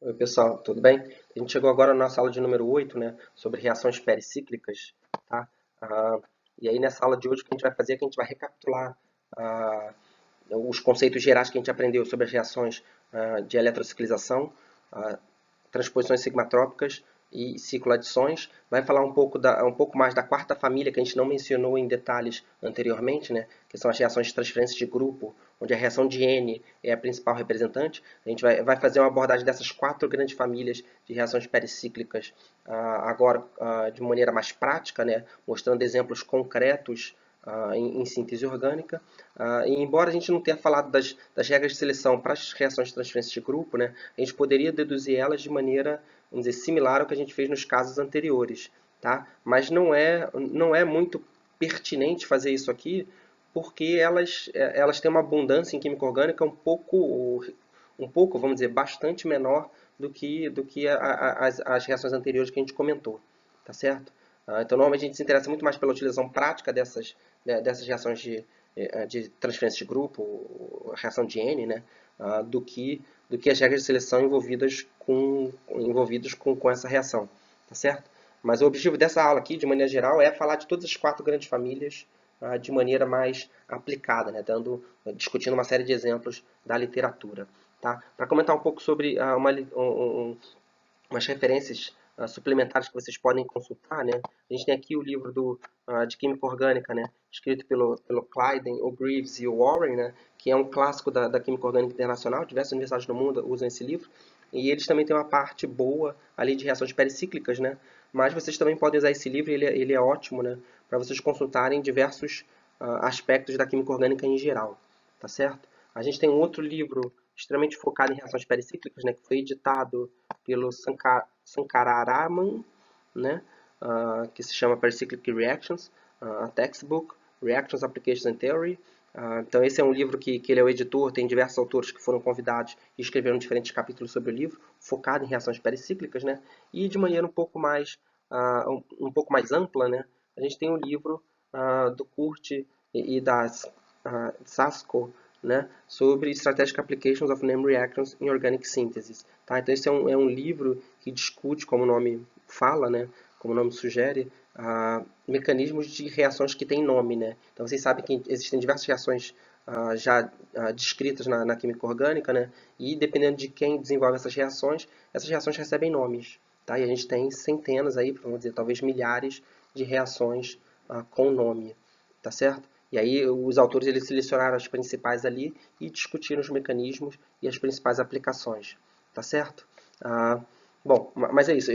Oi, pessoal, tudo bem? A gente chegou agora na nossa aula de número 8, né, sobre reações pericíclicas, tá? Ah, e aí nessa aula de hoje o que a gente vai fazer é que a gente vai recapitular ah, os conceitos gerais que a gente aprendeu sobre as reações de eletrociclização, ah, transposições sigmatrópicas e cicloadições. Vai falar um pouco mais da quarta família que a gente não mencionou em detalhes anteriormente, né? Que são as reações de transferência de grupo, onde a reação de N é a principal representante. A gente vai fazer uma abordagem dessas quatro grandes famílias de reações pericíclicas agora de maneira mais prática, né? Mostrando exemplos concretos em síntese orgânica. E embora a gente não tenha falado das regras de seleção para as reações de transferência de grupo, né, a gente poderia deduzir elas de maneira, vamos dizer, similar ao que a gente fez nos casos anteriores. Tá? Mas não é muito pertinente fazer isso aqui, porque elas têm uma abundância em química orgânica um pouco, vamos dizer, bastante menor do que as reações anteriores que a gente comentou. Tá certo? Então, normalmente a gente se interessa muito mais pela utilização prática dessas reações de transferência de grupo, reação de N, né, do que as regras de seleção envolvidas com essa reação. Tá certo? Mas o objetivo dessa aula aqui, de maneira geral, é falar de todas as quatro grandes famílias de maneira mais aplicada, né, discutindo uma série de exemplos da literatura. Tá? Para comentar um pouco sobre umas referências suplementares que vocês podem consultar, né? A gente tem aqui o livro de Química Orgânica, né? Escrito pelo Clyden, o Greaves e o Warren, né? Que é um clássico da Química Orgânica Internacional. Diversas universidades no mundo usam esse livro. E eles também têm uma parte boa ali de reações pericíclicas, né? Mas vocês também podem usar esse livro, ele é ótimo, né? Para vocês consultarem diversos aspectos da química orgânica em geral, tá certo? A gente tem um outro livro extremamente focado em reações pericíclicas, né? Que foi editado pelo Sankararaman, né? Que se chama Pericyclic Reactions, a Textbook, Reactions, Applications and Theory. Então esse é um livro que ele é o editor, tem diversos autores que foram convidados e escreveram diferentes capítulos sobre o livro, focado em reações pericíclicas, né? E de maneira um pouco mais ampla, né? A gente tem o livro do Kurt e da Sasko, né, sobre Strategic Applications of Name Reactions in Organic Synthesis. Tá? Então esse é um livro que discute, como o nome fala, né, como o nome sugere, mecanismos de reações que têm nome. Né? Então vocês sabem que existem diversas reações já descritas na química orgânica, né? E dependendo de quem desenvolve essas reações recebem nomes. Tá? E a gente tem centenas aí, vamos dizer, talvez milhares de reações com nome. Tá certo? E aí os autores eles selecionaram as principais ali e discutiram os mecanismos e as principais aplicações. Tá certo? Bom, mas é isso.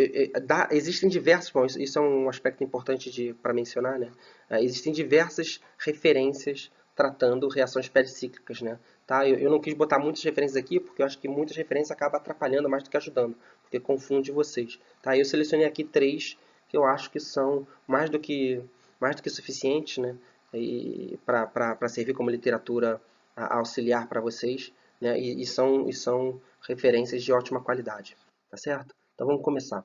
Existem diversos... Bom, isso é um aspecto importante para mencionar, né? Existem diversas referências tratando reações pericíclicas, né? Tá? Eu não quis botar muitas referências aqui, porque eu acho que muitas referências acabam atrapalhando mais do que ajudando, porque confunde vocês. Tá? Eu selecionei aqui três que eu acho que são mais do que suficientes, né? Para servir como literatura auxiliar para vocês, né? E são referências de ótima qualidade, tá certo? Então vamos começar.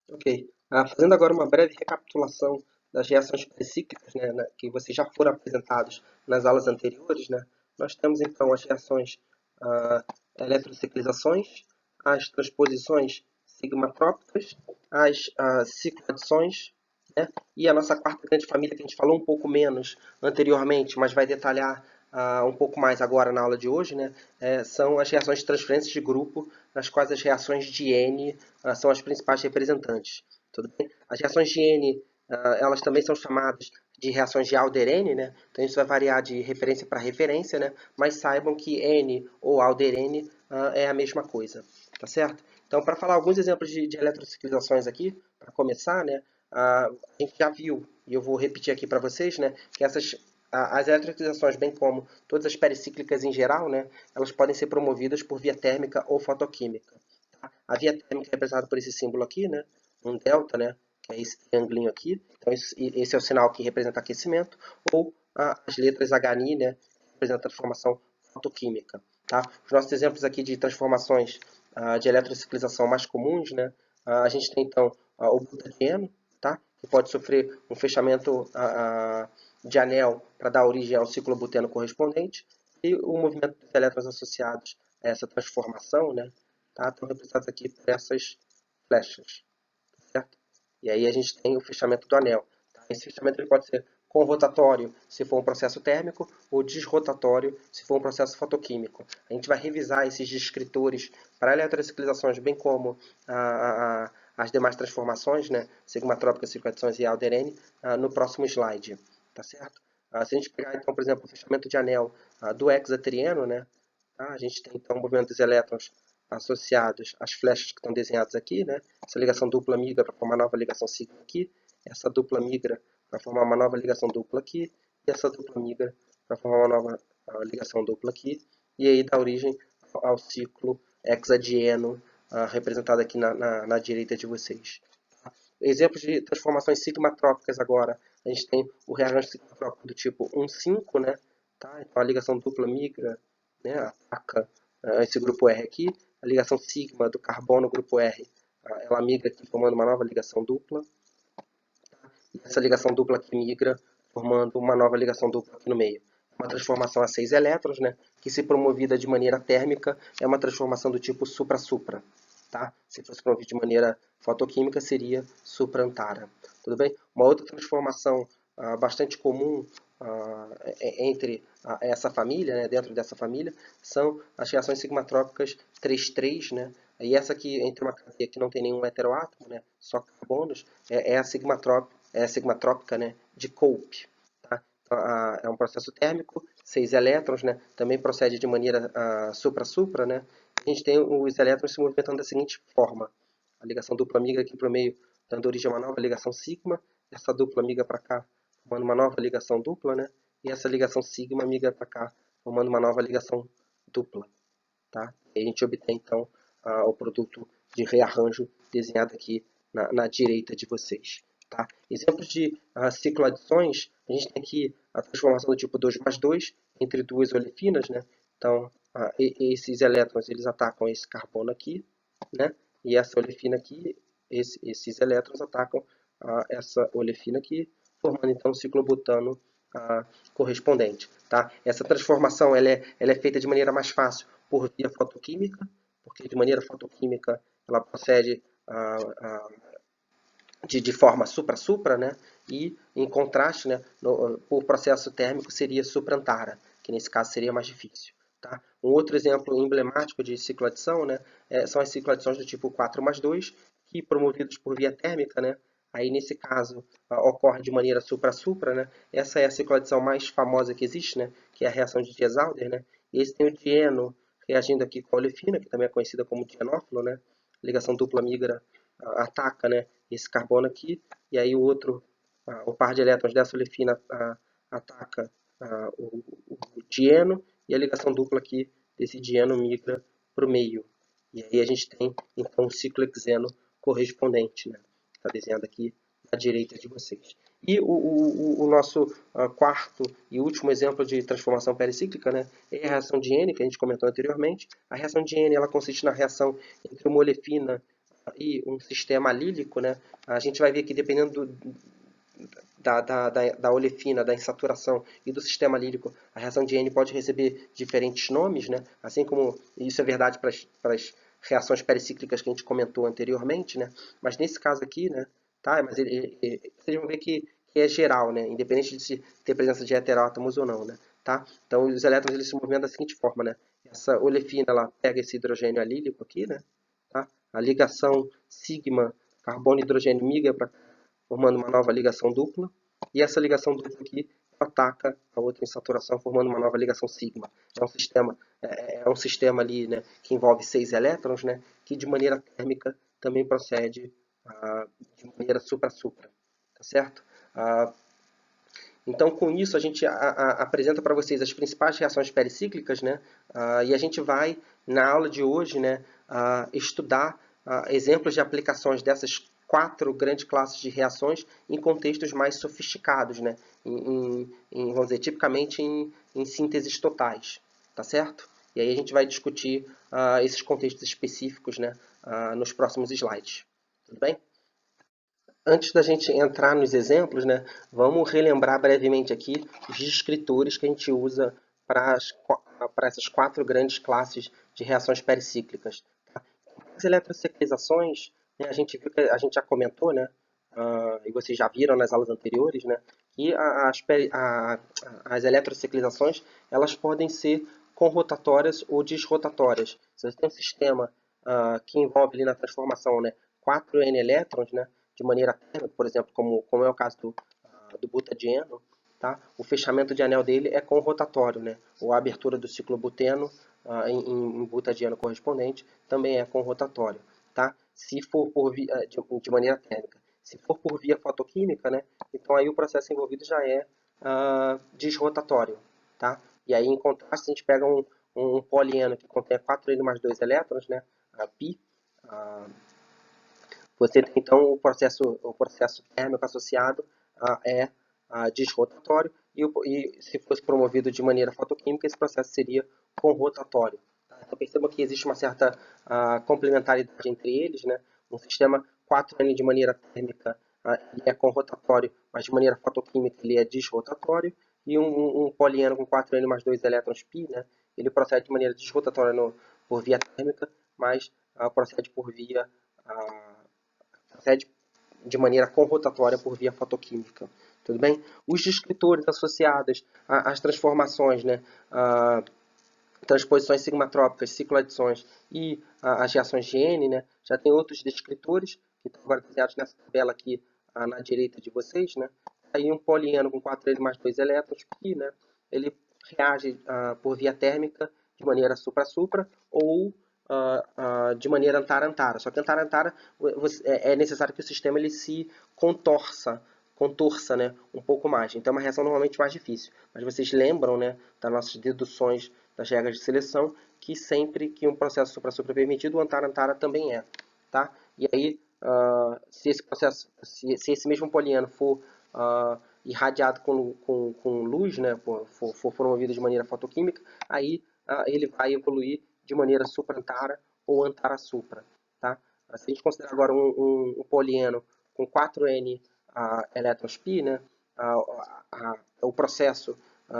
Ok. Fazendo agora uma breve recapitulação das reações pericíclicas, né, que vocês já foram apresentados nas aulas anteriores, né? Nós temos então as reações ah, eletrociclizações, as transposições sigmatrópicas, as cicloadições, né? E a nossa quarta grande família, que a gente falou um pouco menos anteriormente, mas vai detalhar um pouco mais agora na aula de hoje, né? São as reações de transferência de grupo, nas quais as reações de N são as principais representantes. Tudo bem? As reações de N, elas também são chamadas de reações de Alder-N, né? Então isso vai variar de referência para referência, né? Mas saibam que N ou Alder-N é a mesma coisa, tá certo? Então, para falar alguns exemplos de eletrociclizações aqui, para começar, né? A gente já viu, e eu vou repetir aqui para vocês, né? Que as eletrociclizações, bem como todas as pericíclicas em geral, né? Elas podem ser promovidas por via térmica ou fotoquímica. Tá? A via térmica é representada por esse símbolo aqui, né? Um delta, né? Que é esse triangulinho aqui. Então, esse é o sinal que representa aquecimento. Ou as letras HNI, né? Que representam a transformação fotoquímica. Tá? Os nossos exemplos aqui de transformações de eletrociclização mais comuns, né? A gente tem, então, o butadieno, tá? Que pode sofrer um fechamento de anel para dar origem ao ciclobuteno correspondente. E o movimento dos elétrons associados a essa transformação, né? tá? Estão representados aqui por essas flechas, certo? E aí a gente tem o fechamento do anel. Tá? Esse fechamento ele pode ser conrotatório, se for um processo térmico, ou desrotatório, se for um processo fotoquímico. A gente vai revisar esses descritores para eletrociclizações, bem como as demais transformações, né, sigmatrópicas, cicloadições e alderene, no próximo slide. Tá certo? Se a gente pegar, então, por exemplo, o fechamento de anel do hexatrieno, né, tá? A gente tem, então, o movimento dos elétrons associados às flechas que estão desenhadas aqui, né? Essa ligação dupla migra para formar uma nova ligação sigma aqui, essa dupla migra para formar uma nova ligação dupla aqui, e essa dupla migra para formar uma nova ligação dupla aqui, e aí dá origem ao ciclo hexadieno, representado aqui na direita de vocês. Exemplos de transformações sigmatrópicas agora. A gente tem o rearranjo sigmatrópico do tipo 1,5, né? Tá? Então a ligação dupla migra, né? Ataca esse grupo R aqui. A ligação sigma do carbono grupo R, ela migra aqui formando uma nova ligação dupla. E essa ligação dupla aqui migra formando uma nova ligação dupla aqui no meio. Uma transformação a 6 elétrons, né? Que se promovida de maneira térmica é uma transformação do tipo supra-supra. Tá? Se fosse promovido de maneira fotoquímica, seria suprantara. Tudo bem? Uma outra transformação bastante comum entre essa família, né, dentro dessa família, são as reações sigmatrópicas 3,3, né? E essa aqui, entre uma cadeia que não tem nenhum heteroátomo, né, só carbonos, é a sigmatrópica, né, de Cope. Tá? Então, é um processo térmico, 6 elétrons, né, também procede de maneira supra-supra, né? A gente tem os elétrons se movimentando da seguinte forma. A ligação dupla migra aqui para o meio, dando origem a uma nova ligação sigma. Essa dupla migra para cá, formando uma nova ligação dupla, né? E essa ligação sigma migra para cá, formando uma nova ligação dupla. Tá? E a gente obtém, então, o produto de rearranjo desenhado aqui na direita de vocês. Tá? Exemplos de cicloadições, a gente tem aqui a transformação do tipo 2+2 entre duas olefinas, né? Então, esses elétrons eles atacam esse carbono aqui, né? E essa olefina aqui, esses elétrons atacam essa olefina aqui, formando então um ciclobutano correspondente. Tá? Essa transformação ela é feita de maneira mais fácil por via fotoquímica, porque de maneira fotoquímica ela procede de forma supra-supra, né? E em contraste, né, por processo térmico seria suprantara, que nesse caso seria mais difícil. Tá? Um outro exemplo emblemático de cicloadição, né, são as cicloadições do tipo 4+2, que promovidos por via térmica, né, aí nesse caso ocorre de maneira supra-supra, né, essa é a cicloadição mais famosa que existe, né, que é a reação de Diels-Alder, né, e esse tem o dieno reagindo aqui com a olefina, que também é conhecida como dienófilo, né, ligação dupla migra ataca, né, esse carbono aqui, e aí o outro, o par de elétrons dessa olefina ataca o dieno, e a ligação dupla aqui desse dieno migra para o meio. E aí a gente tem, então, o ciclo hexeno correspondente, né, que está desenhado aqui à direita de vocês. E o nosso quarto e último exemplo de transformação pericíclica, né, é a reação de N, que a gente comentou anteriormente. A reação de N ela consiste na reação entre uma olefina e um sistema alílico, né? A gente vai ver que dependendo da olefina, da insaturação e do sistema lírico, a reação de N pode receber diferentes nomes, né? Assim como isso é verdade para as reações pericíclicas que a gente comentou anteriormente, né? Mas nesse caso aqui, né? Tá? Mas vocês vão ver que é geral, né? Independente de se ter presença de heteróátomos ou não, né? Tá? Então os elétrons eles se movimentam da seguinte forma, né? Essa olefina ela pega esse hidrogênio alílico aqui, né? Tá? A ligação sigma carbono e hidrogênio migra para formando uma nova ligação dupla, e essa ligação dupla aqui ataca a outra insaturação, formando uma nova ligação sigma. É um sistema ali, né, que envolve 6 elétrons, né, que de maneira térmica também procede de maneira supra-supra. Tá certo? Então, com isso, a gente apresenta para vocês as principais reações pericíclicas, né? E a gente vai, na aula de hoje, né, estudar exemplos de aplicações dessas 4 grandes classes de reações em contextos mais sofisticados, né? Vamos dizer, tipicamente em sínteses totais, tá certo? E aí a gente vai discutir esses contextos específicos, né, nos próximos slides. Tudo bem? Antes da gente entrar nos exemplos, né, vamos relembrar brevemente aqui os descritores que a gente usa para essas 4 grandes classes de reações pericíclicas. Tá? As eletroestabilizações, né, a gente viu que a gente já comentou, né, e vocês já viram nas aulas anteriores, né, que as eletroestabilizações elas podem ser conrotatórias ou desrotatórias. Se você tem um sistema que envolve ali na transformação, né, 4N elétrons, né, de maneira térmica, por exemplo, como é o caso do butadieno, tá? O fechamento de anel dele é conrotatório, né? Ou a abertura do ciclo buteno em butadieno correspondente também é conrotatório, tá? Se for por via, de maneira térmica. Se for por via fotoquímica, né? Então aí o processo envolvido já é desrotatório, tá? E aí em contraste a gente pega um polieno que contém 4N mais 2 elétrons, né? Pi. Você tem então o processo térmico associado é desrotatório e se fosse promovido de maneira fotoquímica, esse processo seria conrotatório. Tá? Então perceba que existe uma certa complementaridade entre eles, né? Um sistema 4N de maneira térmica ele é conrotatório, mas de maneira fotoquímica ele é desrotatório, e um polieno com 4N mais 2 elétrons π, né? Ele procede de maneira desrotatória por via térmica, mas procede por via procede de maneira conrotatória por via fotoquímica. Tudo bem? Os descritores associados às transformações, né, transposições sigmatrópicas, cicloadições e as reações de N, né, já tem outros descritores que estão agora desenhados nessa tabela aqui na direita de vocês. Né? Aí um polieno com 4N mais 2 elétrons, que né, ele reage por via térmica de maneira supra-supra ou de maneira antara-antara. Só que antara-antara é necessário que o sistema ele se contorça, né, um pouco mais. Então é uma reação normalmente mais difícil. Mas vocês lembram, né, das nossas deduções das regras de seleção, que sempre que um processo supra-supra é permitido, o antara-antara também é. Tá? E aí, se esse mesmo polieno for irradiado com luz, né, for promovido de maneira fotoquímica, aí ele vai evoluir de maneira supra-antara ou antara-supra. Tá? Se a gente considerar agora um polieno com 4N elétrons π, né, o processo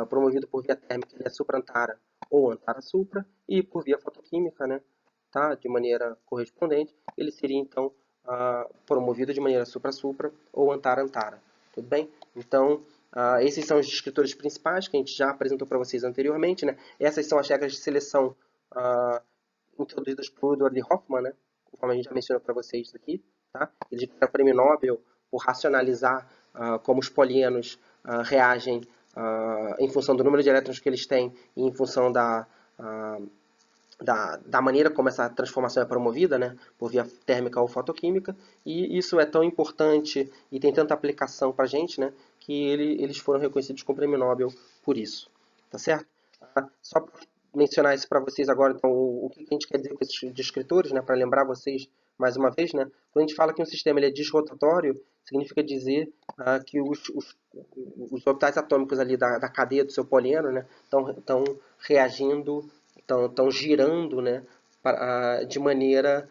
promovido por via térmica ele é supra-antara ou antara-supra, e por via fotoquímica, né, tá, de maneira correspondente, ele seria então promovido de maneira supra-supra ou antara-antara. Tudo bem? Então, esses são os descritores principais que a gente já apresentou para vocês anteriormente. Né? Essas são as regras de seleção introduzidas por Edward Hoffman, né? Conforme a gente já mencionou para vocês aqui. Tá? Ele ganhou o prêmio Nobel por racionalizar como os polienos reagem em função do número de elétrons que eles têm e em função da maneira como essa transformação é promovida, né, por via térmica ou fotoquímica, e isso é tão importante e tem tanta aplicação para a gente, né, que eles foram reconhecidos com o Prêmio Nobel por isso, tá certo? Só para mencionar isso para vocês agora, então, o que a gente quer dizer com esses descritores, né, para lembrar vocês mais uma vez, né, quando a gente fala que um sistema ele é desrotatório, significa dizer que os orbitais atômicos ali da cadeia do seu polieno, né, estão reagindo, estão girando, né, de maneira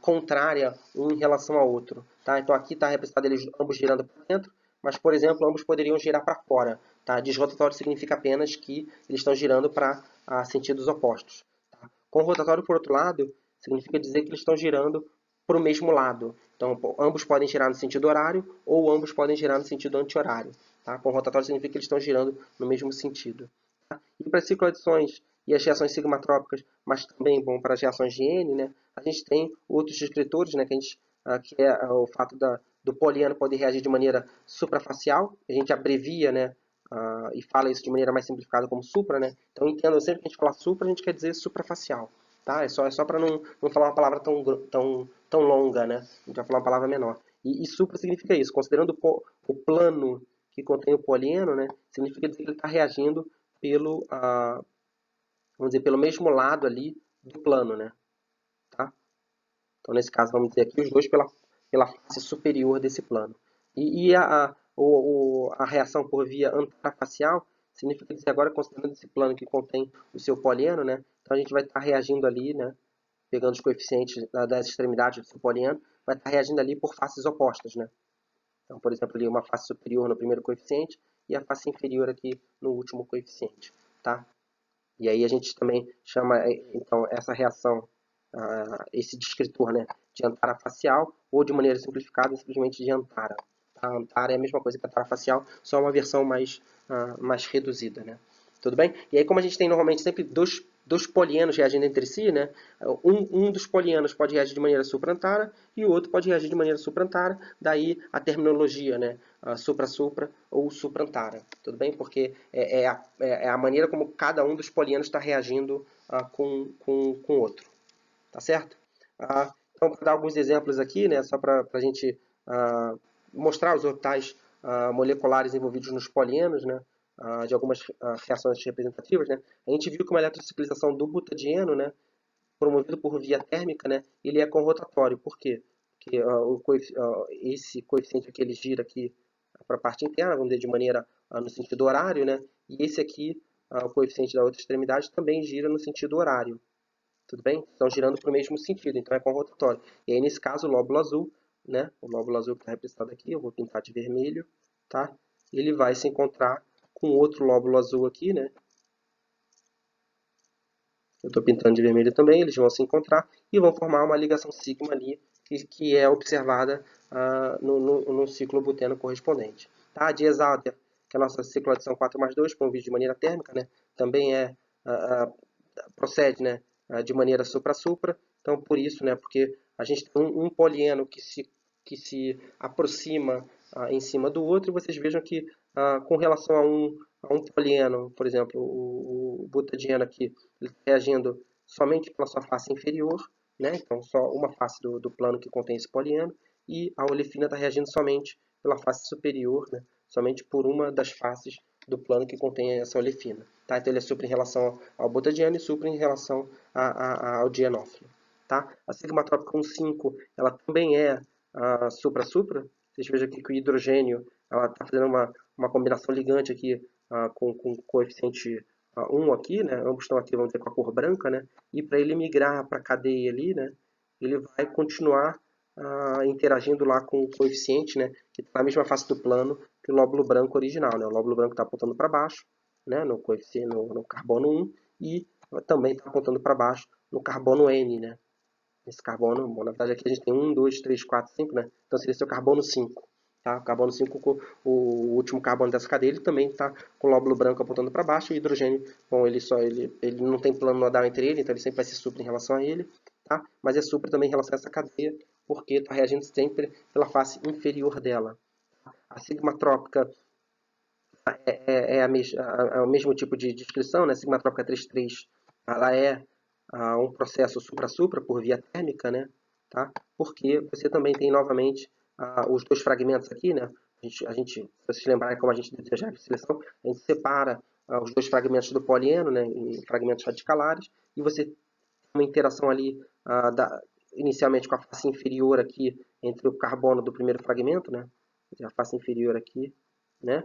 contrária um em relação ao outro. Tá? Então aqui está representado eles ambos girando para dentro, mas, por exemplo, ambos poderiam girar para fora. Tá? Desrotatório significa apenas que eles estão girando para sentidos opostos. Tá? Conrotatório, por outro lado, significa dizer que eles estão girando para o mesmo lado. Então, ambos podem girar no sentido horário ou ambos podem girar no sentido anti-horário. Tá? Conrotatório significa que eles estão girando no mesmo sentido. Tá? E para cicloadições e as reações sigmatrópicas, mas também bom para as reações de N, né? A gente tem outros descritores, né? Que é o fato do polieno poder reagir de maneira suprafacial. A gente abrevia, né? E fala isso de maneira mais simplificada como supra, né? Então entendam sempre que a gente fala supra, a gente quer dizer suprafacial. Tá? É só para não falar uma palavra tão longa, né? A gente vai falar uma palavra menor. E supra significa isso. Considerando o plano que contém o polieno, né? Significa dizer que ele está reagindo pelo, vamos dizer, pelo mesmo lado ali do plano, né? Tá? Então, nesse caso, vamos dizer aqui os dois pela face superior desse plano. E a reação por via antrafacial significa dizer agora, considerando esse plano que contém o seu polieno, né? Então, a gente vai estar reagindo ali, né? Pegando os coeficientes das extremidades do seu polieno, vai estar reagindo ali por faces opostas, né? Então, por exemplo, ali uma face superior no primeiro coeficiente e a face inferior aqui no último coeficiente, tá? E aí a gente também chama, então, essa reação esse descritor, né, de antara facial, ou de maneira simplificada, simplesmente de antara. A antara é a mesma coisa que a antara facial, só uma versão mais reduzida, né? Tudo bem? E aí, como a gente tem normalmente sempre dois polienos reagindo entre si, né? Um dos polienos pode reagir de maneira supraantara e o outro pode reagir de maneira supraantara, daí a terminologia, né? Supra-supra ou supraantara, tudo bem? Porque é a maneira como cada um dos polienos está reagindo com o outro, tá certo? Então, para dar alguns exemplos aqui, né? Só para a gente mostrar os orbitais moleculares envolvidos nos polienos, né? De algumas reações representativas, né? A gente viu que uma eletrociclização do butadieno, né, promovido por via térmica, né, ele é conrotatório. Por quê? Porque esse coeficiente aqui ele gira aqui para a parte interna, vamos dizer, de maneira no sentido horário, né? E esse aqui, o coeficiente da outra extremidade, também gira no sentido horário. Tudo bem? Estão girando para o mesmo sentido, então é conrotatório. E aí, nesse caso, o lóbulo azul, né? O lóbulo azul que está representado aqui, eu vou pintar de vermelho, tá? Ele vai se encontrar com outro lóbulo azul aqui, né? Eu estou pintando de vermelho também, eles vão se encontrar e vão formar uma ligação sigma ali, que é observada no ciclo buteno correspondente. Tá? A Diazália, que é a nossa cicloadição 4+2, promovida de maneira térmica, né? Também procede, né? De maneira supra-supra. Então, por isso, né? Porque a gente tem um polieno que se aproxima em cima do outro, e vocês vejam que com relação a um polieno, por exemplo, o butadieno aqui, ele está reagindo somente pela sua face inferior, né? Então só uma face do plano que contém esse polieno, e a olefina está reagindo somente pela face superior, né? Somente por uma das faces do plano que contém essa olefina. Tá? Então ele é supra em relação ao butadieno e supra em relação ao dienófilo. Tá? A sigmatrópica 1,5 ela também é supra-supra. Vocês vejam aqui que o hidrogênio está fazendo uma combinação ligante aqui com o coeficiente 1 aqui, né? Ambos estão aqui, vamos dizer, com a cor branca, né? E para ele migrar para a cadeia ali, né? Ele vai continuar interagindo lá com o coeficiente, né? Que está na mesma face do plano que o lóbulo branco original, né? O lóbulo branco está apontando para baixo, né? No coeficiente, no carbono 1, e também está apontando para baixo no carbono N, né? Esse carbono, bom, na verdade aqui a gente tem 1, 2, 3, 4, 5, né? Então seria esse o carbono 5. Tá? O carbono 5, o último carbono dessa cadeia, ele também está com o lóbulo branco apontando para baixo. O hidrogênio, bom, ele não tem plano nodal entre ele, então ele sempre vai ser supra em relação a ele. Tá? Mas é supra também em relação a essa cadeia, porque está reagindo sempre pela face inferior dela. A sigmatrópica é o mesmo tipo de descrição, né? Sigmatrópica 3,3, ela é um processo supra-supra por via térmica, né? Tá? Porque você também tem novamente os dois fragmentos aqui, né? Se vocês lembrarem como a gente deseja a seleção, a gente separa os dois fragmentos do polieno, né, em fragmentos radicalares, e você tem uma interação ali inicialmente com a face inferior aqui entre o carbono do primeiro fragmento, né? A face inferior aqui, né?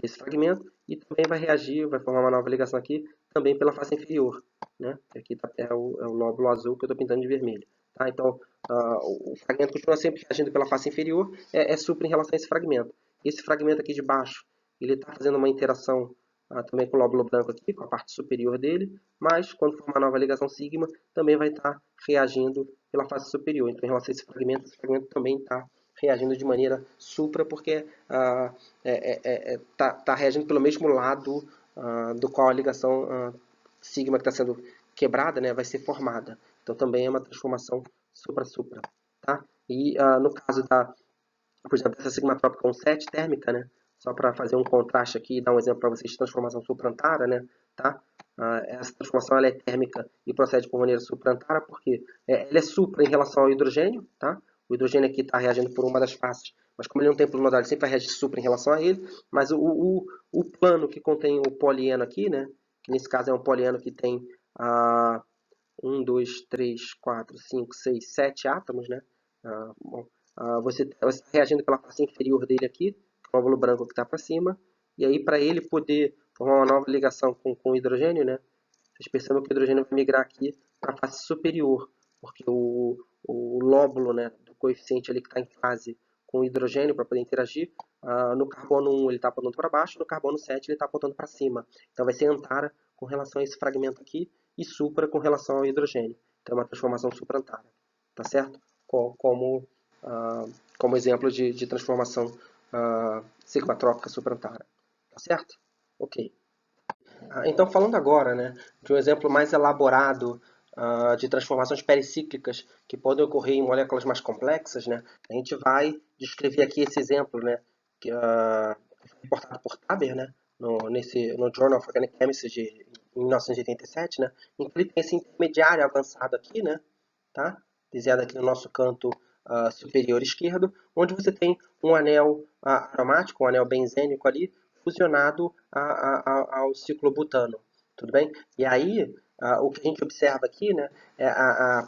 Desse fragmento, e também vai reagir, vai formar uma nova ligação aqui, também pela face inferior, né? Aqui é o lóbulo azul que eu estou pintando de vermelho. Tá? Então, o fragmento continua sempre reagindo pela face inferior, é supra em relação a esse fragmento. Esse fragmento aqui de baixo, ele está fazendo uma interação também com o lóbulo branco aqui, com a parte superior dele, mas quando for uma nova ligação sigma, também vai estar reagindo pela face superior. Então, em relação a esse fragmento também está reagindo de maneira supra, porque está reagindo pelo mesmo lado do qual a ligação sigma que está sendo quebrada, né, vai ser formada. Então também é uma transformação supra-supra. Tá? E no caso por exemplo, essa sigmatrópica 1,7 térmica, né, só para fazer um contraste aqui e dar um exemplo para vocês de transformação suprantara, né, tá? Essa transformação ela é térmica e procede por maneira suprantara porque ela é supra em relação ao hidrogênio, tá? O hidrogênio aqui está reagindo por uma das faces, mas como ele não tem plano nodal, ele sempre vai reagir supra em relação a ele, mas o plano que contém o polieno aqui, né, que nesse caso é um polieno que tem 1, 2, 3, 4, 5, 6, 7 átomos, né? Bom, você está reagindo pela face inferior dele aqui, o glóbulo branco que está para cima, e aí para ele poder formar uma nova ligação com o hidrogênio, né? Vocês percebem que o hidrogênio vai migrar aqui para a face superior, porque o lóbulo, né, do coeficiente ali que está em fase com o hidrogênio para poder interagir, no carbono 1 ele está apontando para baixo, no carbono 7 ele está apontando para cima. Então vai ser antara com relação a esse fragmento aqui e supra com relação ao hidrogênio. tem uma transformação suprantara, tá certo? Como exemplo de transformação sigmatrópica suprantara, tá certo? Ok. Então, falando agora, né, de um exemplo mais elaborado de transformações pericíclicas que podem ocorrer em moléculas mais complexas, né, a gente vai descrever aqui esse exemplo, né, que foi reportado por Taber, né, no Journal of Organic Chemistry em 1987, né, em que ele tem esse intermediário avançado aqui, né, tá, desenhado aqui no nosso canto superior esquerdo, onde você tem um anel aromático, um anel benzênico ali, fusionado ao ciclobutano, tudo bem? E aí, o que a gente observa aqui, né,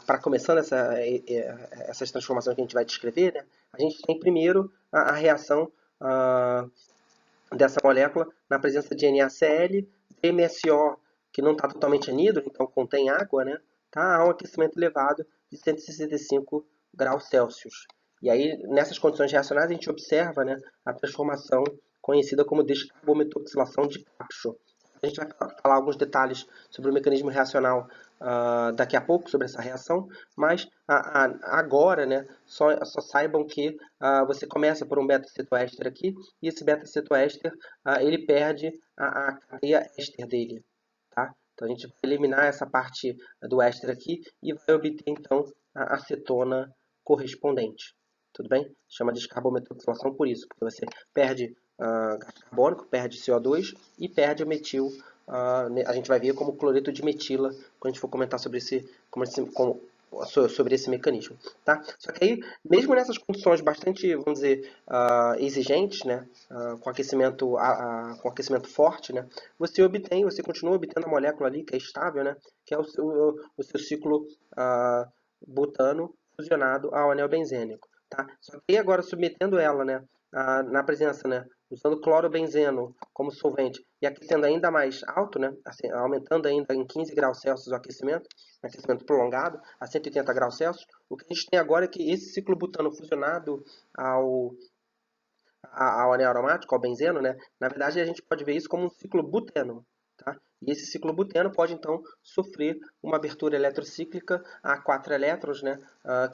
para começando essas transformações que a gente vai descrever, né, a gente tem primeiro a reação dessa molécula na presença de NaCl, MSO, que não está totalmente anidro, então contém água, né, tá, a um aquecimento elevado de 165 graus Celsius. E aí, nessas condições reacionais, a gente observa, né, a transformação conhecida como descarbometoxilação de Capshaw. A gente vai falar alguns detalhes sobre o mecanismo reacional daqui a pouco, sobre essa reação, mas agora, né, só saibam que você começa por um beta-cetoéster aqui, e esse beta-cetoéster ele perde a cadeia éster dele. Tá? Então a gente vai eliminar essa parte do éster aqui e vai obter então a acetona correspondente. Tudo bem? Chama de descarbometoxilação por isso, porque você perde gás carbônico, perde CO2 e perde o metil. A gente vai ver como cloreto de metila quando a gente for comentar sobre sobre esse mecanismo. Tá? Só que aí, mesmo nessas condições bastante, vamos dizer, exigentes, né, com aquecimento forte, né, você continua obtendo a molécula ali que é estável, né, que é o seu ciclo butano fusionado ao anel benzênico. Tá? Só que aí agora submetendo ela, né, na presença, né, usando clorobenzeno como solvente e aquecendo ainda mais alto, né, assim, aumentando ainda em 15 graus Celsius o aquecimento prolongado a 180 graus Celsius, o que a gente tem agora é que esse ciclo butano fusionado ao anel aromático, ao benzeno, né, na verdade a gente pode ver isso como um ciclo buteno. Tá? E esse ciclo buteno pode então sofrer uma abertura eletrocíclica a 4 elétrons, né,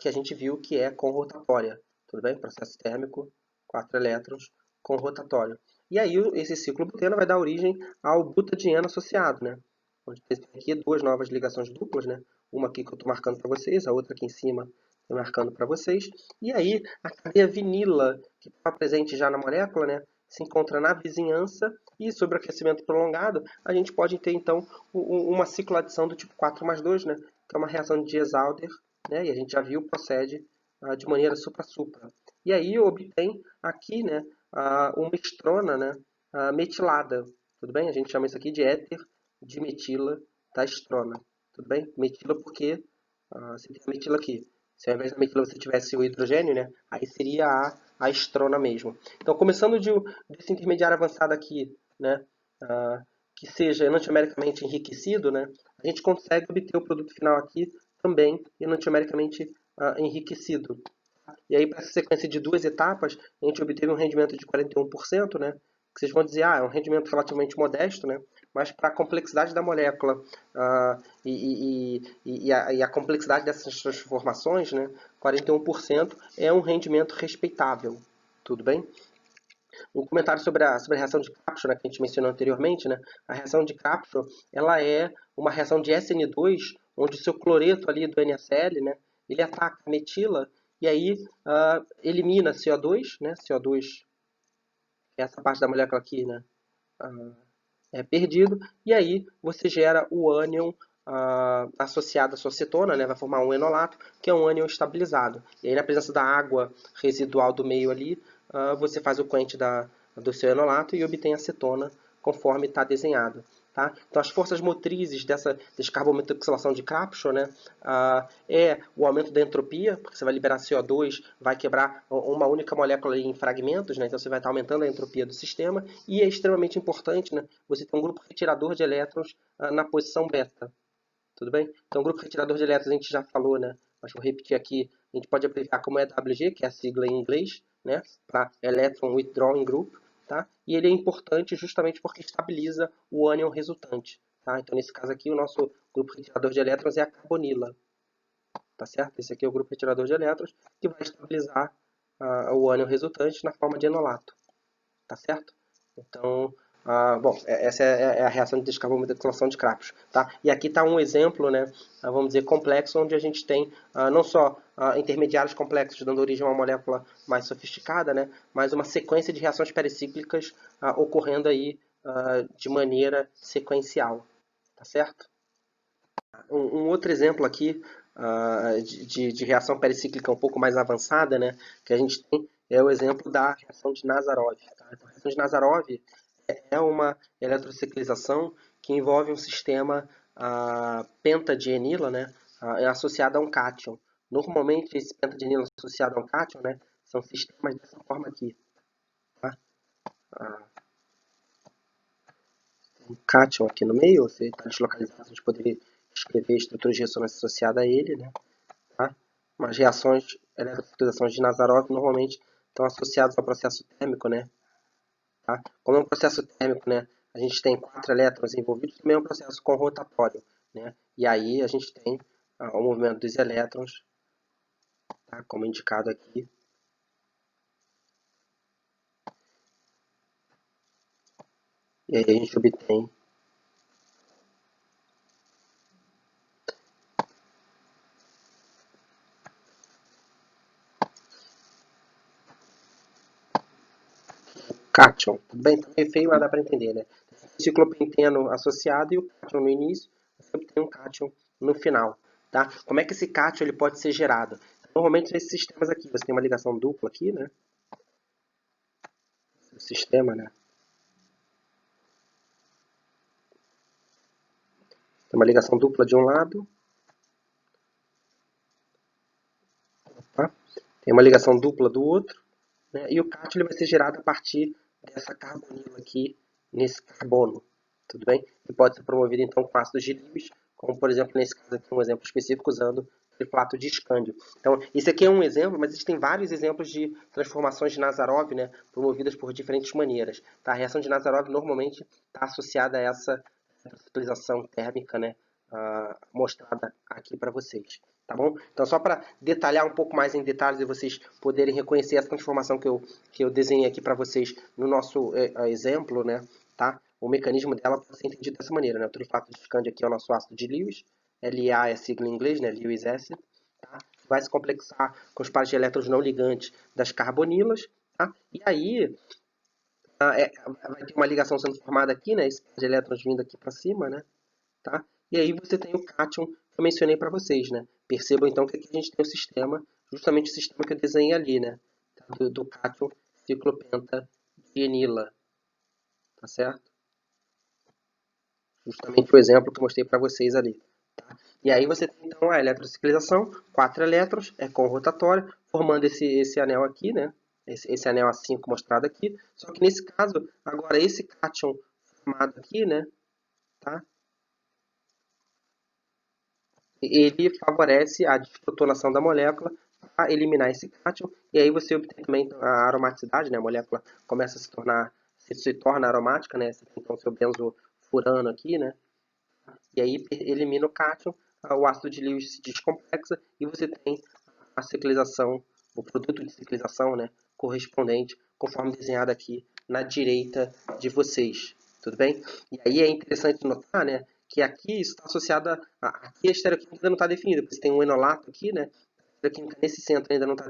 que a gente viu que é conrotatória. Tudo bem? Processo térmico, 4 elétrons, conrotatório. E aí esse ciclo buteno vai dar origem ao butadieno associado, né? Onde tem aqui duas novas ligações duplas, né? Uma aqui que eu estou marcando para vocês, a outra aqui em cima estou marcando para vocês. E aí a cadeia vinila, que está presente já na molécula, né? Se encontra na vizinhança e sobre o aquecimento prolongado, a gente pode ter então uma cicloadição do tipo 4 mais 2, né? Que é uma reação de Diels-Alder, né? E a gente já viu, procede de maneira supra-supra. E aí obtém aqui, né, uma estrona, né, metilada, tudo bem? A gente chama isso aqui de éter de metila da estrona, tudo bem? Metila porque você tem a metila aqui. Se ao invés da metila você tivesse o hidrogênio, né, aí seria a estrona mesmo. Então, começando desse intermediário avançado aqui, né, que seja enantiomericamente enriquecido, né, a gente consegue obter o produto final aqui também enantiomericamente enriquecido. E aí, para essa sequência de duas etapas, a gente obteve um rendimento de 41%, né? Que vocês vão dizer, é um rendimento relativamente modesto, né? Mas para a complexidade da molécula e a complexidade dessas transformações, né? 41% é um rendimento respeitável. Tudo bem? Um comentário sobre a reação de Capshaw, né, que a gente mencionou anteriormente, né? A reação de Capshaw, ela é uma reação de SN2, onde o seu cloreto ali do NaCl, né, ele ataca a metila e aí elimina CO2, né? CO2, essa parte da molécula aqui, né, é perdido, e aí você gera o ânion associado à sua cetona, né, vai formar um enolato, que é um ânion estabilizado. E aí, na presença da água residual do meio ali, você faz o quente do seu enolato e obtém a cetona conforme está desenhado. Tá? Então, as forças motrizes dessa descarbometoxilação de Capshaw, né, é o aumento da entropia, porque você vai liberar CO2, vai quebrar uma única molécula em fragmentos, né, então você vai estar aumentando a entropia do sistema, e é extremamente importante, né, você ter um grupo retirador de elétrons na posição beta. Tudo bem? Então, o grupo retirador de elétrons a gente já falou, né, mas vou repetir aqui, a gente pode aplicar como EWG, que é a sigla em inglês, né, para Electron Withdrawing Group, tá? E ele é importante justamente porque estabiliza o ânion resultante, tá? Então, nesse caso aqui, o nosso grupo retirador de elétrons é a carbonila. tá certo? Esse aqui é o grupo retirador de elétrons que vai estabilizar o ânion resultante na forma de enolato, tá certo? Então, bom, essa é a reação de descarbometilação de Crapus, tá? E aqui está um exemplo, né, vamos dizer, complexo, onde a gente tem não só intermediários complexos, dando origem a uma molécula mais sofisticada, né, mas uma sequência de reações pericíclicas ocorrendo aí de maneira sequencial, tá certo? Um outro exemplo aqui de reação pericíclica um pouco mais avançada, né, que a gente tem é o exemplo da reação de Nazarov. Tá? Então, a reação de Nazarov é uma eletrociclização que envolve um sistema pentadienila, né, associado a um cátion. Normalmente, esse pentadienila associado a um cátion, né, são sistemas dessa forma aqui. Tá? Um cátion aqui no meio, você está deslocalizado, a gente poderia escrever estruturas de ressonância associada a ele, né? Tá? Mas reações, eletrociclizações de Nazarov normalmente estão associadas ao processo térmico, né? Tá? Como é um processo térmico, né? A gente tem 4 elétrons envolvidos, também é um processo conrotatório, né? E aí a gente tem o movimento dos elétrons, tá? Como indicado aqui. E aí a gente obtém cátion. Tudo bem? Então é feio, mas dá para entender, né? Ciclopenteno associado e o cátion no início, você obtém um cátion no final. Tá? Como é que esse cátion ele pode ser gerado? Normalmente nesses sistemas aqui, você tem uma ligação dupla aqui, né? O sistema, né? Tem uma ligação dupla de um lado, tá? Tem uma ligação dupla do outro, né? E o cátion ele vai ser gerado a partir dessa carbonila aqui, nesse carbono, tudo bem? E pode ser promovido então com ácidos de Lewis, como por exemplo nesse caso aqui um exemplo específico usando triflato de escândio. Então esse aqui é um exemplo, mas existem vários exemplos de transformações de Nazarov, né, promovidas por diferentes maneiras. Tá? A reação de Nazarov normalmente está associada a essa utilização térmica, né, mostrada aqui para vocês. Tá bom? Então, só para detalhar um pouco mais em detalhes e vocês poderem reconhecer essa transformação que eu desenhei aqui para vocês no nosso exemplo, né? Tá? O mecanismo dela pode ser entendido dessa maneira, né? O triflato de Scandi aqui é o nosso ácido de Lewis, La é a sigla em inglês, né? Lewis acid, tá? Vai se complexar com os pares de elétrons não ligantes das carbonilas, tá? E aí vai ter uma ligação sendo formada aqui, né? Esse par de elétrons vindo aqui para cima, né? Tá? E aí você tem o cátion que eu mencionei para vocês, né? Percebam então que aqui a gente tem o sistema, justamente o sistema que eu desenhei ali, né? Tá? Do cátion ciclopentadienila, tá certo? Justamente o exemplo que eu mostrei para vocês ali. Tá? E aí você tem então a eletrociclização, 4 elétrons, é com rotatório, formando esse anel aqui, né? Esse anel A5 mostrado aqui. Só que nesse caso, agora esse cátion formado aqui, né? Tá? Ele favorece a desprotonação da molécula para eliminar esse cátion, e aí você obtém também a aromaticidade, né? A molécula começa a se torna aromática, né? Você tem então o seu benzofurano aqui, né? E aí elimina o cátion, o ácido de Lewis se descomplexa e você tem a ciclização, o produto de ciclização, né? Correspondente, conforme desenhado aqui na direita de vocês. Tudo bem? E aí é interessante notar, né? Que aqui isso está associado aqui a estereoquímica ainda não está definida. Você tem um enolato aqui, né? A estereoquímica nesse centro ainda não tá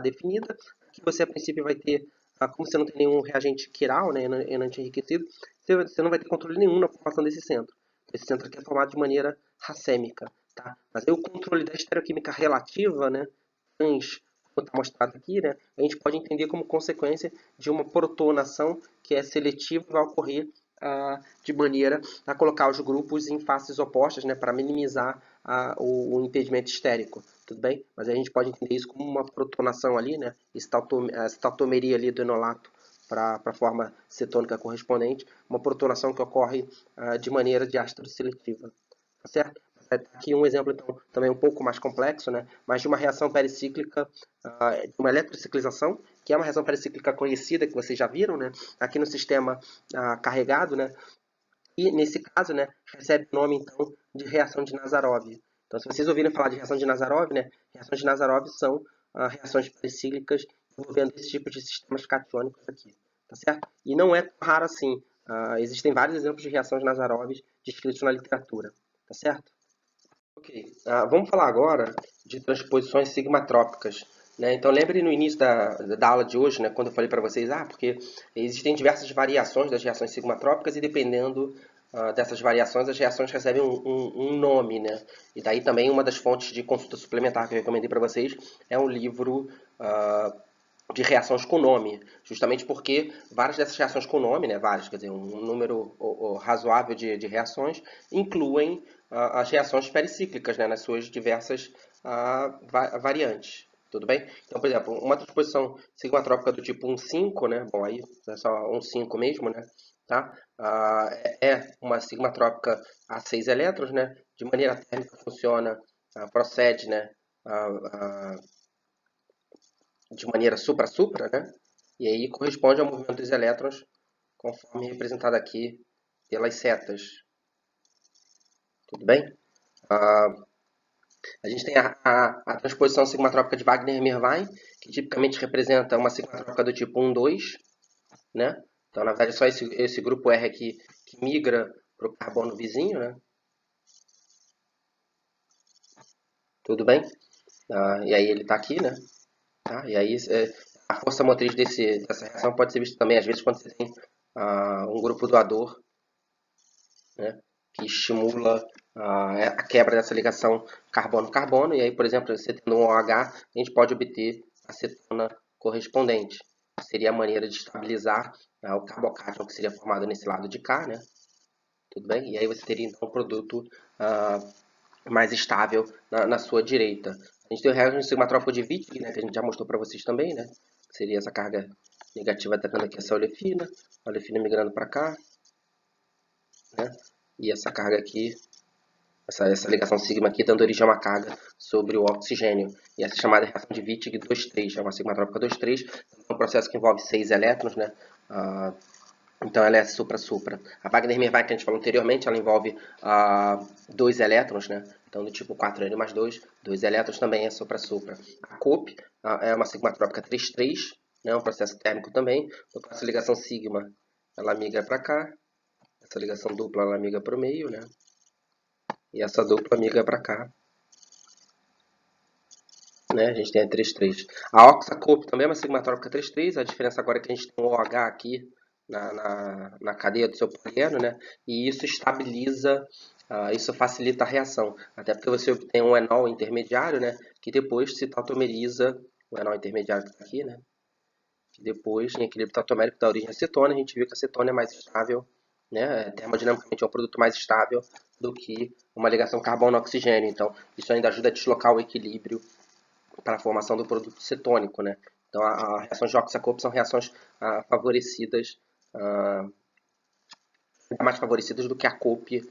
definida. Aqui você a princípio vai ter, como você não tem nenhum reagente quiral, né? Enante enriquecido, você não vai ter controle nenhum na formação desse centro. Esse centro aqui é formado de maneira racêmica, tá? Mas aí o controle da estereoquímica relativa, né? Trans, como está mostrado aqui, né? A gente pode entender como consequência de uma protonação que é seletiva e vai ocorrer de maneira a colocar os grupos em faces opostas, né, para minimizar o impedimento estérico, tudo bem? Mas a gente pode entender isso como uma protonação ali, né, estautomeria ali do enolato para a forma cetônica correspondente, uma protonação que ocorre de maneira diástro seletiva, tá certo? Aqui um exemplo então também um pouco mais complexo, né, mas de uma reação pericíclica, de uma eletrociclização, que é uma reação pericíclica conhecida, que vocês já viram, né, aqui no sistema carregado, né, e nesse caso, né, recebe o nome então de reação de Nazarov. Então, se vocês ouvirem falar de reação de Nazarov, né, reações de Nazarov são reações pericíclicas envolvendo esse tipo de sistemas catiônicos aqui, tá certo? E não é tão raro assim. Existem vários exemplos de reações de Nazarov descritos na literatura, tá certo? Ok, vamos falar agora de transposições sigmatrópicas. Né? Então lembre no início da aula de hoje, né, quando eu falei para vocês, porque existem diversas variações das reações sigmatrópicas e dependendo dessas variações, as reações recebem um nome. Né? E daí também uma das fontes de consulta suplementar que eu recomendei para vocês é um livro de reações com nome, justamente porque várias dessas reações com nome, né, várias, quer dizer, um número razoável de reações, incluem as reações pericíclicas, né, nas suas diversas variantes. Tudo bem? Então, por exemplo, uma transposição sigmatrópica do tipo 1,5, né? Bom, aí é só 1,5 mesmo, né? Tá? É uma sigmatrópica a 6 elétrons, né? De maneira térmica funciona, procede, né? De maneira supra-supra, né? E aí corresponde ao movimento dos elétrons, conforme representado aqui pelas setas. Tudo bem? A gente tem a transposição sigmatrópica de Wagner-Mervin, que tipicamente representa uma sigmatrópica do tipo 1,2, né? Então, na verdade, é só esse grupo R aqui que migra para o carbono vizinho, né? Tudo bem? E aí ele está aqui, né? Tá? E aí a força motriz dessa reação pode ser vista também, às vezes, quando você tem um grupo doador, né, que estimula a quebra dessa ligação carbono-carbono. E aí, por exemplo, você tendo um OH, a gente pode obter a cetona correspondente. Seria a maneira de estabilizar o carbocátion que seria formado nesse lado de cá, né? Tudo bem? E aí você teria então um produto mais estável na sua direita. A gente tem o reação sigmatrópico de Wittig, né, que a gente já mostrou para vocês também, né? Que seria essa carga negativa atacando aqui essa olefina, a olefina migrando para cá, né? E essa carga aqui, essa ligação sigma aqui, dando origem a uma carga sobre o oxigênio. E essa chamada reação de Wittig 2,3, é uma sigmatrópica 2,3, é um processo que envolve 6 elétrons, né? Então ela é supra-supra. A Wagner-Mervin que a gente falou anteriormente, ela envolve 2 elétrons, né? Então do tipo 4N mais 2, 2 elétrons também é supra-supra. A COP é uma sigmatrópica 3,3, né? Um processo térmico também. Então essa ligação sigma, ela migra para cá. Essa ligação dupla, ela migra para o meio, né? E essa dupla migra para cá. Né? A gente tem a 3,3. A oxacope também é uma sigmatrópica 3,3. A diferença agora é que a gente tem um OH aqui na cadeia do seu polieno, né? E isso estabiliza, isso facilita a reação. Até porque você obtém um enol intermediário, né? Que depois se tautomeriza, o enol intermediário que está aqui, né? Que depois, em equilíbrio tautomérico, dá origem à cetona. A gente viu que a cetona é mais estável, né? Termodinamicamente é um produto mais estável do que uma ligação carbono-oxigênio. Então, isso ainda ajuda a deslocar o equilíbrio para a formação do produto cetônico, né? Então, as reações de oxacope são reações favorecidas, mais favorecidas do que a COPE,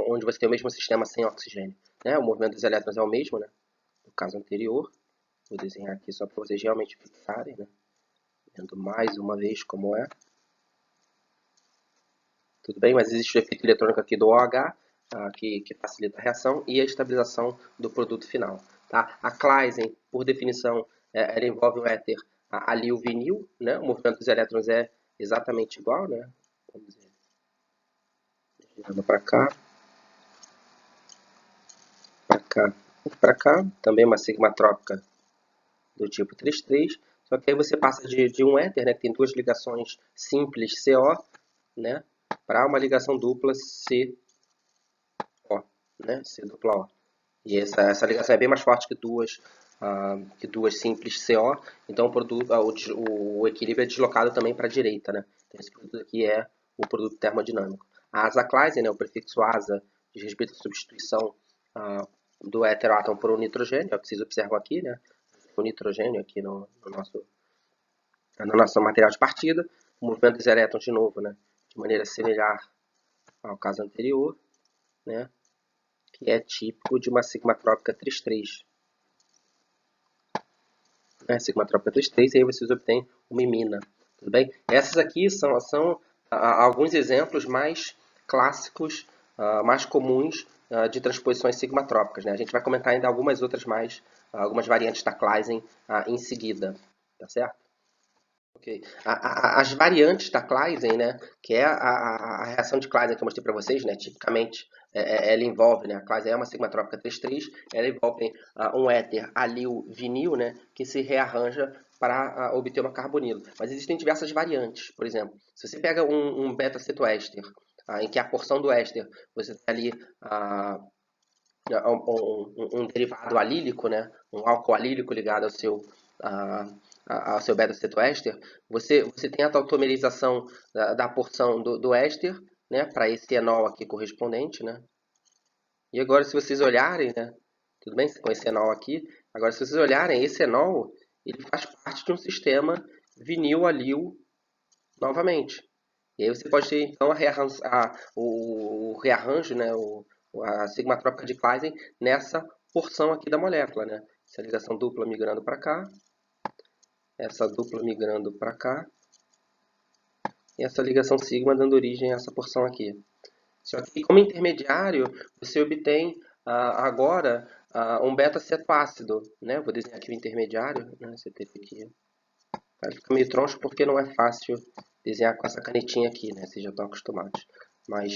onde você tem o mesmo sistema sem oxigênio. Né? O movimento dos elétrons é o mesmo, né? No caso anterior. Vou desenhar aqui só para vocês realmente fixarem, né? Vendo mais uma vez como é. Tudo bem, mas existe o efeito eletrônico aqui do OH, que facilita a reação, e a estabilização do produto final. Tá? A Claisen, por definição, ela envolve o éter alil-vinil, né? O movimento dos elétrons é exatamente igual, né? Vamos dizer, girando para cá, para cá, também uma sigmatrópica do tipo 3,3, só que aí você passa de um éter, né, que tem duas ligações simples CO, né, para uma ligação dupla CO, né, C dupla O. E essa ligação é bem mais forte que duas simples CO, então o equilíbrio é deslocado também para a direita, né? Então esse produto aqui é o produto termodinâmico. A asa Claisen, né, o prefixo asa, diz respeito à substituição do heteroátomo por um nitrogênio, é o que vocês observam aqui, né? O nitrogênio aqui no nosso material de partida, o movimento dos elétrons de novo, né? De maneira similar ao caso anterior, né? Que é típico de uma sigmatrópica 3,3. Né? Sigmatrópica 3,3, e aí vocês obtêm uma imina. Tudo bem? Essas aqui são alguns exemplos mais clássicos, mais comuns de transposições sigmatrópicas, né? A gente vai comentar ainda algumas outras mais, algumas variantes da Claisen em seguida, tá certo? Ok. As variantes da Claisen, né, que é a reação de Claisen que eu mostrei para vocês, né, tipicamente ela envolve, né, a Claisen é uma sigmatrópica 3,3, ela envolve um éter alil vinil, né, que se rearranja para obter uma carbonilo. Mas existem diversas variantes, por exemplo, se você pega um beta-cetoéster, em que a porção do éster você tem ali um derivado alílico, né, um álcool alílico ligado ah, ao seu beta-cetoéster, você tem a tautomerização da porção do éster, né, para esse enol aqui correspondente, né? E agora, se vocês olharem, né, tudo bem, com esse enol aqui, agora se vocês olharem, esse enol, ele faz parte de um sistema vinil-alil novamente. E aí você pode ter, então, o rearranjo, né, a sigmatrópica de Claisen nessa porção aqui da molécula, né? Essa ligação dupla migrando para cá, essa dupla migrando para cá, e essa ligação sigma dando origem a essa porção aqui. Só que, como intermediário, você obtém agora um beta-cetoácido, né? Vou desenhar aqui o intermediário, né? Você teve aqui. Ele fica meio troncho porque não é fácil desenhar com essa canetinha aqui, né? Vocês já estão acostumados. Mas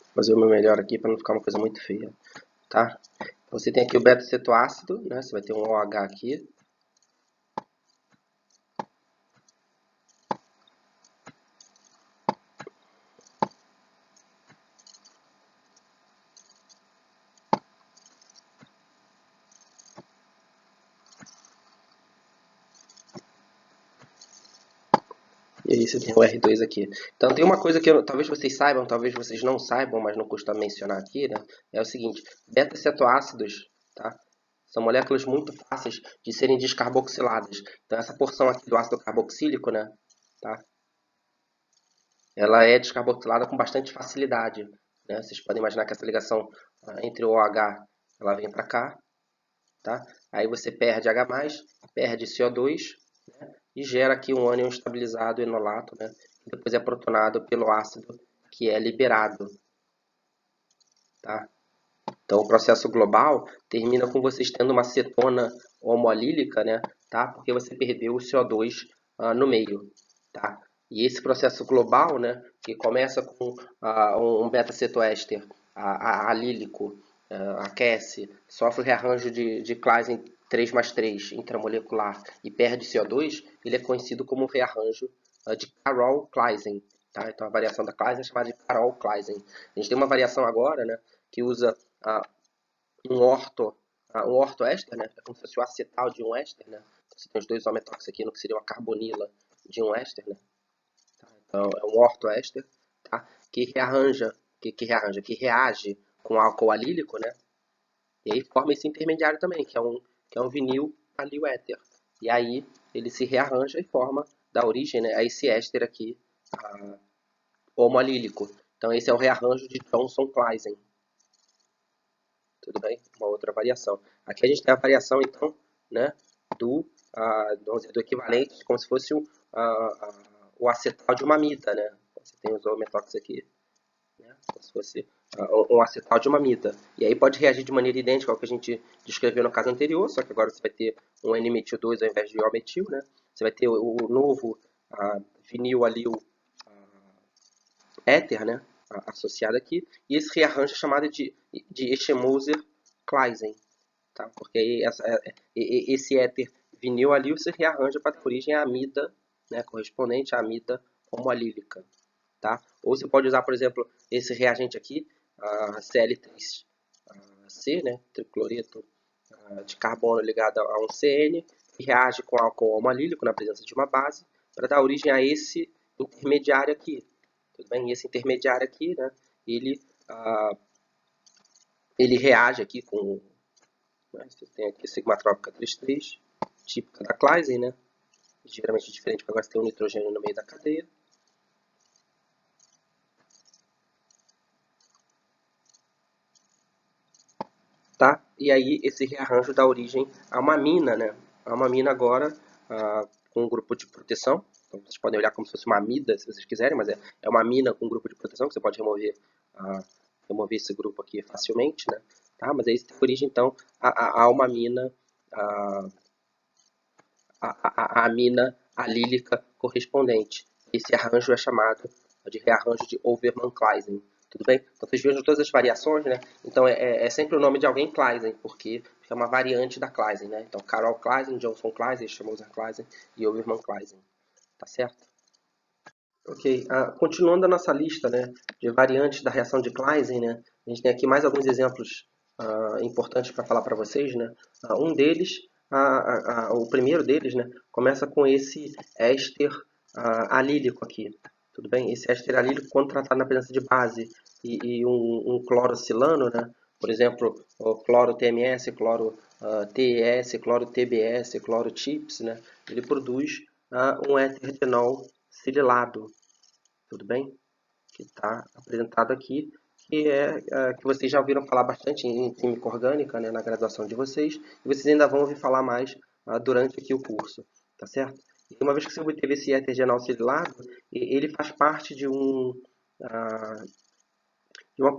vou fazer o meu melhor aqui para não ficar uma coisa muito feia, tá? Então, você tem aqui o beta-cetoácido, né? Você vai ter um OH aqui. E aí você tem o R2 aqui. Então tem uma coisa que talvez vocês saibam, talvez vocês não saibam, mas não custa mencionar aqui, né? É o seguinte, beta-cetoácidos, tá? São moléculas muito fáceis de serem descarboxiladas. Então essa porção aqui do ácido carboxílico, né? Tá? Ela é descarboxilada com bastante facilidade, né? Vocês podem imaginar que essa ligação entre o OH, ela vem para cá, tá? Aí você perde H+, perde CO2, né? E gera aqui um ânion estabilizado enolato, né? Que depois é protonado pelo ácido que é liberado, tá? Então o processo global termina com vocês tendo uma cetona homoalílica, né? Tá? Porque você perdeu o CO2 no meio, tá? E esse processo global, né, que começa com um beta-cetoéster alílico, aquece, sofre rearranjo de Claisen 3+3 intramolecular e perde CO2, ele é conhecido como rearranjo de Carroll-Claisen. Tá? Então a variação da Claisen é chamada de Carroll-Claisen. A gente tem uma variação agora, né, que usa um um ortoéster, né, é como se fosse o acetal de um éster, né? Você tem os dois ometoxequino, que seria uma carbonila de um éster, né? Então, é um ortoéster, tá? Que reage com álcool alílico, né? E aí forma esse intermediário também, que é um vinil alil éter. E aí ele se rearranja e forma, dá origem, né, a esse éster aqui, homoalílico. Então esse é o rearranjo de Johnson-Claisen. Tudo bem? Uma outra variação. Aqui a gente tem a variação, então, né, do equivalente, como se fosse o acetal de uma amida, né? Você tem os ometox aqui, né? Como se fosse um acetal de uma amida. E aí pode reagir de maneira idêntica ao que a gente descreveu no caso anterior, só que agora você vai ter um N-metil-2 ao invés de O-metil, né? Você vai ter o novo vinil alil éter, né? Associado aqui. E esse rearranjo é chamado de Echemoser-Claisen, tá? Porque aí esse éter vinil alil se rearranja para dar origem à amida, né? Correspondente à amida homoalílica. Tá? Ou você pode usar, por exemplo, esse reagente aqui, Cl3C, né, tricloreto de carbono ligado a um CN, que reage com álcool homoalílico na presença de uma base, para dar origem a esse intermediário aqui. Tudo bem? E esse intermediário aqui, né, ele, ele reage aqui com... Né, você tem aqui sigmatrópica 3,3, típica da Claisen, né, ligeiramente diferente, porque agora você tem um nitrogênio no meio da cadeia. Tá? E aí esse rearranjo dá origem a uma amina, né? A uma amina agora com um grupo de proteção, Então, vocês podem olhar como se fosse uma amida, se vocês quiserem, mas é uma amina com um grupo de proteção, que você pode remover esse grupo aqui facilmente, né? Tá? Mas aí isso tem origem, então, a uma amina, a amina alílica correspondente. Esse arranjo é chamado de rearranjo de Overman-Kleisen. Tudo bem? Então vocês vejam todas as variações, né? Então é sempre o nome de alguém Kleisen, porque é uma variante da Kleisen, né? Então Carol Kleisen, Johnson Kleisen, Schmoser Kleisen e Overman Kleisen. Tá certo? Ok. Continuando a nossa lista, né, de variantes da reação de Kleisen, né? A gente tem aqui mais alguns exemplos importantes para falar para vocês, né? Um deles, o primeiro deles, né, começa com esse éster alílico aqui. Tudo bem? Esse éster alílico, quando tratado na presença de base e um clorocilano, né? Por exemplo, o cloro TMS, cloro TES, cloro TBS, cloro TIPS, né? Ele produz um éter fenol cirilado. Tudo bem? Que está apresentado aqui, que vocês já ouviram falar bastante em química orgânica, né, na graduação de vocês, e vocês ainda vão ouvir falar mais durante aqui o curso, tá certo? E uma vez que você obteve esse éter genal cirilado, ele faz parte de uma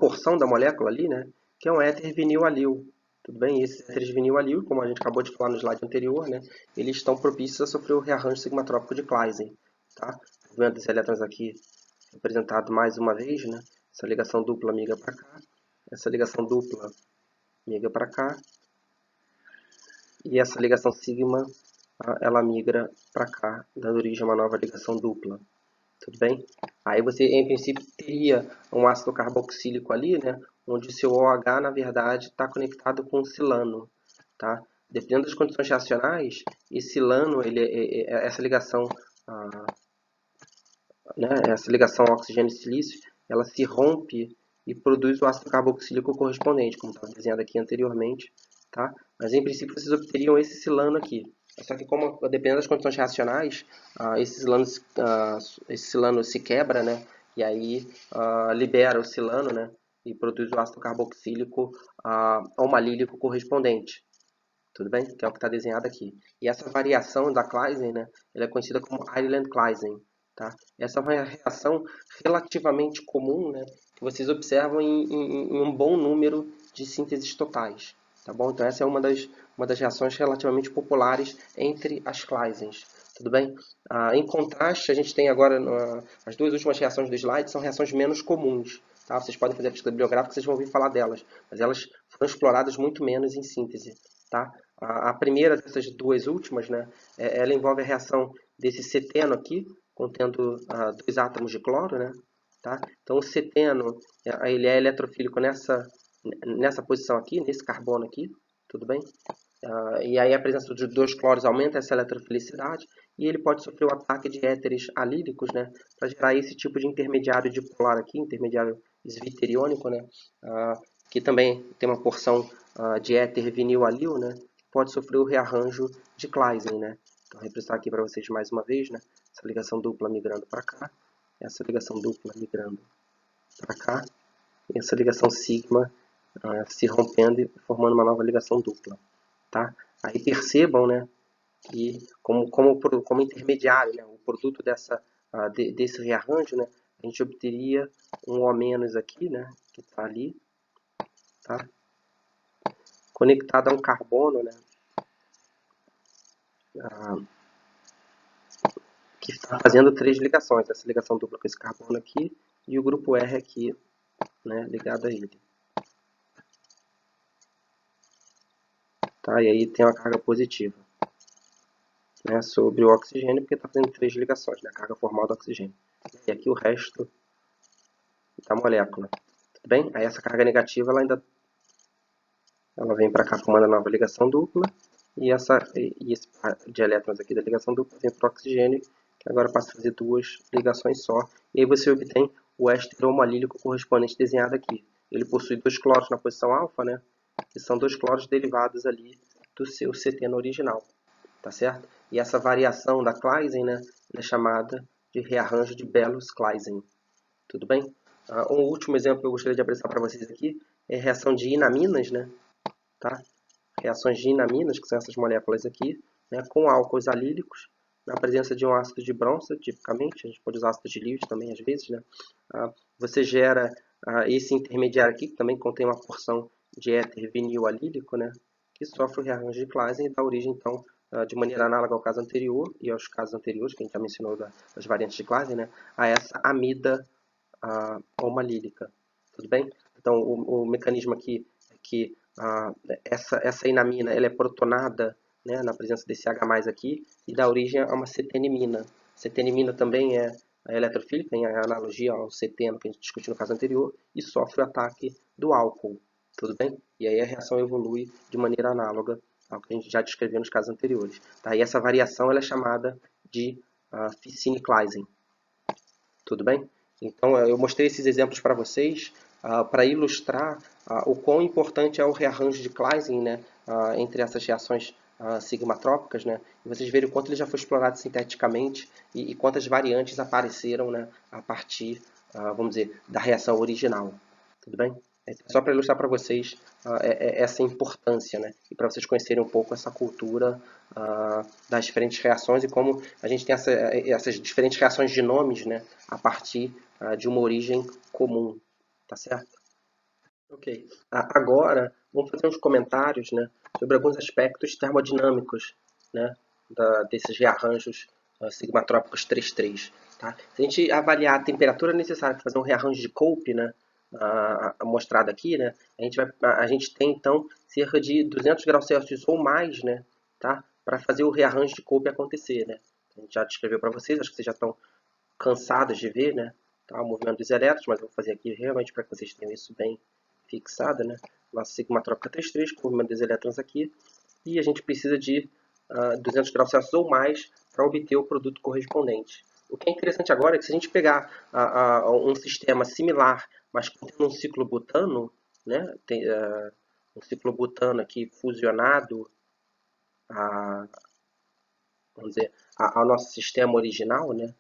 porção da molécula ali, né, que é um éter vinilalil. Tudo bem? E esses éteres vinilalil, como a gente acabou de falar no slide anterior, né, eles estão propícios a sofrer o rearranjo sigmatrópico de Kleisen. Tá? Vendo os elétrons aqui representado mais uma vez, né? Essa ligação dupla migra para cá, essa ligação dupla migra para cá, e essa ligação sigma, ela migra para cá, dando origem a uma nova ligação dupla. Tudo bem? Aí você, em princípio, teria um ácido carboxílico ali, né? Onde seu OH, na verdade, está conectado com o silano, tá? Dependendo das condições reacionais, esse silano, essa ligação né, essa ligação oxigênio-silício, ela se rompe e produz o ácido carboxílico correspondente, como estava desenhado aqui anteriormente, tá? Mas em princípio vocês obteriam esse silano aqui. Só que como dependendo das condições reacionais, esse silano se quebra, né? E aí libera o silano, né? E produz o ácido carboxílico homalílico correspondente. Tudo bem? Que é o que está desenhado aqui. E essa variação da Kleisen, né? Ela é conhecida como Ireland-Kleisen. Tá? Essa é uma reação relativamente comum, né, que vocês observam em um bom número de sínteses totais. Tá bom? Então essa é uma das reações relativamente populares entre as Kleisens. Tudo bem? Em contraste, a gente tem agora as duas últimas reações do slide são reações menos comuns. Tá? Vocês podem fazer a pesquisa bibliográfica, vocês vão ouvir falar delas, mas elas foram exploradas muito menos em síntese. Tá? A primeira dessas duas últimas, né, ela envolve a reação desse ceteno aqui, contendo 2 átomos de cloro, né? Tá? Então o ceteno ele é eletrofílico nessa posição aqui, nesse carbono aqui, tudo bem? E aí a presença de 2 cloros aumenta essa eletrofilicidade e ele pode sofrer o ataque de éteres alílicos, né? Para gerar esse tipo de intermediário dipolar aqui, intermediário esviteriônico, né? Que também tem uma porção de éter vinil-alil, né? Que pode sofrer o rearranjo de Kleisen, né? Então, vou representar aqui para vocês mais uma vez, né? Essa ligação dupla migrando para cá, essa ligação dupla migrando para cá, e essa ligação sigma se rompendo e formando uma nova ligação dupla. Tá? Aí percebam, né, que como intermediário, né, o produto desse rearranjo, né, a gente obteria um O- aqui, né, que está ali, tá? Conectado a um carbono, né, que está fazendo 3 ligações, essa ligação dupla com esse carbono aqui e o grupo R aqui, né, ligado a ele. Tá? E aí tem uma carga positiva, né, sobre o oxigênio, porque está fazendo 3 ligações, né, a carga formal do oxigênio. E aqui o resto da molécula. Tudo bem? Aí essa carga negativa ela vem para cá formando a nova ligação dupla, e esse par de elétrons aqui da ligação dupla vem para o oxigênio, que agora passa a fazer 2 ligações só. E aí você obtém o éster homalílico correspondente desenhado aqui. Ele possui 2 cloros na posição alfa, né? Que são 2 cloros derivados ali do seu ceteno original. Tá certo? E essa variação da Kleisen, né, é chamada de rearranjo de Bellus-Kleisen. Tudo bem? Um último exemplo que eu gostaria de apresentar para vocês aqui é a reação de inaminas, né? Tá? Reações de inaminas, que são essas moléculas aqui, né, com álcools alílicos, na presença de um ácido de bronze, tipicamente, a gente pode usar ácido de Lewis também às vezes, né? Você gera esse intermediário aqui, que também contém uma porção de éter vinil alílico, né? Que sofre o rearranjo de Claisen e dá origem, então, de maneira análoga ao caso anterior e aos casos anteriores, que a gente já mencionou das variantes de Claisen, né? A essa amida homalílica. Tudo bem? Então, o mecanismo aqui é que essa enamina ela é protonada, né, na presença desse H+, aqui, e dá origem a uma cetenimina. Cetenimina também é eletrofílica, em analogia ao ceteno que a gente discutiu no caso anterior, e sofre o ataque do álcool. Tudo bem? E aí a reação evolui de maneira análoga ao que a gente já descreveu nos casos anteriores. Tá? E essa variação ela é chamada de Ficine-Claisen. Tudo bem? Então, eu mostrei esses exemplos para vocês para ilustrar o quão importante é o rearranjo de Claisen, né, entre essas reações sigmatrópicas, né, e vocês verem o quanto ele já foi explorado sinteticamente e quantas variantes apareceram, né, a partir, vamos dizer, da reação original. Tudo bem? É só para ilustrar para vocês essa importância, né? E para vocês conhecerem um pouco essa cultura das diferentes reações e como a gente tem essas diferentes reações de nomes, né? A partir de uma origem comum, tá certo? Ok. Agora, vamos fazer uns comentários, né? Sobre alguns aspectos termodinâmicos, né? Desses rearranjos sigmatrópicos 3,3. Tá? Se a gente avaliar a temperatura necessária para fazer um rearranjo de Cope, né, mostrado aqui, né, a gente tem então cerca de 200 graus Celsius ou mais, né, tá, para fazer o rearranjo de Cope acontecer. Né? A gente já descreveu para vocês, acho que vocês já estão cansados de ver, né, tá, o movimento dos elétrons, mas eu vou fazer aqui realmente para que vocês tenham isso bem fixado. Né? Nossa sigmatrópica 3,3 com o movimento dos elétrons aqui, e a gente precisa de 200 graus Celsius ou mais para obter o produto correspondente. O que é interessante agora é que se a gente pegar um sistema similar, mas contendo um ciclo butano, né, um ciclo butano aqui fusionado a, vamos dizer, ao nosso sistema original, né,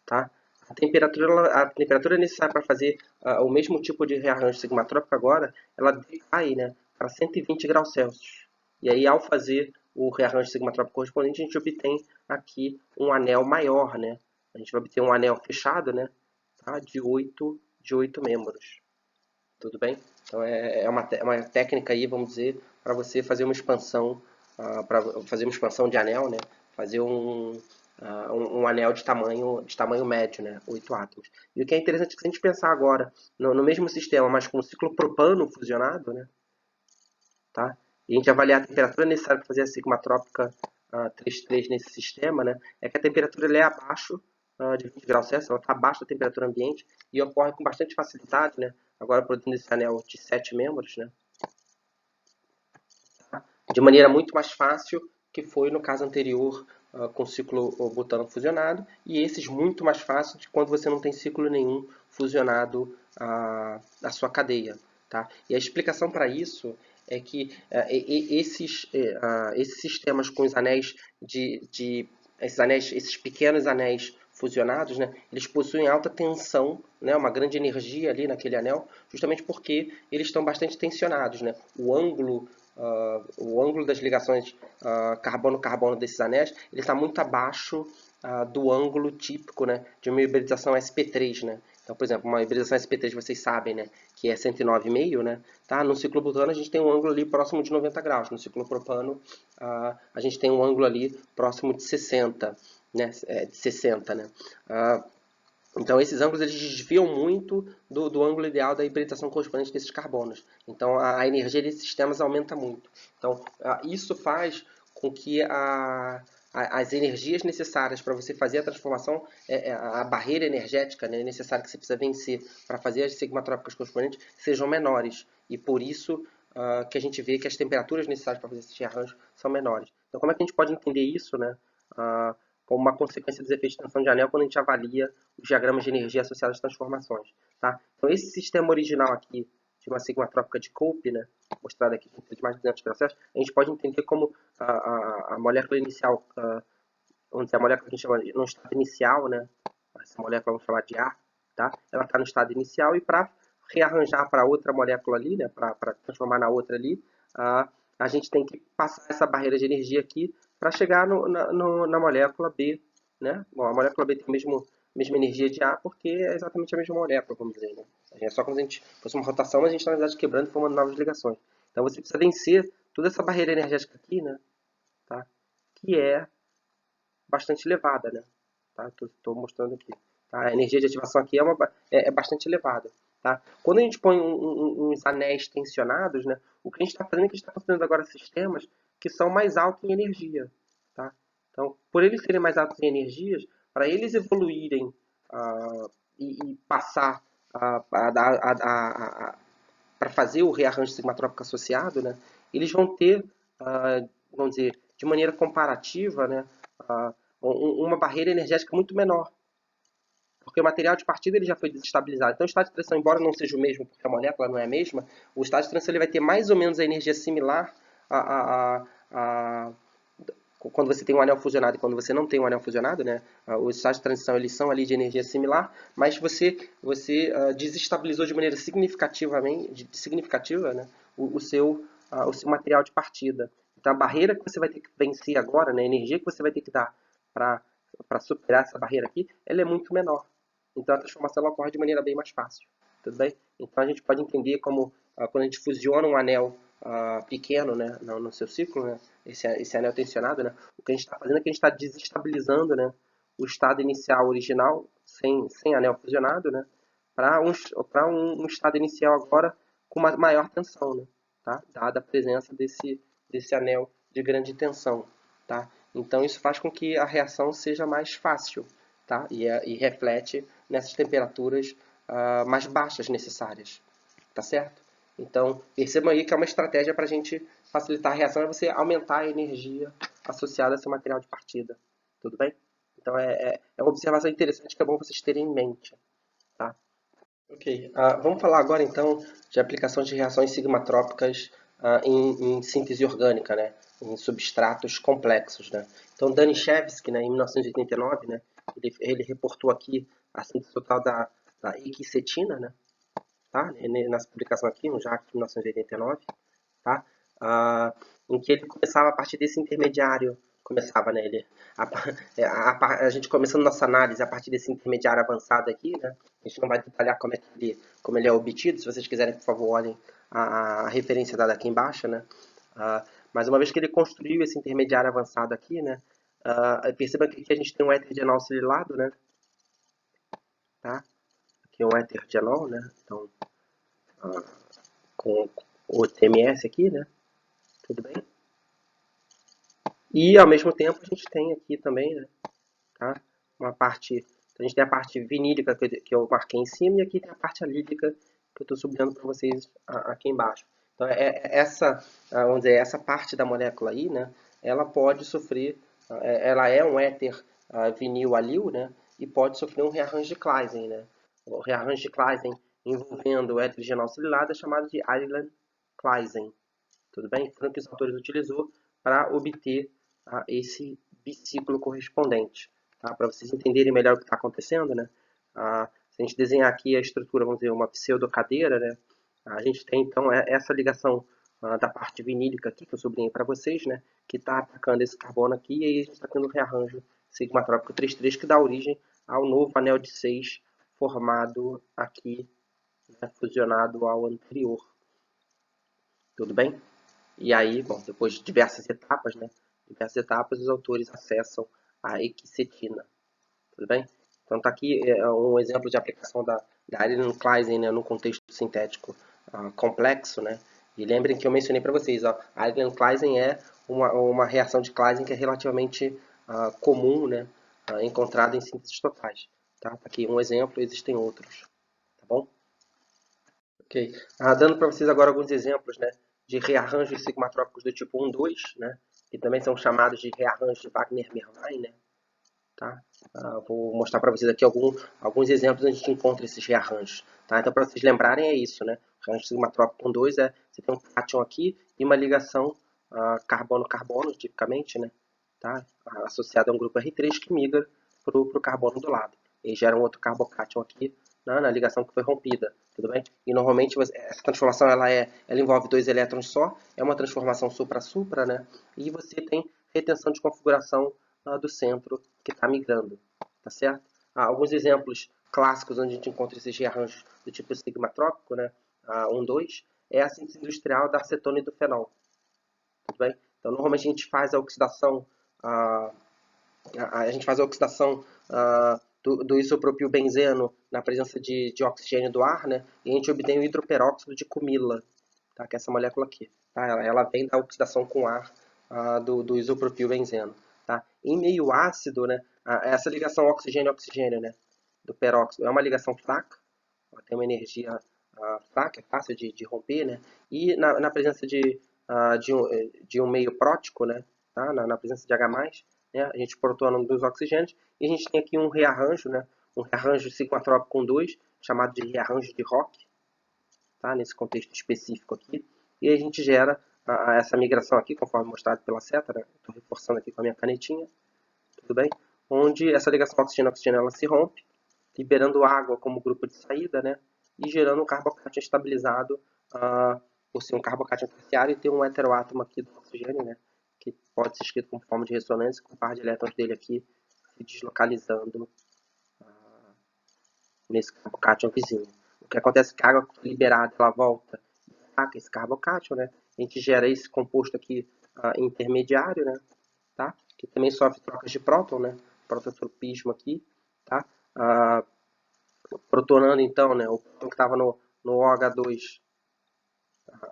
tá? A temperatura necessária para fazer o mesmo tipo de rearranjo sigmatrópico agora, ela decai, né, para 120 graus Celsius. E aí, ao fazer o rearranjo sigmatrópico correspondente, a gente obtém aqui um anel maior, né? A gente vai obter um anel fechado, né, tá? de oito membros. Tudo bem? Então, é uma técnica aí, vamos dizer, para você fazer uma expansão, para fazer uma expansão de anel, né? Fazer um anel de tamanho médio, né? 8 átomos. E o que é interessante é que se a gente pensar agora no mesmo sistema, mas com o ciclo propano fusionado, né? Tá? E a gente avaliar a temperatura necessária para fazer a sigmatrópica 3,3 nesse sistema, né? É que a temperatura ela é abaixo de 20 graus Celsius, ela está abaixo da temperatura ambiente e ocorre com bastante facilidade, né? Agora produzindo esse anel de 7 membros, né? De maneira muito mais fácil que foi no caso anterior com o ciclo butano fusionado, e esses muito mais fácil de quando você não tem ciclo nenhum fusionado à sua cadeia. Tá? E a explicação para isso é que esses sistemas com os anéis esses pequenos anéis fusionados, né, eles possuem alta tensão, né, uma grande energia ali naquele anel, justamente porque eles estão bastante tensionados. Né? O ângulo das ligações carbono-carbono desses anéis ele está muito abaixo do ângulo típico, né, de uma hibridização sp3. Né? Então, por exemplo, uma hibridização sp3, vocês sabem, né, que é 109,5, né? Tá? No ciclo butano a gente tem um ângulo ali próximo de 90 graus. No ciclo propano a gente tem um ângulo ali próximo de 60, né? De 60, né? Então, esses ângulos eles desviam muito do ângulo ideal da hibridação correspondente desses carbonos. Então, a energia desses sistemas aumenta muito. Então, isso faz com que as energias necessárias para você fazer a transformação, a barreira energética, né, necessária que você precisa vencer para fazer as sigmatrópicas correspondentes, sejam menores. E por isso que a gente vê que as temperaturas necessárias para fazer esse rearranjo são menores. Então, como é que a gente pode entender isso, né? Como uma consequência dos efeitos de tensão de anel quando a gente avalia os diagramas de energia associados às transformações. Tá? Então, esse sistema original aqui, de uma sigmatrópica de Cope, né, mostrado aqui com de mais de 200 graus Celsius, a gente pode entender como a molécula inicial, vamos dizer, a molécula que a gente chama no estado inicial, né, essa molécula vamos chamar de A, tá? Ela está no estado inicial e para rearranjar para outra molécula ali, né, para transformar na outra ali, a gente tem que passar essa barreira de energia aqui para chegar na molécula B, né? Bom, a molécula B tem mesma energia de A porque é exatamente a mesma molécula, vamos dizer, né? É só como se a gente fosse uma rotação, mas a gente está, na verdade, quebrando e formando novas ligações. Então você precisa vencer toda essa barreira energética aqui, né? Tá? Que é bastante elevada, né? Tá? Tô mostrando aqui. Tá? A energia de ativação aqui é bastante elevada. Tá? Quando a gente põe uns anéis tensionados, né, o que a gente está fazendo é que a gente está construindo agora sistemas que são mais altos em energia. Tá? Então, por eles serem mais altos em energias, para eles evoluírem e passar para fazer o rearranjo sigmatrópico associado, né, eles vão ter, vamos dizer, de maneira comparativa, né, uma barreira energética muito menor, porque o material de partida ele já foi desestabilizado. Então, o estado de transição, embora não seja o mesmo, porque a molécula não é a mesma, o estado de transição ele vai ter mais ou menos a energia similar a quando você tem um anel fusionado e quando você não tem um anel fusionado, né? Os estados de transição eles são ali de energia similar, mas você desestabilizou de maneira significativa, né? O seu material de partida. Então a barreira que você vai ter que vencer agora, né? A energia que você vai ter que dar para superar essa barreira aqui, ela é muito menor. Então a transformação ela ocorre de maneira bem mais fácil. Tudo bem? Então a gente pode entender como quando a gente fusiona um anel pequeno, né, no seu ciclo, né, esse anel tensionado, né, o que a gente está fazendo é que a gente está desestabilizando, né, o estado inicial original sem anel fusionado, né, para um estado inicial agora com uma maior tensão, né, tá? Dada a presença desse anel de grande tensão. Tá? Então isso faz com que a reação seja mais fácil, tá? E reflete nessas temperaturas mais baixas necessárias, tá certo? Então percebam aí que é uma estratégia para a gente facilitar a reação, é você aumentar a energia associada a seu material de partida, tudo bem? Então é uma observação interessante que é bom vocês terem em mente, tá? Ok, vamos falar agora então de aplicações de reações sigmatrópicas em síntese orgânica, né? Em substratos complexos, né? Então Daniszewski, né, em 1989, né, ele reportou aqui a síntese total da equicetina, né? Tá? Nessa publicação aqui, no JACS de 1989, tá? Ah, em que ele começava a partir desse intermediário, começava, né, a gente começando nossa análise a partir desse intermediário avançado aqui, né, a gente não vai detalhar como ele é obtido, se vocês quiserem, por favor, olhem a referência dada aqui embaixo, né, mas uma vez que ele construiu esse intermediário avançado aqui, né, perceba que aqui a gente tem um éter de enol sililado, né, tá, aqui é um éter de enol, né, então, com o TMS aqui, né, tudo bem? E ao mesmo tempo a gente tem aqui também, né, tá? Uma parte, então a gente tem a parte vinílica que eu marquei em cima e aqui tem a parte alílica que eu estou sublinhando para vocês aqui embaixo. Então essa, vamos dizer, essa parte da molécula aí, né, ela pode sofrer, ela é um éter vinil alil, né, e pode sofrer um rearranjo de Claisen, né? O rearranjo de Claisen envolvendo o éter genol sililado é chamado de Ireland-Claisen. Tudo bem? Foi o que os autores utilizou para obter esse biciclo correspondente. Tá? Para vocês entenderem melhor o que está acontecendo, né? Se a gente desenhar aqui a estrutura, vamos dizer, uma pseudocadeira, né? A gente tem então essa ligação da parte vinílica aqui, que eu sublinhei para vocês, né? Que está atacando esse carbono aqui, e aí a gente está tendo o rearranjo sigmatrópico 3,3, que dá origem ao novo anel de 6 formado aqui, né? Fusionado ao anterior. Tudo bem? E aí, bom, depois de diversas etapas, né? Diversas etapas, os autores acessam a equicetina. Tudo bem? Então tá aqui um exemplo de aplicação da Ireland Claisen, né, no contexto sintético complexo, né? E lembrem que eu mencionei para vocês, ó, a Ireland Claisen é uma reação de Claisen que é relativamente comum, né? Encontrada em sínteses totais. Tá? Tá aqui um exemplo, existem outros. Tá bom? Ok. Dando para vocês agora alguns exemplos, né, de rearranjos sigmatrópicos do tipo 1, 2, né, que também são chamados de rearranjos de Wagner-Mermin, né, tá? Vou mostrar para vocês aqui alguns exemplos onde a gente encontra esses rearranjos. Tá? Então, para vocês lembrarem, é isso, né? O rearranjo sigmatrópico 1, 2 você tem um cátion aqui e uma ligação carbono-carbono, tipicamente, né? Tá? Associada a um grupo R3 que migra para o carbono do lado. E gera um outro carbocátion aqui na ligação que foi rompida, tudo bem? E normalmente essa transformação ela envolve dois elétrons só, é uma transformação supra-supra, né? E você tem retenção de configuração do centro que está migrando, tá certo? Alguns exemplos clássicos onde a gente encontra esses rearranjos do tipo sigmatrópico, né? 1, 2, é a síntese industrial da acetona e do fenol. Tudo bem? Então, normalmente a gente faz a oxidação, do isopropilbenzeno na presença de oxigênio do ar, né? E a gente obtém o hidroperóxido de cumila, tá? Que é essa molécula aqui. Tá? Ela vem da oxidação com ar do isopropilbenzeno. Tá? Em meio ácido, né? Essa ligação oxigênio-oxigênio, né? Do peróxido é uma ligação fraca, ela tem uma energia fraca, é fácil de romper, né? E na presença de um meio prótico, né? Tá? Na presença de H+, né? A gente protona dos oxigênios e a gente tem aqui um rearranjo, né? Um rearranjo sigmatrópico com 2, chamado de rearranjo de Rock, tá? Nesse contexto específico aqui. E a gente gera essa migração aqui, conforme mostrado pela seta, né? Estou reforçando aqui com a minha canetinha, tudo bem? Onde essa ligação oxigênio-oxigênio ela se rompe, liberando água como grupo de saída, né? E gerando um carbocátion estabilizado por ser um carbocátion terciário e ter um heteroátomo aqui do oxigênio, né? Que pode ser escrito como forma de ressonância, com o par de elétrons dele aqui se deslocalizando nesse carbocátion vizinho. O que acontece é que a água liberada, ela volta e ataca esse carbocátion, né? A gente gera esse composto aqui intermediário, né? Tá? Que também sofre trocas de próton, né? Prototropismo aqui, tá? Protonando então, né? O próton que estava no OH2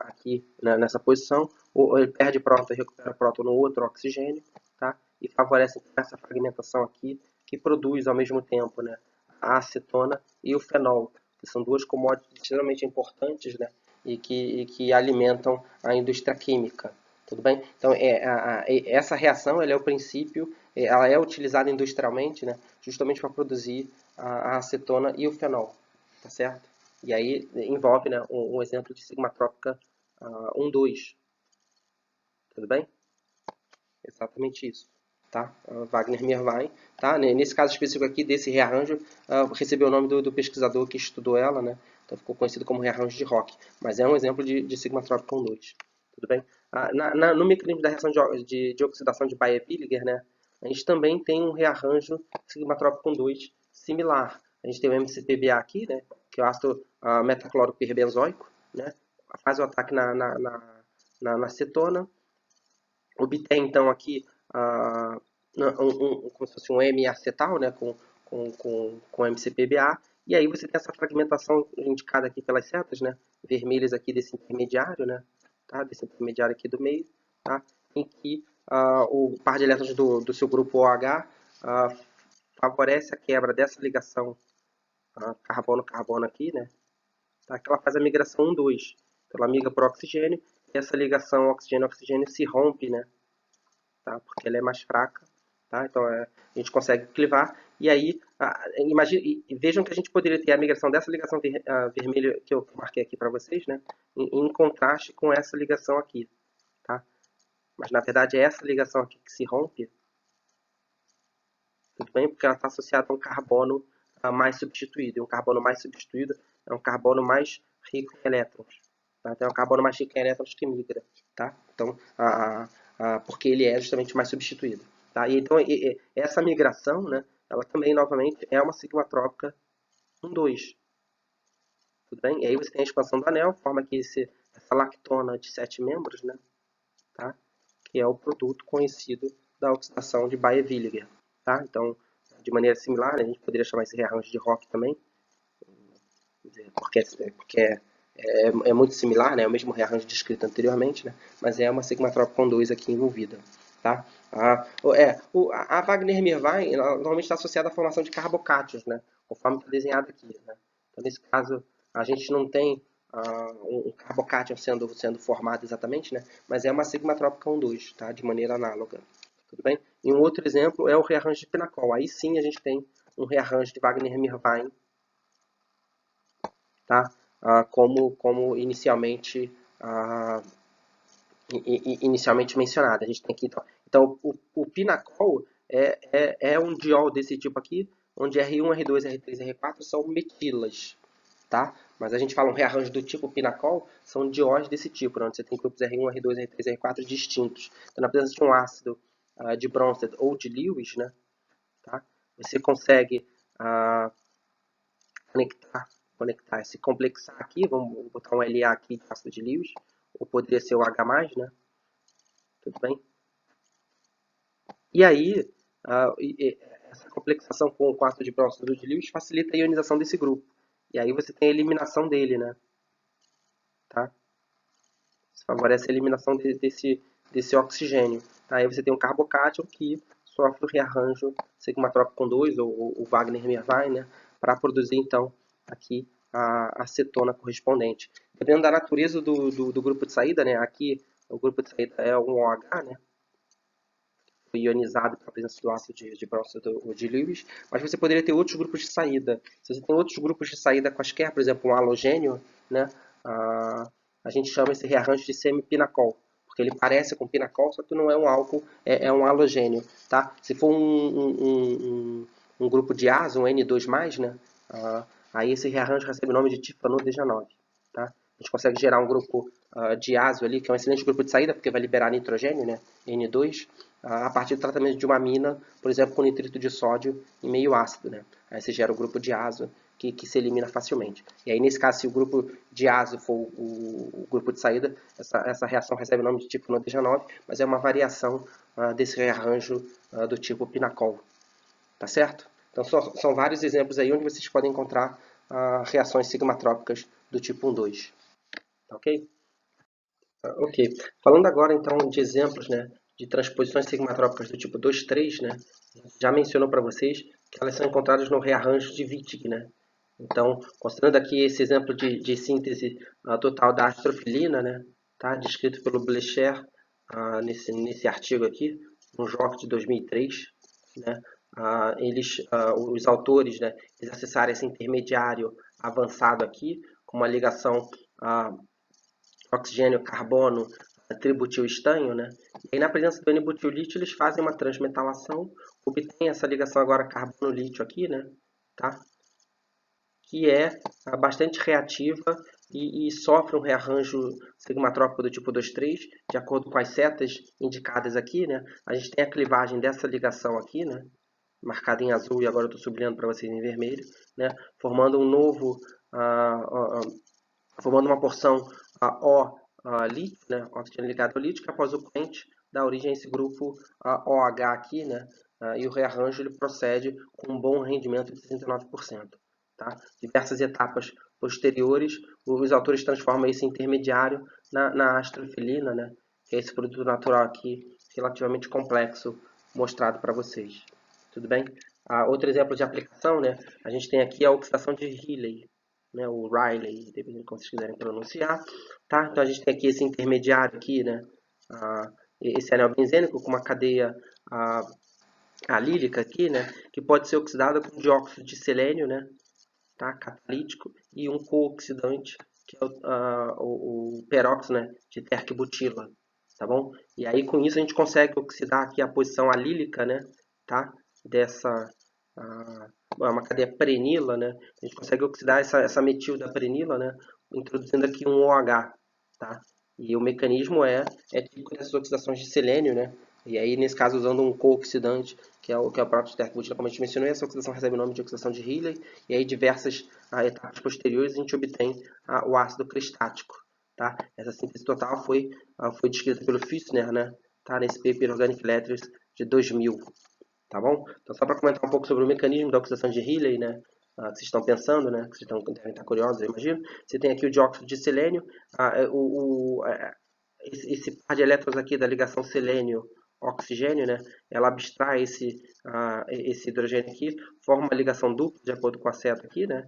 aqui, né, nessa posição, ele perde próton e recupera próton no outro oxigênio, tá? E favorece essa fragmentação aqui, que produz ao mesmo tempo, né, a acetona e o fenol, que são duas commodities extremamente importantes, né, e que alimentam a indústria química. Tudo bem? Então, essa reação, ela é o princípio, ela é utilizada industrialmente, né, justamente para produzir a acetona e o fenol, tá certo? E aí envolve, né, um exemplo de sigmatrópica 1, 2. Tudo bem? Exatamente isso. Tá? Wagner Merwein. Tá? Nesse caso específico aqui, desse rearranjo, recebeu o nome do pesquisador que estudou ela, né? Então ficou conhecido como rearranjo de Rock. Mas é um exemplo de sigmatrópica 1, 2. Tudo bem? No mecanismo da reação de oxidação de Baeyer-Villiger, né, a gente também tem um rearranjo sigmatrópico 1, 2 similar. A gente tem o MCPBA aqui, né, que é o ácido metacloroperbenzoico, né, faz o ataque na acetona, obtém então aqui como se fosse um M-acetal, né, com MCPBA, e aí você tem essa fragmentação indicada aqui pelas setas, né, vermelhas aqui desse intermediário, né, tá, desse intermediário aqui do meio, tá, em que o par de elétrons do seu grupo OH favorece a quebra dessa ligação carbono-carbono aqui, né, tá, que ela faz a migração 1, 2. Então ela migra para o oxigênio, e essa ligação oxigênio-oxigênio se rompe, né, tá, porque ela é mais fraca, tá, então a gente consegue clivar, e aí, vejam que a gente poderia ter a migração dessa ligação vermelha que eu marquei aqui para vocês, né, em contraste com essa ligação aqui, tá, mas na verdade é essa ligação aqui que se rompe, tudo bem? Porque ela está associada a um carbono mais substituído. E um carbono mais substituído é um carbono mais rico em elétrons. Tá? Então é um carbono mais rico em elétrons que migra. Tá? Então, porque ele é justamente mais substituído. Tá? E, então, essa migração, né, ela também, novamente, é uma sigmatrópica 1, 2. Tudo bem? E aí você tem a expansão do anel, forma aqui essa lactona de 7 membros, né? Tá? Que é o produto conhecido da oxidação de Baeyer-Villiger. Tá? Então, de maneira similar, né, a gente poderia chamar esse rearranjo de Rock também, porque é muito similar, né, é o mesmo rearranjo descrito anteriormente, né, mas é uma sigmatrópica com 2 aqui envolvida. Tá? A Wagner-Merwein normalmente está associada à formação de carbocátions, né, conforme está desenhado aqui. Né? Então, nesse caso, a gente não tem um carbocátion sendo formado exatamente, né, mas é uma sigmatrópica 1, 2, tá? De maneira análoga. Tudo bem? E um outro exemplo é o rearranjo de Pinacol. Aí sim a gente tem um rearranjo de Wagner-Merwein, tá? Como inicialmente mencionado. A gente tem aqui, então o Pinacol é um diol desse tipo aqui, onde R1, R2, R3 e R4 são metilas, tá? Mas a gente fala um rearranjo do tipo Pinacol, são dióis desse tipo, né? Onde você tem grupos R1, R2, R3 e R4 distintos. Então, na presença de um ácido de Bronsted ou de Lewis, né? Tá? Você consegue conectar, se complexar aqui, vamos botar um LA aqui de ácido de Lewis, ou poderia ser o H+, né? Tudo bem? E aí, essa complexação com o ácido de Bronsted de Lewis facilita a ionização desse grupo. E aí você tem a eliminação dele, né? Tá? Isso favorece a eliminação desse oxigênio. Tá? Aí você tem um carbocátion que sofre o rearranjo sigma-trópico com 2, ou o Wagner-Merwein, né? Para produzir, então, aqui a acetona correspondente. Dependendo da natureza do grupo de saída, né? Aqui o grupo de saída é um OH, né? Foi ionizado pela presença do ácido de Bronsted ou de Lewis, mas você poderia ter outros grupos de saída. Se você tem outros grupos de saída quaisquer, por exemplo, um halogênio, né? A gente chama esse rearranjo de semipinacol, porque ele parece com pinacol, só que não é um álcool, é um halogênio, tá? Se for um grupo de azo, um N2+, né? Aí esse rearranjo recebe o nome de tifanol-DG9, tá? A gente consegue gerar um grupo de azo ali, que é um excelente grupo de saída, porque vai liberar nitrogênio, né? N2, a partir do tratamento de uma mina, por exemplo, com nitrito de sódio em meio ácido, né? Aí você gera o grupo de azo que se elimina facilmente. E aí, nesse caso, se o grupo de azo for o grupo de saída, essa reação recebe o nome de tipo NODG9, mas é uma variação desse rearranjo do tipo pinacol. Tá certo? Então, são vários exemplos aí onde vocês podem encontrar reações sigmatrópicas do tipo 1,2. Tá ok? Ok. Falando agora, então, de exemplos, né, de transposições sigmatrópicas do tipo 2,3, né, já mencionou para vocês que elas são encontradas no rearranjo de Wittig, né? Então, considerando aqui esse exemplo de síntese total da astrofilina, né, tá, descrito pelo Blecher nesse artigo aqui, no JOC de 2003, né, os autores, né, eles acessaram esse intermediário avançado aqui, com uma ligação oxigênio, carbono, tributil estanho, né? E aí, na presença do N-butil-lítio, eles fazem uma transmetalação, obtêm essa ligação agora carbono-lítio aqui, né? Tá? Que é bastante reativa e sofre um rearranjo sigmatrópico do tipo 2,3, de acordo com as setas indicadas aqui, né? A gente tem a clivagem dessa ligação aqui, né? Marcada em azul e agora eu estou sublinhando para vocês em vermelho, né? Formando um novo, formando uma porção O lítio, né? Oxigênio ligado ao lítio, que após o quench dá origem a esse grupo OH aqui, né? E o rearranjo ele procede com um bom rendimento de 69%. Tá? Diversas etapas posteriores, os autores transformam esse intermediário na astrofilina, né? Que é esse produto natural aqui relativamente complexo mostrado para vocês. Tudo bem? Outro exemplo de aplicação, né? A gente tem aqui a oxidação de Rayleigh, né? O Rayleigh, dependendo como vocês quiserem pronunciar. Tá? Então a gente tem aqui esse intermediário aqui, né? Esse anel benzênico com uma cadeia alílica aqui, né? Que pode ser oxidada com dióxido de selênio, né? Tá? Catalítico, e um cooxidante, que é o peróxido, né, de terquibutila, tá bom? E aí com isso a gente consegue oxidar aqui a posição alílica, né, tá? Dessa uma cadeia prenila, né? A gente consegue oxidar essa metilda-prenila, né, introduzindo aqui um OH, tá? E o mecanismo é típico dessas oxidações de selênio, né? E aí, nesse caso, usando um cooxidante, que é o próprio tercobutila, como a gente mencionou, essa oxidação recebe o nome de oxidação de Rayleigh, e aí diversas etapas posteriores a gente obtém o ácido cristático. Tá? Essa síntese total foi descrita pelo Fissner, né? Tá? Nesse paper Organic Letters de 2000. Tá bom? Então, só para comentar um pouco sobre o mecanismo da oxidação de Rayleigh, né? Que vocês estão pensando, né? Que vocês devem estar curiosos, eu imagino. Você tem aqui o dióxido de selênio, esse par de elétrons aqui da ligação selênio-oxigênio, né? Ela abstrai esse hidrogênio aqui, forma uma ligação dupla, de acordo com a seta aqui, né?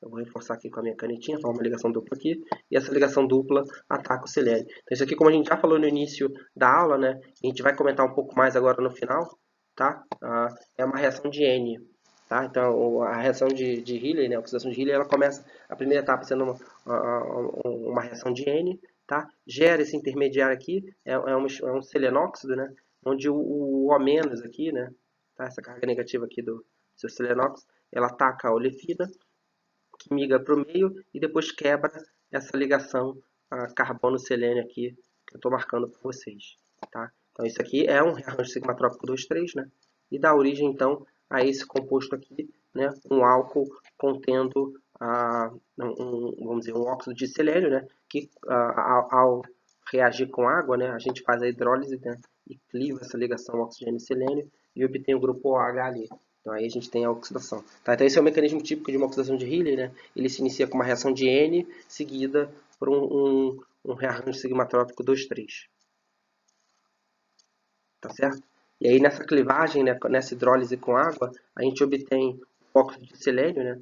Eu vou reforçar aqui com a minha canetinha, forma uma ligação dupla aqui, e essa ligação dupla ataca o selênio. Então, isso aqui, como a gente já falou no início da aula, né? A gente vai comentar um pouco mais agora no final, tá? É uma reação de N, tá? Então, a reação de Rayleigh, né? A oxidação de Rayleigh, ela começa, a primeira etapa sendo uma reação de N, tá? Gera esse intermediário aqui, é um selenóxido, né? Onde o O- aqui, né? Tá? Essa carga negativa aqui do seu selenóxido, ela ataca a olefina, que migra para o meio e depois quebra essa ligação carbono-selênio aqui, que eu estou marcando para vocês. Tá? Então isso aqui é um rearranjo sigmatrópico 2,3, né? E dá origem então a esse composto aqui, né? Um álcool contendo vamos dizer, um óxido de selênio, né? Que ao reagir com água, né? A gente faz a hidrólise, né? E cliva essa ligação oxigênio-selênio e obtém o grupo OH ali. Então aí a gente tem a oxidação. Tá? Então esse é o mecanismo típico de uma oxidação de Rayleigh, né? Ele se inicia com uma reação de N seguida por um rearranjo sigmatrópico 2,3. Tá certo? E aí nessa clivagem, né, nessa hidrólise com água, a gente obtém o óxido de selênio, né?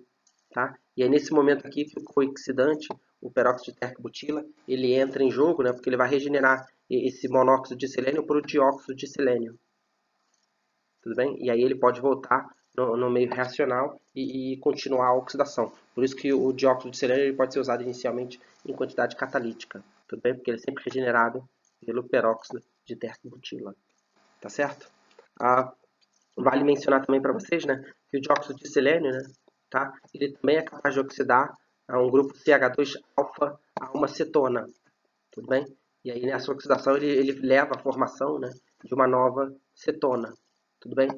Tá? E aí nesse momento aqui que o coexcidante, o peróxido de tercobutila, ele entra em jogo, né? Porque ele vai regenerar esse monóxido de selênio por o dióxido de selênio. Tudo bem? E aí ele pode voltar no meio reacional e continuar a oxidação. Por isso que o dióxido de selênio ele pode ser usado inicialmente em quantidade catalítica. Tudo bem? Porque ele é sempre regenerado pelo peróxido de tercobutila. Tá certo? Vale mencionar também para vocês, né, que o dióxido de selênio, né, tá, ele também é capaz de oxidar a um grupo CH2-alfa a uma cetona, tudo bem? E aí nessa oxidação ele leva à formação, né, de uma nova cetona, tudo bem?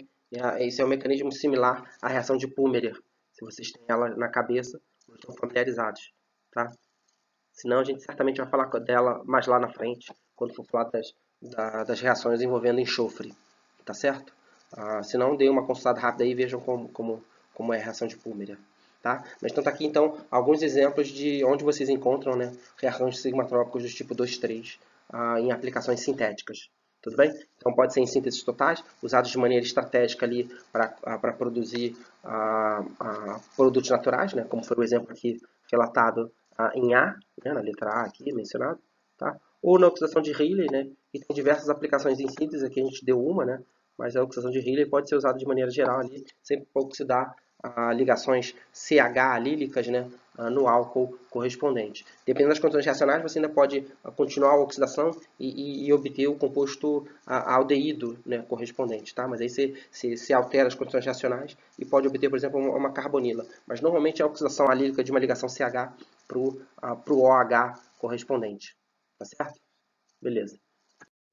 Esse é um mecanismo similar à reação de Pulmerer, se vocês têm ela na cabeça ou estão familiarizados, tá? Senão a gente certamente vai falar dela mais lá na frente, quando for falar das reações envolvendo enxofre, tá certo? Se não, dê uma consultada rápida aí e vejam como é a reação de Pulmerer. Tá? Mas então tá aqui então alguns exemplos de onde vocês encontram, né, rearranjos sigmatrópicos do tipo 2,3 em aplicações sintéticas. Tudo bem? Então pode ser em sínteses totais, usados de maneira estratégica ali para produzir produtos naturais, né, como foi o exemplo aqui relatado em A, né, na letra A aqui mencionado, tá? Ou na oxidação de Rayleigh, né, e tem diversas aplicações em síntese, aqui a gente deu uma, né, mas a oxidação de Rayleigh pode ser usada de maneira geral ali, sempre para oxidar ligações CH alílicas, né, no álcool correspondente. Dependendo das condições reacionais, você ainda pode continuar a oxidação e obter o composto aldeído, né, correspondente. Tá? Mas aí você altera as condições reacionais e pode obter, por exemplo, uma carbonila. Mas normalmente é a oxidação alílica de uma ligação CH para o OH correspondente. Tá certo? Beleza.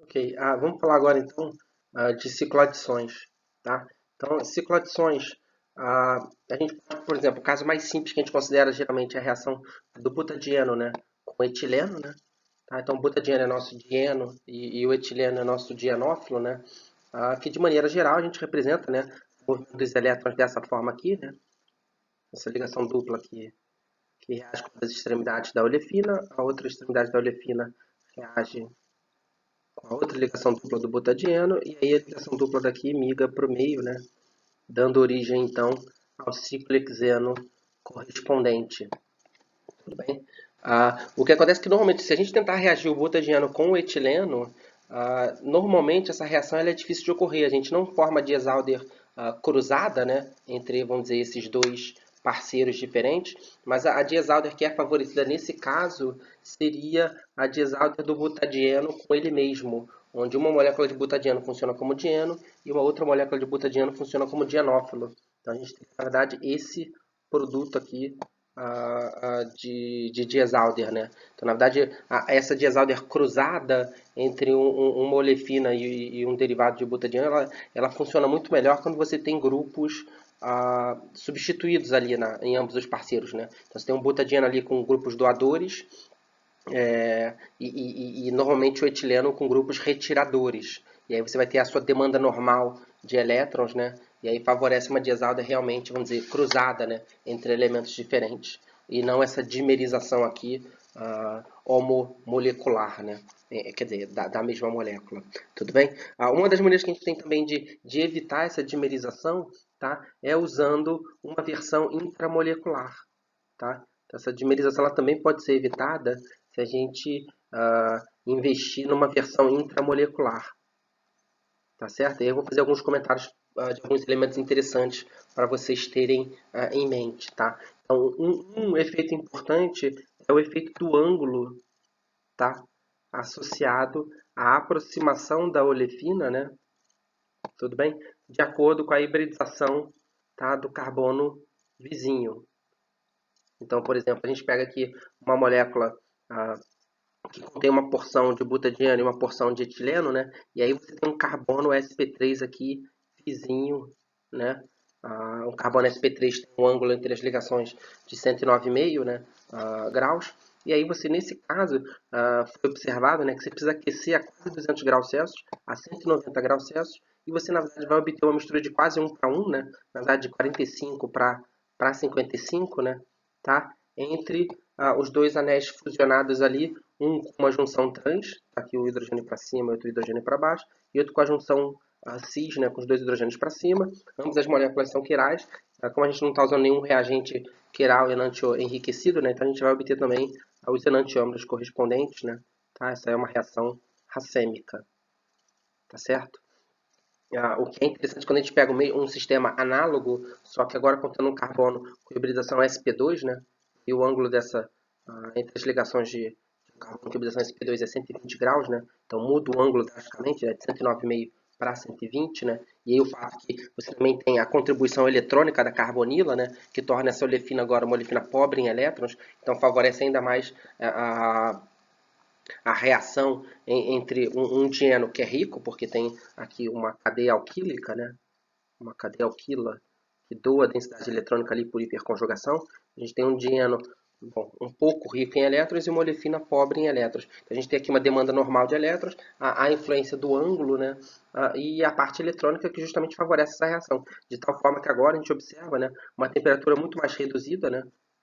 Ok, vamos falar agora então de cicloadições, tá? Então, cicloadições, a gente pode, por exemplo, o caso mais simples que a gente considera geralmente é a reação do butadieno, né, com etileno, né? Tá? Então, o butadieno é nosso dieno e o etileno é nosso dienófilo, né? Que de maneira geral a gente representa, né, o movimento dos elétrons dessa forma aqui, né? Essa ligação dupla aqui que reage com as extremidades da olefina, a outra extremidade da olefina reage com a outra ligação dupla do butadieno, e aí a ligação dupla daqui migra para o meio, né? Dando origem, então, ao ciclo hexeno correspondente. Tudo bem? O que acontece é que, normalmente, se a gente tentar reagir o butadieno com o etileno, normalmente essa reação ela é difícil de ocorrer. A gente não forma Diels-Alder cruzada, né? Entre, vamos dizer, esses dois parceiros diferentes, mas a Diels-Alder que é favorecida nesse caso seria a Diels-Alder do butadieno com ele mesmo, onde uma molécula de butadieno funciona como dieno e uma outra molécula de butadieno funciona como dienófilo. Então a gente tem, na verdade, esse produto aqui de Diels-Alder, né? Então, na verdade, essa Diels-Alder cruzada entre uma olefina e um derivado de butadieno, ela funciona muito melhor quando você tem grupos substituídos ali em ambos os parceiros, né? Então, você tem um butadieno ali com grupos doadores e normalmente o etileno com grupos retiradores. E aí você vai ter a sua demanda normal de elétrons, né? E aí favorece uma Diels-Alder realmente, vamos dizer, cruzada, né? Entre elementos diferentes. E não essa dimerização aqui homomolecular, né? Quer dizer, da mesma molécula. Tudo bem? Uma das maneiras que a gente tem também de evitar essa dimerização, tá? É usando uma versão intramolecular, tá? Então, essa dimerização ela também pode ser evitada se a gente investir numa versão intramolecular, tá certo? E aí eu vou fazer alguns comentários de alguns elementos interessantes para vocês terem em mente, tá? Então, um efeito importante é o efeito do ângulo, tá? Associado à aproximação da olefina, né? Tudo bem? De acordo com a hibridização, tá? Do carbono vizinho. Então, por exemplo, a gente pega aqui uma molécula que contém uma porção de butadieno e uma porção de etileno, né? E aí você tem um carbono sp3 aqui, vizinho, né? O carbono sp3 tem um ângulo entre as ligações de 109,5, né, graus. E aí você, nesse caso, foi observado, né, que você precisa aquecer a quase 200 graus Celsius, a 190 graus Celsius, e você, na verdade, vai obter uma mistura de quase 1 para 1, né? Na verdade, de 45 para 55, né? Tá? Entre os dois anéis fusionados ali, um com uma junção trans, tá aqui o hidrogênio para cima e outro hidrogênio para baixo, e outro com a junção cis, né, com os dois hidrogênios para cima. Ambas as moléculas são quirais. Como a gente não está usando nenhum reagente quiral enantio enriquecido, né, então a gente vai obter também os enantiômeros correspondentes, né? Tá? Essa é uma reação racêmica, tá certo? O que é interessante quando a gente pega um sistema análogo, só que agora contendo um carbono com hibridação sp2, né? E o ângulo dessa entre as ligações de carbono com hibridação sp2 é 120 graus, né? Então muda o ângulo drasticamente, né? De 109,5 para 120, né? E aí o fato que você também tem a contribuição eletrônica da carbonila, né? Que torna essa olefina agora uma olefina pobre em elétrons, então favorece ainda mais a reação entre um dieno que é rico, porque tem aqui uma cadeia alquílica, né? Uma cadeia alquila que doa a densidade eletrônica ali por hiperconjugação. A gente tem um dieno um pouco rico em elétrons e uma olefina pobre em elétrons. Então, a gente tem aqui uma demanda normal de elétrons, a influência do ângulo, né? E a parte eletrônica que justamente favorece essa reação. De tal forma que agora a gente observa, né, uma temperatura muito mais reduzida, né,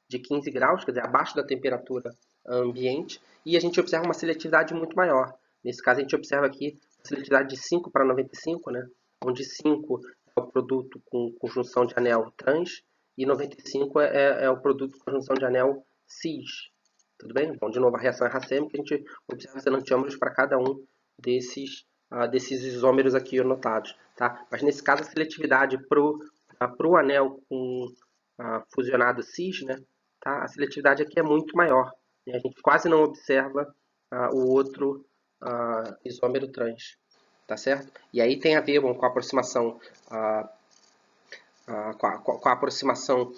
de 15 graus, quer dizer, abaixo da temperatura ambiente, e a gente observa uma seletividade muito maior. Nesse caso, a gente observa aqui a seletividade de 5 para 95, né, onde 5 é o produto com conjunção de anel trans e 95 é o produto com conjunção de anel cis. Tudo bem? Bom, de novo, a reação é racêmica, a gente observa os enantiômeros para cada um desses isômeros aqui anotados. Tá? Mas nesse caso, a seletividade para o anel com fusionado cis, né? Tá? A seletividade aqui é muito maior. Né? A gente quase não observa o outro isômero trans. Tá certo? E aí tem a ver com a aproximação, com a aproximação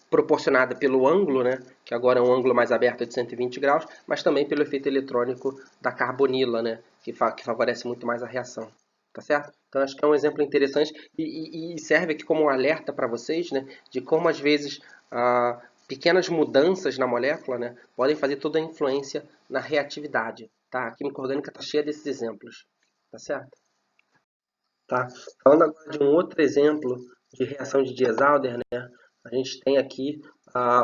proporcionada pelo ângulo, né, que agora é um ângulo mais aberto de 120 graus, mas também pelo efeito eletrônico da carbonila, né, que favorece muito mais a reação. Tá certo? Então acho que é um exemplo interessante e serve aqui como um alerta para vocês, né, de como às vezes pequenas mudanças na molécula, né, podem fazer toda a influência na reatividade. Tá? A química orgânica está cheia desses exemplos. Tá certo? Tá? Falando agora de um outro exemplo de reação de Diels-Alder, né? A gente tem aqui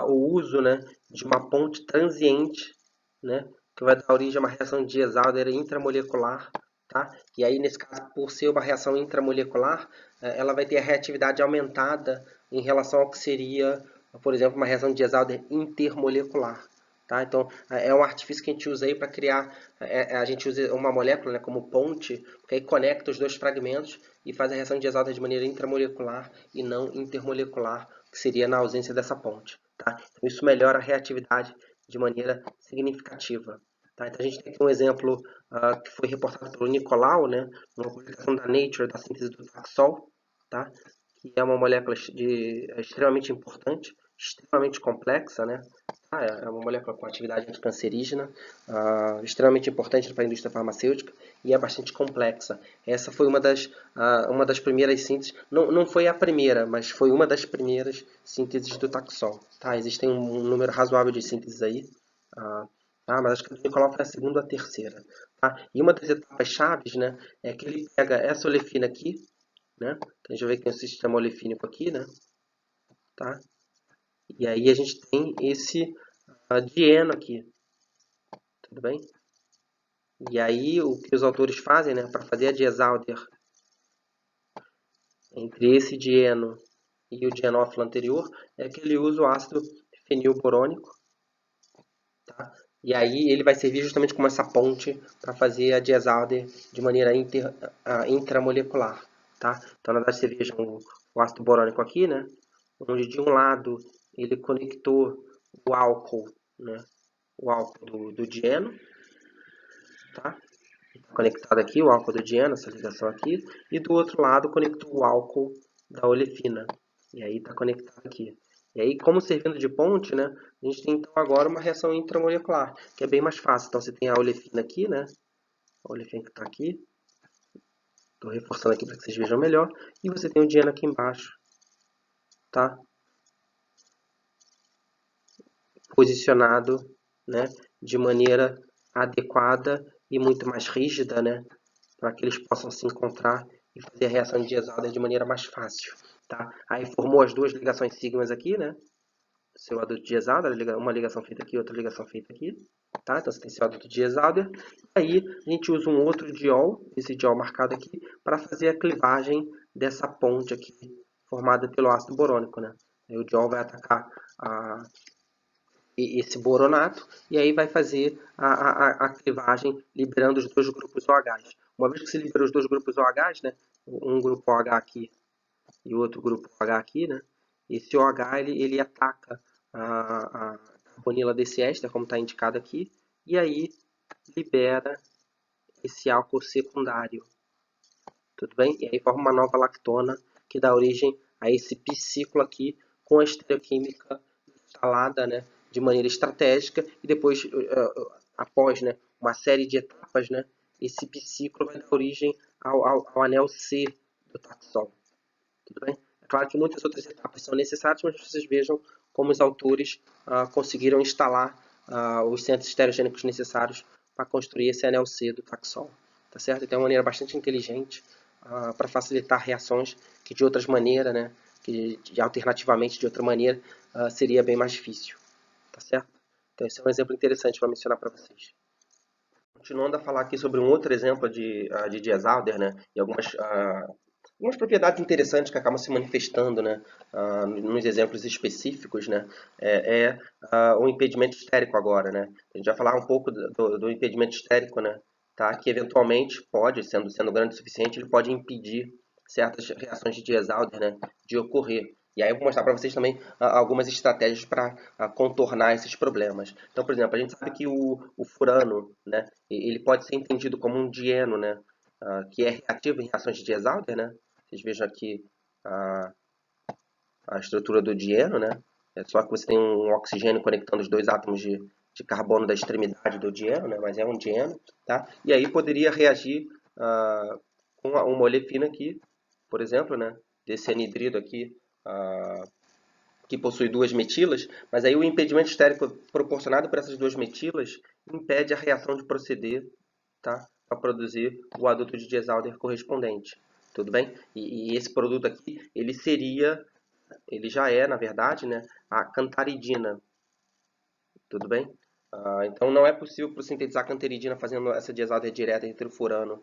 o uso, né, de uma ponte transiente, né, que vai dar origem a uma reação de Diels-Alder intramolecular. Tá? E aí, nesse caso, por ser uma reação intramolecular, ela vai ter a reatividade aumentada em relação ao que seria, por exemplo, uma reação de Diels-Alder intermolecular. Tá? Então, é um artifício que a gente usa aí para criar, a gente usa uma molécula, né, como ponte, que aí conecta os dois fragmentos e faz a reação de Diels-Alder de maneira intramolecular e não intermolecular, que seria na ausência dessa ponte. Tá? Então, isso melhora a reatividade de maneira significativa. Tá? Então, a gente tem aqui um exemplo que foi reportado pelo Nicolau, né, numa publicação da Nature, da síntese do Taxol, tá? Que é uma molécula extremamente importante, extremamente complexa, né? É uma molécula com atividade anticancerígena, extremamente importante para a indústria farmacêutica e é bastante complexa. Essa foi uma das primeiras sínteses, não foi a primeira, mas foi uma das primeiras sínteses do Taxol. Tá? Existem um número razoável de sínteses aí, mas acho que o Nicolau foi a segunda ou a terceira. Tá? E uma das etapas chaves, né, é que ele pega essa olefina aqui, né? A gente vai ver que tem um sistema olefínico aqui, né? Tá? E aí a gente tem esse dieno aqui, tudo bem? E aí o que os autores fazem, né, para fazer a Diels-Alder entre esse dieno e o dienófilo anterior, é que ele usa o ácido fenilborônico, tá? E aí ele vai servir justamente como essa ponte para fazer a Diels-Alder de maneira intramolecular, tá? Então, na verdade, você veja o ácido borônico aqui, né? Onde de um lado ele conectou o álcool, né? O álcool do dieno, tá? Conectado aqui o álcool do dieno, essa ligação aqui, e do outro lado conectou o álcool da olefina, e aí está conectado aqui. E aí, como servindo de ponte, né, a gente tem então agora uma reação intramolecular, que é bem mais fácil. Então você tem a olefina aqui, né, a olefina que está aqui, estou reforçando aqui para que vocês vejam melhor, e você tem o dieno aqui embaixo, tá, posicionado, né, de maneira adequada e muito mais rígida, né, para que eles possam se encontrar e fazer a reação de Diels-Alder de maneira mais fácil, tá? Aí formou as duas ligações sigmas aqui, né? CO2 de Diels-Alder, uma ligação feita aqui, outra ligação feita aqui, tá? Então você tem CO2 de Diels-Alder. Aí a gente usa um outro diol, esse diol marcado aqui, para fazer a clivagem dessa ponte aqui formada pelo ácido borônico, né? Aí o diol vai atacar esse boronato e aí vai fazer a clivagem liberando os dois grupos OH. Uma vez que se libera os dois grupos OH, né, um grupo OH aqui e outro grupo OH aqui, né, esse OH ele ataca a carbonila desse éster, como está indicado aqui, e aí libera esse álcool secundário, tudo bem? E aí forma uma nova lactona que dá origem a esse biciclo aqui com a estereoquímica instalada, né, de maneira estratégica e depois, após, né, uma série de etapas, né, esse biciclo vai dar origem ao anel C do taxol. Tudo bem? É claro que muitas outras etapas são necessárias, mas vocês vejam como os autores conseguiram instalar os centros estereogênicos necessários para construir esse anel C do taxol. Tá certo? Então é uma maneira bastante inteligente para facilitar reações que de outras maneiras, né, que alternativamente de outra maneira seria bem mais difícil. Tá certo? Então esse é um exemplo interessante para mencionar para vocês. Continuando a falar aqui sobre um outro exemplo de Diels-Alder, né, e algumas propriedades interessantes que acabam se manifestando, né, nos exemplos específicos, né, o impedimento estérico agora, né. A gente vai falar um pouco do impedimento estérico, né, tá, que eventualmente pode, sendo grande o suficiente, ele pode impedir certas reações de Diels-Alder, né, de ocorrer. E aí eu vou mostrar para vocês também algumas estratégias para contornar esses problemas. Então, por exemplo, a gente sabe que o furano, né, ele pode ser entendido como um dieno, né, que é reativo em reações de Diels-Alder, né. Vocês vejam aqui a estrutura do dieno, né. É só que você tem um oxigênio conectando os dois átomos de carbono da extremidade do dieno, né, mas é um dieno, tá? E aí poderia reagir com uma olefina aqui, por exemplo, né, desse anidrido aqui, que possui duas metilas, mas aí o impedimento estérico proporcionado por essas duas metilas impede a reação de proceder, tá, para produzir o adulto de Diels-Alder correspondente. Tudo bem? E esse produto aqui, ele já é, na verdade, né, a cantaridina. Tudo bem? Então não é possível sintetizar canteridina fazendo essa Diels-Alder direta entre o furano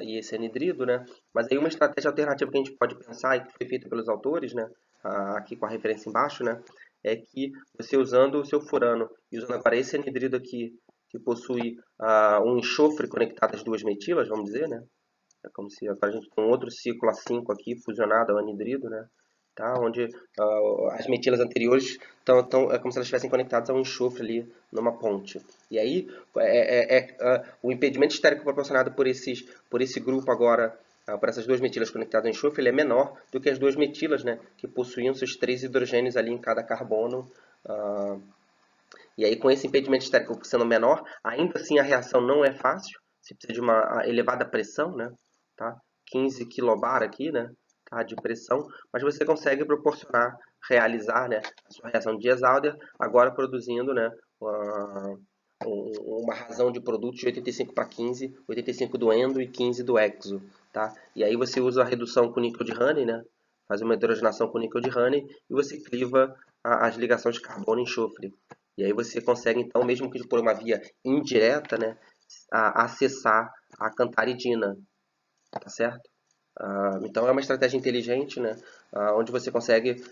e esse anidrido, né? Mas aí uma estratégia alternativa que a gente pode pensar e que foi feita pelos autores, né? Aqui com a referência embaixo, né? É que você usando o seu furano e usando agora esse anidrido aqui, que possui um enxofre conectado às duas metilas, vamos dizer, né? É como se agora a gente tem um outro ciclo A5 aqui fusionado ao anidrido, né? Tá? Onde as metilas anteriores é como se elas estivessem conectadas a um enxofre ali numa ponte. E aí o impedimento estérico proporcionado por esse grupo agora, por essas duas metilas conectadas ao enxofre, ele é menor do que as duas metilas, né, que possuíam seus 3 hidrogênios ali em cada carbono. E aí com esse impedimento estérico sendo menor, ainda assim a reação não é fácil, se precisa de uma elevada pressão, né? Tá? 15 kbar aqui, né, tá, de pressão, mas você consegue realizar, né, a sua reação de Diels-Alder, agora produzindo, né, uma razão de produtos de 85 para 15, 85 do endo e 15 do exo. Tá? E aí você usa a redução com níquel de Honey, né, faz uma hidrogenação com níquel de Honey e você cliva as ligações de carbono e enxofre. E aí você consegue, então, mesmo que por uma via indireta, né, acessar a cantaridina, tá certo? Então é uma estratégia inteligente, né, onde você consegue,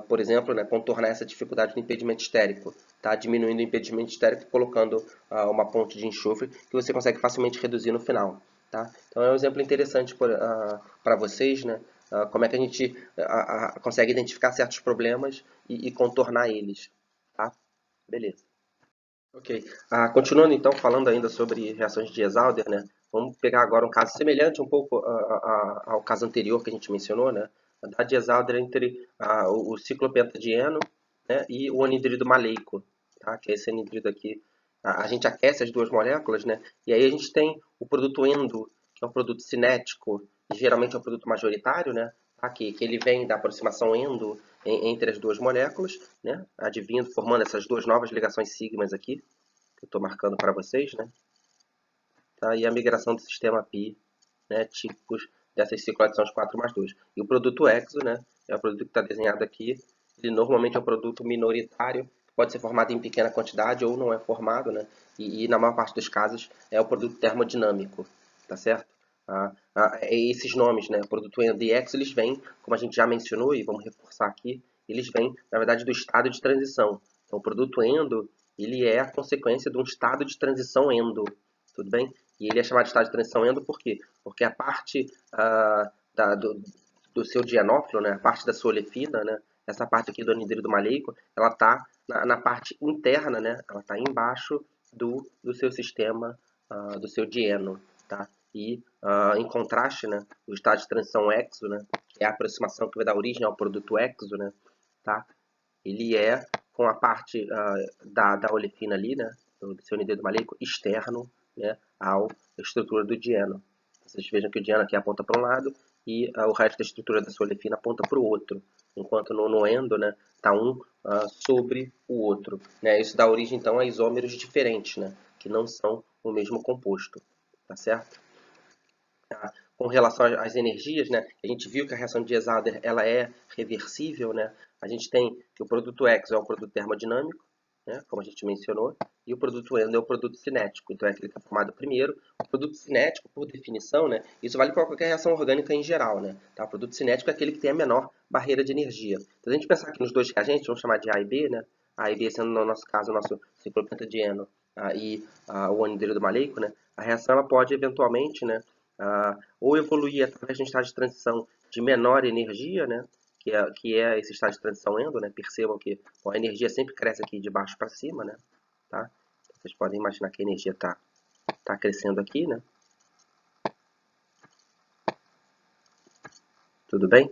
por exemplo, né, contornar essa dificuldade do impedimento estérico, tá? Diminuindo o impedimento estérico, colocando uma ponte de enxofre que você consegue facilmente reduzir no final. Tá? Então é um exemplo interessante para vocês, né, como é que a gente consegue identificar certos problemas e contornar eles. Tá? Beleza. Ok. Continuando então falando ainda sobre reações de Diels-Alder, né? Vamos pegar agora um caso semelhante um pouco ao caso anterior que a gente mencionou, né? Da Diels-Alder entre o ciclopentadieno né, e o anidrido maleico, tá? Que é esse anidrido aqui. A gente aquece as duas moléculas, né? E aí a gente tem o produto endo, que é um produto cinético, e geralmente é um produto majoritário, né? Tá? Que ele vem da aproximação endo entre as duas moléculas, né? Advindo, formando essas duas novas ligações sigmas aqui, que eu estou marcando para vocês, né? Tá? E a migração do sistema pi, né? Típicos dessas cicloadições 4+2. E o produto exo, né? É o produto que está desenhado aqui. Ele normalmente é um produto minoritário, pode ser formado em pequena quantidade ou não é formado, né? E na maior parte dos casos é o produto termodinâmico, tá certo? Esses nomes, né? Produto endo e exo, eles vêm, como a gente já mencionou, e vamos reforçar aqui, eles vêm, na verdade, do estado de transição. Então, o produto endo, ele é a consequência de um estado de transição endo, tudo bem? E ele é chamado de estado de transição endo por quê? Porque a parte do seu dianófilo, né, a parte da sua olefina, né, essa parte aqui do anidrido maleico, ela está na parte interna, né, ela está embaixo do seu sistema, do seu dieno, tá? E, em contraste, né, o estado de transição exo, né, que é a aproximação que vai dar origem ao produto exo, né, tá? Ele é com a parte da olefina ali, né, do seu anidrido maleico, externo, né, à estrutura do dieno. Vocês vejam que o dieno aqui aponta para um lado e o resto da estrutura da sua olefina aponta para o outro, enquanto no endo, né, está um sobre o outro. Né? Isso dá origem, então, a isômeros diferentes, né, que não são o mesmo composto, tá certo? Com relação às energias, né, a gente viu que a reação de Diels-Alder ela é reversível, né? A gente tem que o produto X é um produto termodinâmico, né, como a gente mencionou, e o produto endo é o produto cinético, então é aquele que é formado primeiro. O produto cinético, por definição, né, isso vale para qualquer reação orgânica em geral, né? Tá? O produto cinético é aquele que tem a menor barreira de energia. Então, a gente pensar aqui nos dois reagentes, vamos chamar de A e B, né? A e B sendo, no nosso caso, o nosso ciclopentadieno e o anidrido maleico, né? A reação ela pode eventualmente, né, ou evoluir através de um estado de transição de menor energia, né, que é esse estado de transição endo, né, percebam que a energia sempre cresce aqui de baixo para cima, né, tá? Vocês podem imaginar que a energia tá crescendo aqui, né, tudo bem?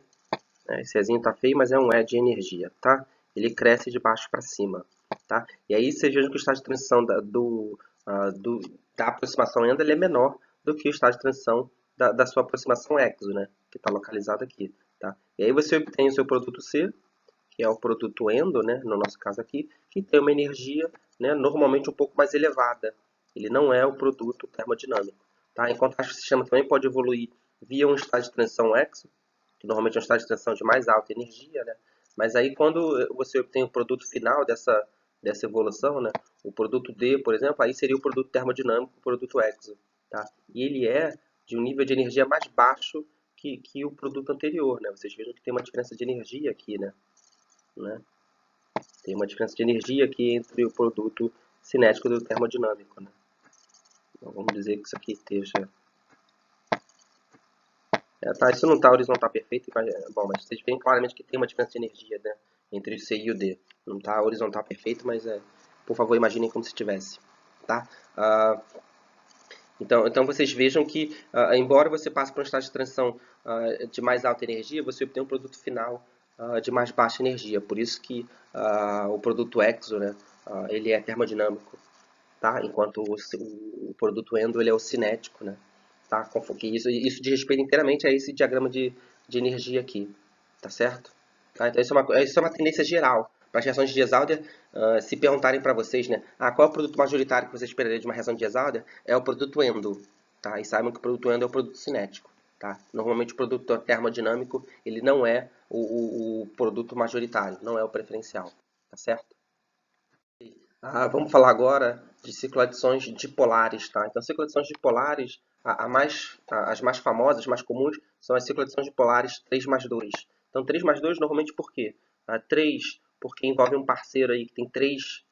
Esse Ezinho tá feio, mas é um E de energia, tá? Ele cresce de baixo para cima, tá? E aí vocês vejam que o estado de transição da aproximação endo ele é menor do que o estado de transição da sua aproximação exo, né? Que está localizado aqui, tá? E aí você obtém o seu produto C, que é o produto endo, né? No nosso caso aqui, que tem uma energia, né, normalmente um pouco mais elevada. Ele não é o produto termodinâmico, tá? Em contraste, o sistema também pode evoluir via um estado de transição exo, que normalmente é um estado de transição de mais alta energia, né? Mas aí quando você obtém o produto final dessa evolução, né? O produto D, por exemplo, aí seria o produto termodinâmico, o produto exo, tá? E ele é de um nível de energia mais baixo que o produto anterior, né? Vocês vejam que tem uma diferença de energia aqui, né? Tem uma diferença de energia aqui entre o produto cinético e o termodinâmico, né? Então, vamos dizer que isso aqui esteja... tá, isso não está horizontal perfeito, mas, bom, mas vocês veem claramente que tem uma diferença de energia, né, entre o C e o D. Não está horizontal perfeito, mas por favor imaginem como se tivesse, tá? Então vocês vejam que, embora você passe por um estado de transição de mais alta energia, você obtém um produto final de mais baixa energia. Por isso que o produto exo, né, ele é termodinâmico, tá? Enquanto o produto endo ele é o cinético, né? Tá? Que isso diz respeito inteiramente a esse diagrama de energia aqui, tá certo? Tá? Então isso é uma tendência geral. Para as reações de Diels-Alder, se perguntarem para vocês, né, qual é o produto majoritário que você esperaria de uma reação de Diels-Alder, é o produto endo, tá? E saibam que o produto endo é o produto cinético, tá? Normalmente o produto termodinâmico ele não é o produto majoritário, não é o preferencial, tá certo? Vamos falar agora de cicloadições dipolares, tá? Então, cicloadições dipolares, as mais famosas, as mais comuns, são as cicloadições dipolares 3+2. Então, 3+2 normalmente por quê? 3 porque envolve um parceiro aí que tem 3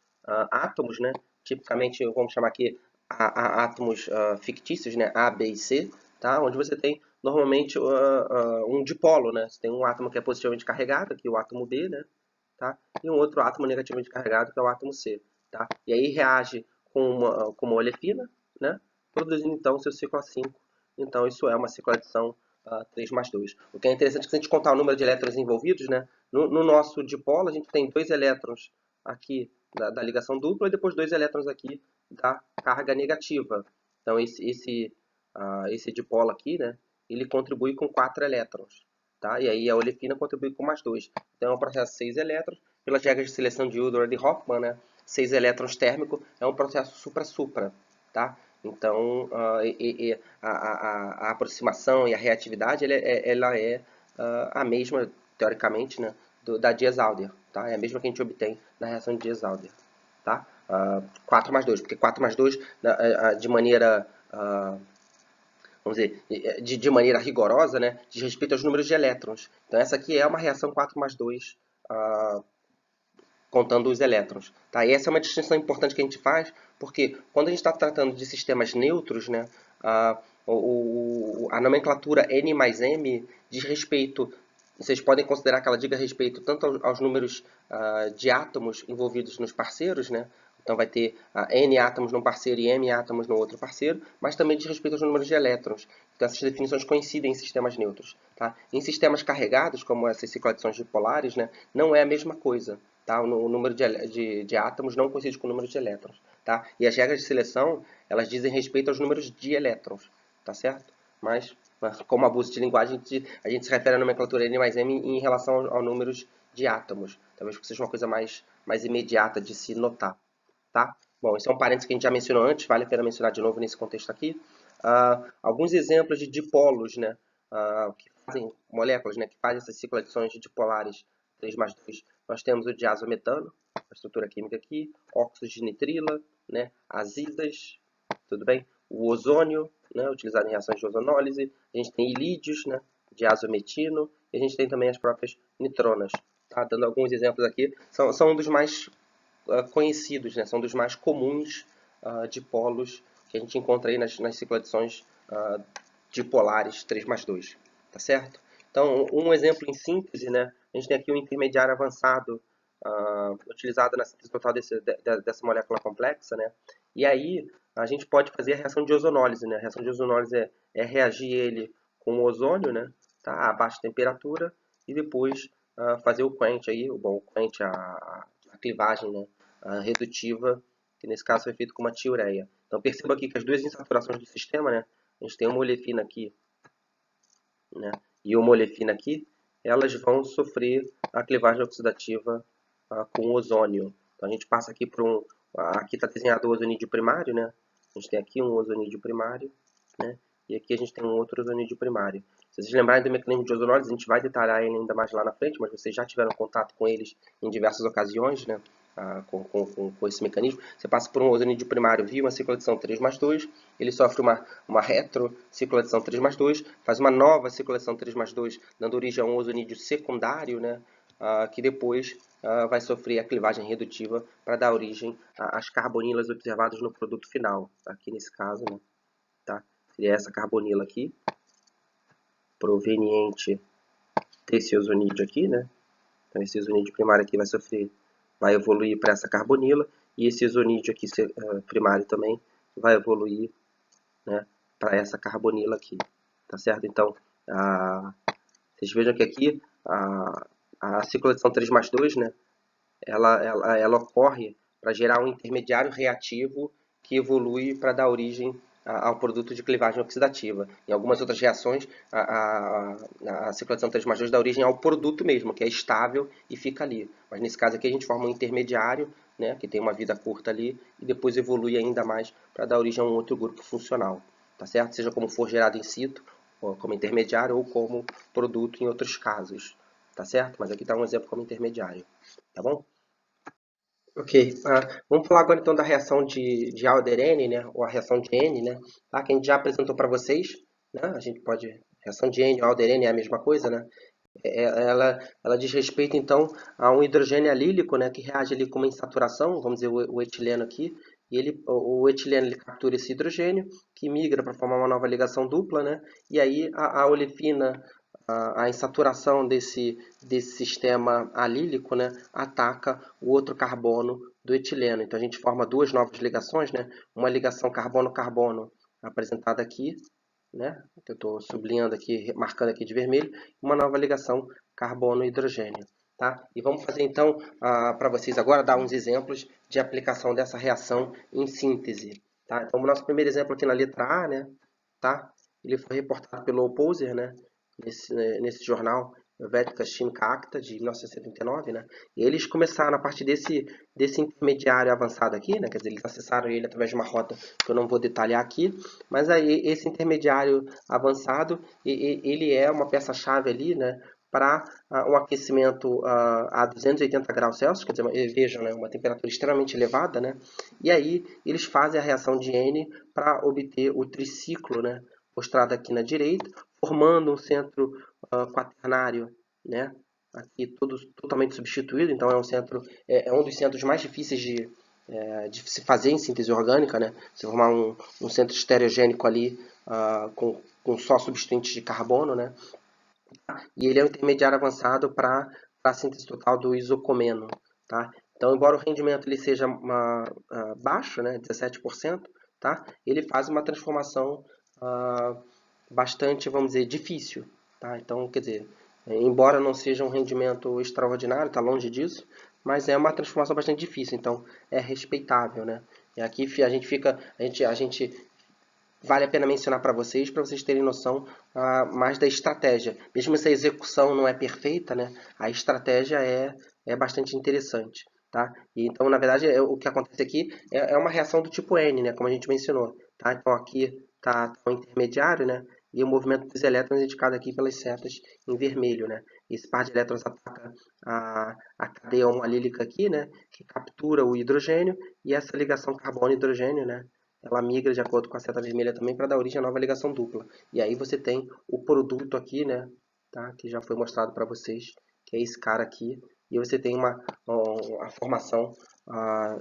átomos, né? Tipicamente, vamos chamar aqui átomos fictícios, né? A, B e C, tá? Onde você tem normalmente um dipolo, né? Você tem um átomo que é positivamente carregado, aqui o átomo B, né? Tá? E um outro átomo negativamente carregado, que é o átomo C. Tá? E aí reage com uma olefina, né? Produzindo então o seu ciclo A5. Então isso é uma cicloadição 3+2. O que é interessante é que se a gente contar o número de elétrons envolvidos, né, no nosso dipolo a gente tem 2 elétrons aqui da ligação dupla e depois 2 elétrons aqui da carga negativa. Então esse dipolo aqui, né, ele contribui com 4 elétrons. Tá? E aí a olefina contribui com mais 2. Então é um processo de 6 elétrons. Pelas regras de seleção de Woodward e Hoffman, né, 6 elétrons térmico é um processo supra-supra. Tá? Então a aproximação e a reatividade ela é a mesma, teoricamente, né, da Diels-Alder. Tá? É a mesma que a gente obtém na reação de Diels-Alder. Tá? 4+2, porque 4+2 de maneira vamos dizer, de maneira rigorosa, né, diz respeito aos números de elétrons. Então essa aqui é uma reação 4+2, contando os elétrons. Tá? E essa é uma distinção importante que a gente faz, porque quando a gente está tratando de sistemas neutros, né, a nomenclatura N mais M diz respeito, vocês podem considerar que ela diga respeito tanto aos números de átomos envolvidos nos parceiros, né? Então vai ter N átomos num parceiro e M átomos no outro parceiro, mas também diz respeito aos números de elétrons. Então essas definições coincidem em sistemas neutros. Tá? Em sistemas carregados, como essas cicloadições dipolares, né, não é a mesma coisa. Tá? O número de átomos não coincide com o número de elétrons. Tá? E as regras de seleção, elas dizem respeito aos números de elétrons. Tá certo? Mas, como abuso de linguagem, a gente se refere à nomenclatura N mais M em relação aos números de átomos. Talvez porque seja uma coisa mais imediata de se notar. Tá? Bom, esse é um parênteses que a gente já mencionou antes, vale a pena mencionar de novo nesse contexto aqui. Alguns exemplos de dipolos, né, que fazem moléculas, né, que fazem essas cicloadições dipolares 3+2. Nós temos o diazometano, a estrutura química aqui, óxidos de nitrila, né, azidas, tudo bem? O ozônio, né, utilizado em reações de ozonólise. A gente tem ilídeos, né, diazometino, e a gente tem também as próprias nitronas. Tá? Dando alguns exemplos aqui, são um dos mais conhecidos, né? São dos mais comuns dipolos que a gente encontra aí nas cicloadições dipolares 3+2, tá certo? Então, um exemplo em síntese, né? A gente tem aqui um intermediário avançado utilizado na síntese total dessa molécula complexa, né? E aí a gente pode fazer a reação de ozonólise, né? A reação de ozonólise é reagir ele com o ozônio, né? Tá? A baixa temperatura e depois fazer o quench aí, o quench, a clivagem, né, redutiva, que nesse caso foi feito com uma tiureia. Então perceba aqui que as duas insaturações do sistema, né, a gente tem uma olefina aqui, né, e uma olefina aqui, elas vão sofrer a clivagem oxidativa com ozônio. Então a gente passa aqui para aqui está desenhado o ozonídeo primário, né, a gente tem aqui um ozonídeo primário, né, e aqui a gente tem um outro ozonídeo primário. Se vocês lembrarem do mecanismo de ozonólise, a gente vai detalhar ele ainda mais lá na frente, mas vocês já tiveram contato com eles em diversas ocasiões, né? Com esse mecanismo. Você passa por um ozonídeo primário via uma cicloadição 3+2, ele sofre uma retrocicloadição 3+2, faz uma nova cicloadição 3+2, dando origem a um ozonídeo secundário, né? Que depois vai sofrer a clivagem redutiva para dar origem às carbonilas observadas no produto final. Aqui nesse caso, né? Tá? Seria essa carbonila aqui, proveniente desse ozonídeo aqui, né? Então esse ozonídeo primário aqui vai evoluir para essa carbonila, e esse ozonídeo aqui primário também vai evoluir, né, para essa carbonila aqui, tá certo? Então, vocês vejam que aqui a cicloadição 3+2, né, ela ocorre para gerar um intermediário reativo que evolui para dar origem ao produto de clivagem oxidativa. Em algumas outras reações, a cicloadição 3+2 dá origem ao produto mesmo, que é estável e fica ali. Mas nesse caso aqui a gente forma um intermediário, né, que tem uma vida curta ali, e depois evolui ainda mais para dar origem a um outro grupo funcional. Tá certo? Seja como for gerado in situ, ou como intermediário, ou como produto em outros casos. Tá certo? Mas aqui está um exemplo como intermediário. Tá bom? Ok, vamos falar agora então da reação de Alder-N, né, ou a reação de N, né, tá, que a gente já apresentou para vocês, né, a gente pode, reação de N ou Alder-N é a mesma coisa, né, ela diz respeito então a um hidrogênio alílico, né, que reage ali com uma insaturação, vamos dizer o etileno aqui, e o etileno ele captura esse hidrogênio, que migra para formar uma nova ligação dupla, né, e aí a olefina, a insaturação desse sistema alílico, né, ataca o outro carbono do etileno. Então a gente forma duas novas ligações, né, uma ligação carbono-carbono apresentada aqui, né? Eu estou sublinhando aqui, marcando aqui de vermelho, uma nova ligação carbono-hidrogênio. Tá? E vamos fazer então, para vocês agora, dar uns exemplos de aplicação dessa reação em síntese. Tá? Então, o nosso primeiro exemplo aqui na letra A, né? Tá? Ele foi reportado pelo Opposer, né? Nesse jornal, Helvetica Chimica Acta, de 1979, né? E eles começaram, a partir desse intermediário avançado aqui, né? Quer dizer, eles acessaram ele através de uma rota que eu não vou detalhar aqui, mas aí esse intermediário avançado, ele é uma peça-chave ali, né? Para um aquecimento a 280 graus Celsius, quer dizer, vejam, né, uma temperatura extremamente elevada, né? E aí eles fazem a reação de N para obter o triciclo, né, mostrado aqui na direita, formando um centro quaternário, né? Aqui totalmente substituído, então é um centro, é um dos centros mais difíceis de se fazer em síntese orgânica, né? Se formar um centro estereogênico ali com só substituintes de carbono, né? E ele é um intermediário avançado para a síntese total do isocomeno, tá? Então, embora o rendimento ele seja baixo, né, 17%, tá? Ele faz uma transformação bastante, vamos dizer, difícil, tá? Então, quer dizer, embora não seja um rendimento extraordinário, está longe disso, mas é uma transformação bastante difícil, então é respeitável, né? E aqui a gente vale a pena mencionar para vocês terem noção mais da estratégia. Mesmo se a execução não é perfeita, né, a estratégia é bastante interessante. Tá? E, então, na verdade, o que acontece aqui é uma reação do tipo N, né, como a gente mencionou. Tá? Então, aqui está o intermediário, né, e o movimento dos elétrons indicado aqui pelas setas em vermelho. Né? Esse par de elétrons ataca a cadeia alílica aqui, né, que captura o hidrogênio, e essa ligação carbono-hidrogênio, né, ela migra de acordo com a seta vermelha também para dar origem à nova ligação dupla. E aí você tem o produto aqui, né, tá, que já foi mostrado para vocês, que é esse cara aqui. E você tem a formação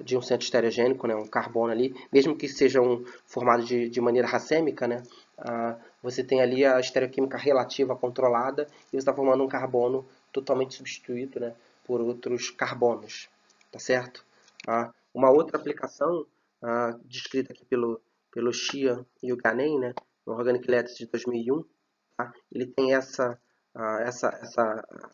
de um centro estereogênico, né, um carbono ali, mesmo que seja formado de maneira racêmica, né, você tem ali a estereoquímica relativa controlada e você está formando um carbono totalmente substituído, né, por outros carbonos, tá certo? Uma outra aplicação descrita aqui pelo Xia e o Ganem, né, no Organic Letters de 2001, tá? Ele tem essa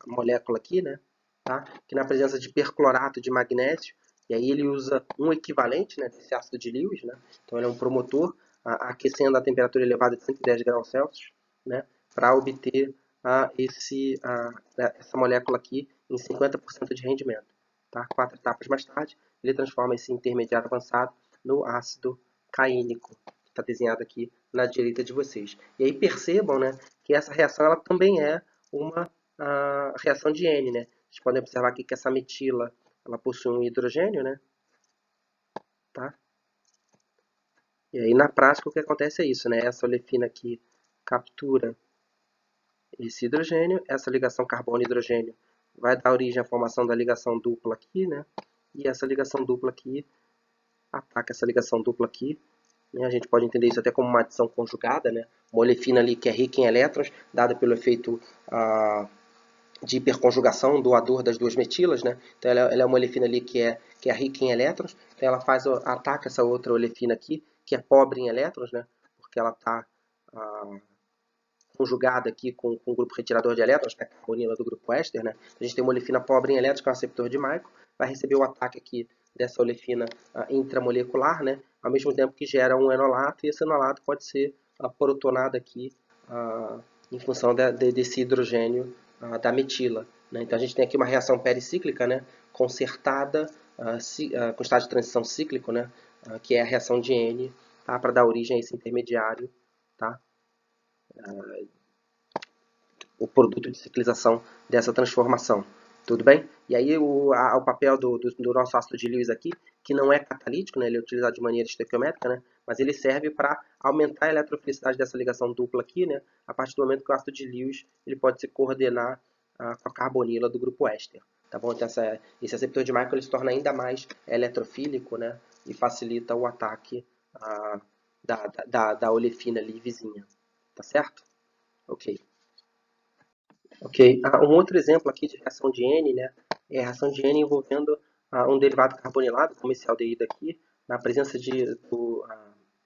molécula aqui, né, tá? Que na presença de perclorato de magnésio, e aí ele usa um equivalente, né, desse ácido de Lewis, né? Então ele é um promotor aquecendo a temperatura elevada de 110 graus Celsius, né, para obter essa molécula aqui em 50% de rendimento. Tá? 4 etapas mais tarde, ele transforma esse intermediário avançado no ácido caínico, que está desenhado aqui na direita de vocês. E aí percebam, né, que essa reação ela também é uma reação de N. Né? Vocês podem observar aqui que essa metila ela possui um hidrogênio, né? Tá? E aí na prática o que acontece é isso, né? Essa olefina aqui captura esse hidrogênio, essa ligação carbono-hidrogênio vai dar origem à formação da ligação dupla aqui, né? E essa ligação dupla aqui ataca essa ligação dupla aqui. Né? A gente pode entender isso até como uma adição conjugada, né? Uma olefina ali que é rica em elétrons, dada pelo efeito de hiperconjugação, doador das duas metilas, né? Então ela é uma olefina ali que é rica em elétrons, então ela ataca essa outra olefina aqui, que é pobre em elétrons, né? Porque ela está conjugada aqui com o grupo retirador de elétrons, que é a carbonila do grupo éster, né? A gente tem uma olefina pobre em elétrons, que é um receptor de Micro, vai receber o ataque aqui dessa olefina intramolecular, né? Ao mesmo tempo que gera um enolato, e esse enolato pode ser protonado aqui em função desse hidrogênio da metila. Né? Então a gente tem aqui uma reação pericíclica, né? Concertada com estado de transição cíclico, né? Que é a reação de N, tá? Para dar origem a esse intermediário, tá? O produto de ciclização dessa transformação. Tudo bem? E aí o papel do nosso ácido de Lewis aqui, que não é catalítico, né? Ele é utilizado de maneira estequiométrica, né? Mas ele serve para aumentar a eletrofilicidade dessa ligação dupla aqui, né? A partir do momento que o ácido de Lewis ele pode se coordenar com a carbonila do grupo éster. Tá bom? Então esse receptor de Micro ele se torna ainda mais eletrofílico, né? E facilita o ataque da olefina ali vizinha. Tá certo? Ok. Ok. Um outro exemplo aqui de reação de N, né, é a reação de N envolvendo um derivado carbonilado, como esse aldeído aqui, na presença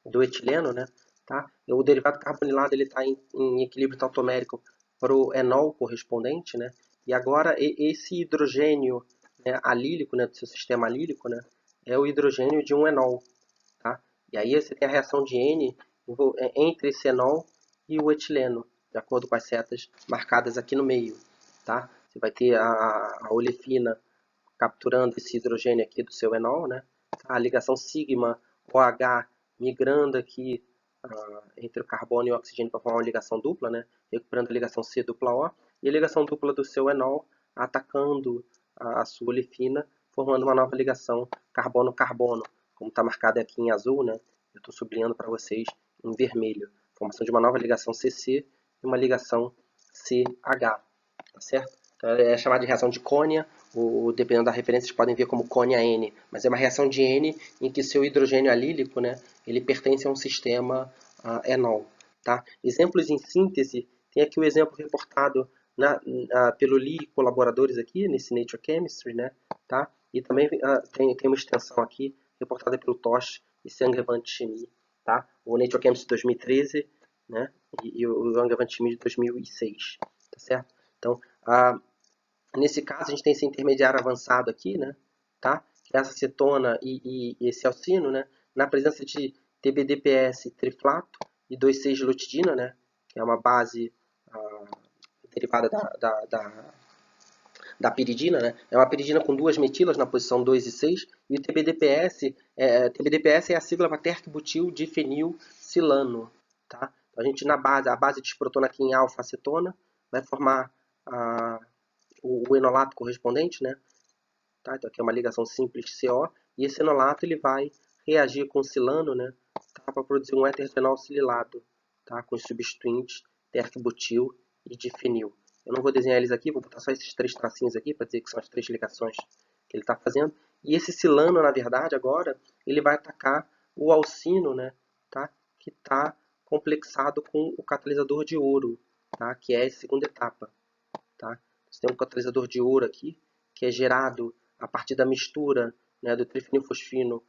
do etileno, né, tá? O derivado carbonilado ele está em equilíbrio tautomérico para o enol correspondente, né? E agora esse hidrogênio, né, alílico, né, do seu sistema alílico, né, é o hidrogênio de um enol, tá? E aí você tem a reação de N entre esse enol e o etileno, de acordo com as setas marcadas aqui no meio, tá? Você vai ter a olefina capturando esse hidrogênio aqui do seu enol, né? A ligação sigma OH migrando aqui entre o carbono e o oxigênio para formar uma ligação dupla, né? Recuperando a ligação C dupla O, e a ligação dupla do seu enol atacando a sua olefina, formando uma nova ligação carbono-carbono, como está marcado aqui em azul, né? Eu estou sublinhando para vocês em vermelho. Formação de uma nova ligação CC e uma ligação CH, tá certo? Então, é chamada de reação de Cônia, dependendo da referência, vocês podem ver como Cônia N, mas é uma reação de N em que seu hidrogênio alílico, né, ele pertence a um sistema enol. Tá? Exemplos em síntese, tem aqui o exemplo reportado pelo Lee e colaboradores aqui, nesse Nature Chemistry, né, tá? E também tem uma extensão aqui, reportada pelo Tosh e Sangrevan Chemie, tá? O Nature Chemistry de 2013, né, e o Sangrevan Chemie de 2006, tá certo? Então, nesse caso, a gente tem esse intermediário avançado aqui, né? Tá? Que é essa cetona e esse alcino, né? Na presença de TBDPS triflato e 2,6-lutidina, né? Que é uma base derivada da piridina, né? É uma piridina com duas metilas na posição 2 e 6, e o TBDPS é a sigla para terc-butil difenilcilano, tá? Então, a gente a base de protona aqui em alfa-acetona vai formar o enolato correspondente, né? Tá? Então aqui é uma ligação simples CO, e esse enolato ele vai reagir com silano, né? Tá? Para produzir um éter-fenol sililado, tá? Com os substituintes terc-butil e difenil. Eu não vou desenhar eles aqui, vou botar só esses três tracinhos aqui para dizer que são as três ligações que ele está fazendo. E esse silano, na verdade, agora, ele vai atacar o alcino, né? Tá? Que está complexado com o catalisador de ouro, tá? Que é a segunda etapa. Tá? Você tem um catalisador de ouro aqui, que é gerado a partir da mistura, né, do trifenilfosfina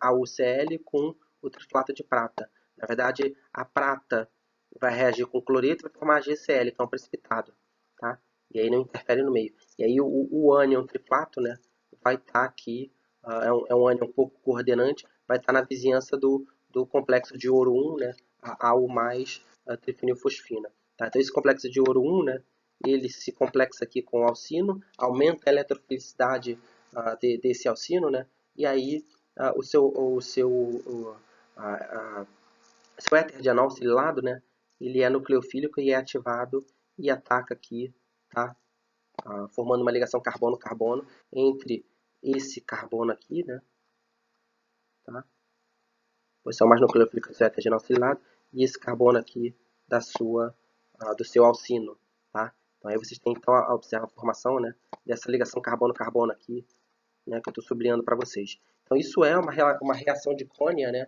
AuCl com o triflato de prata. Na verdade, a prata vai reagir com o cloreto e vai formar GCl, que é um precipitado. Tá? E aí não interfere no meio. E aí o ânion triflato, né, vai estar aqui, é um ânion um pouco coordenante, vai estar na vizinhança do complexo de ouro 1, né, AU mais trifenilfosfina. Tá? Então esse complexo de ouro 1, né, ele se complexa aqui com o alcino, aumenta a eletrofilicidade desse alcino, né, e aí o seu éter de anol sililado, né, ele é nucleofílico e é ativado e ataca aqui, tá, formando uma ligação carbono-carbono entre esse carbono aqui, né, tá, posição mais nucleofílica do seu éter de anol sililado, e esse carbono aqui do seu alcino, tá? Então aí vocês têm então a observar a formação, né, dessa ligação carbono-carbono aqui, né, que eu estou sublinhando para vocês. Então isso é uma reação de Cônia, né,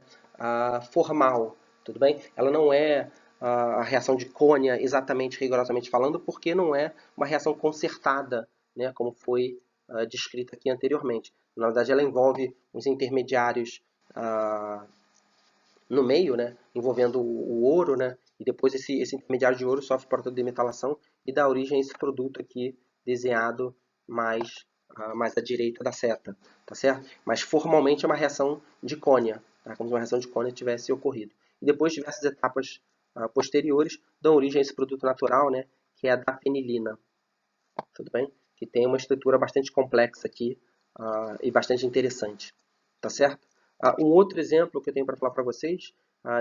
formal, tudo bem? Ela não é a reação de Cônia exatamente, rigorosamente falando, porque não é uma reação concertada, né, como foi descrita aqui anteriormente. Na verdade, ela envolve os intermediários no meio, né, envolvendo o ouro, né, e depois esse intermediário de ouro sofre protodemetalação e dá origem a esse produto aqui desenhado mais à direita da seta, tá certo? Mas formalmente é uma reação de Cônia, tá? Como se uma reação de Cônia tivesse ocorrido. E depois diversas etapas posteriores dão origem a esse produto natural, né, que é a dafenilina, tudo bem? Que tem uma estrutura bastante complexa aqui e bastante interessante, tá certo? Um outro exemplo que eu tenho para falar para vocês,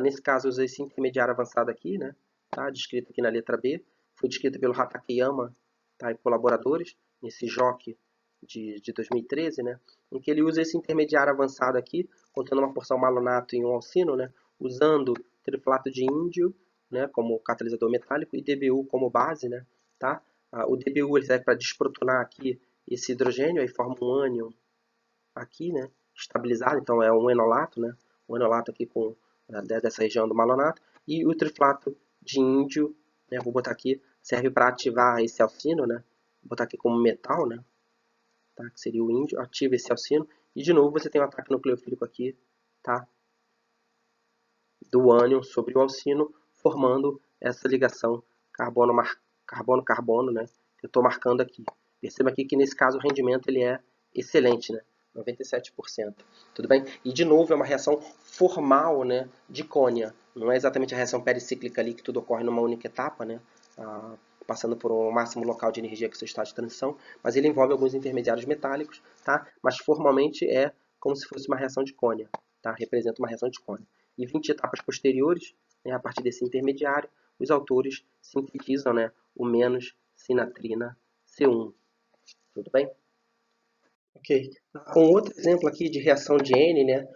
nesse caso eu usei esse intermediário avançado aqui, né? Tá? Descrito aqui na letra B, foi descrito pelo Hatakeyama, tá? E colaboradores, nesse JOC de 2013, né? Em que ele usa esse intermediário avançado aqui, contendo uma porção malonato e um alcino, né? Usando triflato de índio, né? Como catalisador metálico e DBU como base, né? Tá? O DBU ele serve para desprotonar aqui esse hidrogênio, aí forma um ânion aqui, né, estabilizado, então é um enolato, né, um enolato aqui dessa região do malonato, e o triflato de índio, né, vou botar aqui, serve para ativar esse alcino, né, vou botar aqui como metal, né, tá, que seria o índio, ativa esse alcino, e de novo você tem um ataque nucleofílico aqui, tá, do ânion sobre o alcino, formando essa ligação carbono-carbono, né? Que eu estou marcando aqui. Perceba aqui que nesse caso o rendimento ele é excelente, né? 97%. Tudo bem? E de novo é uma reação formal, né, de Cônia. Não é exatamente a reação pericíclica ali que tudo ocorre numa única etapa, né? Passando por um máximo local de energia que é o seu estado de transição, mas ele envolve alguns intermediários metálicos, tá? Mas formalmente é como se fosse uma reação de Cônia, tá? Representa uma reação de Cônia. E 20 etapas posteriores, né, a partir desse intermediário, os autores sintetizam, né, o menos sinatrina C1. Tudo bem? Ok. Um outro exemplo aqui de reação de N, né,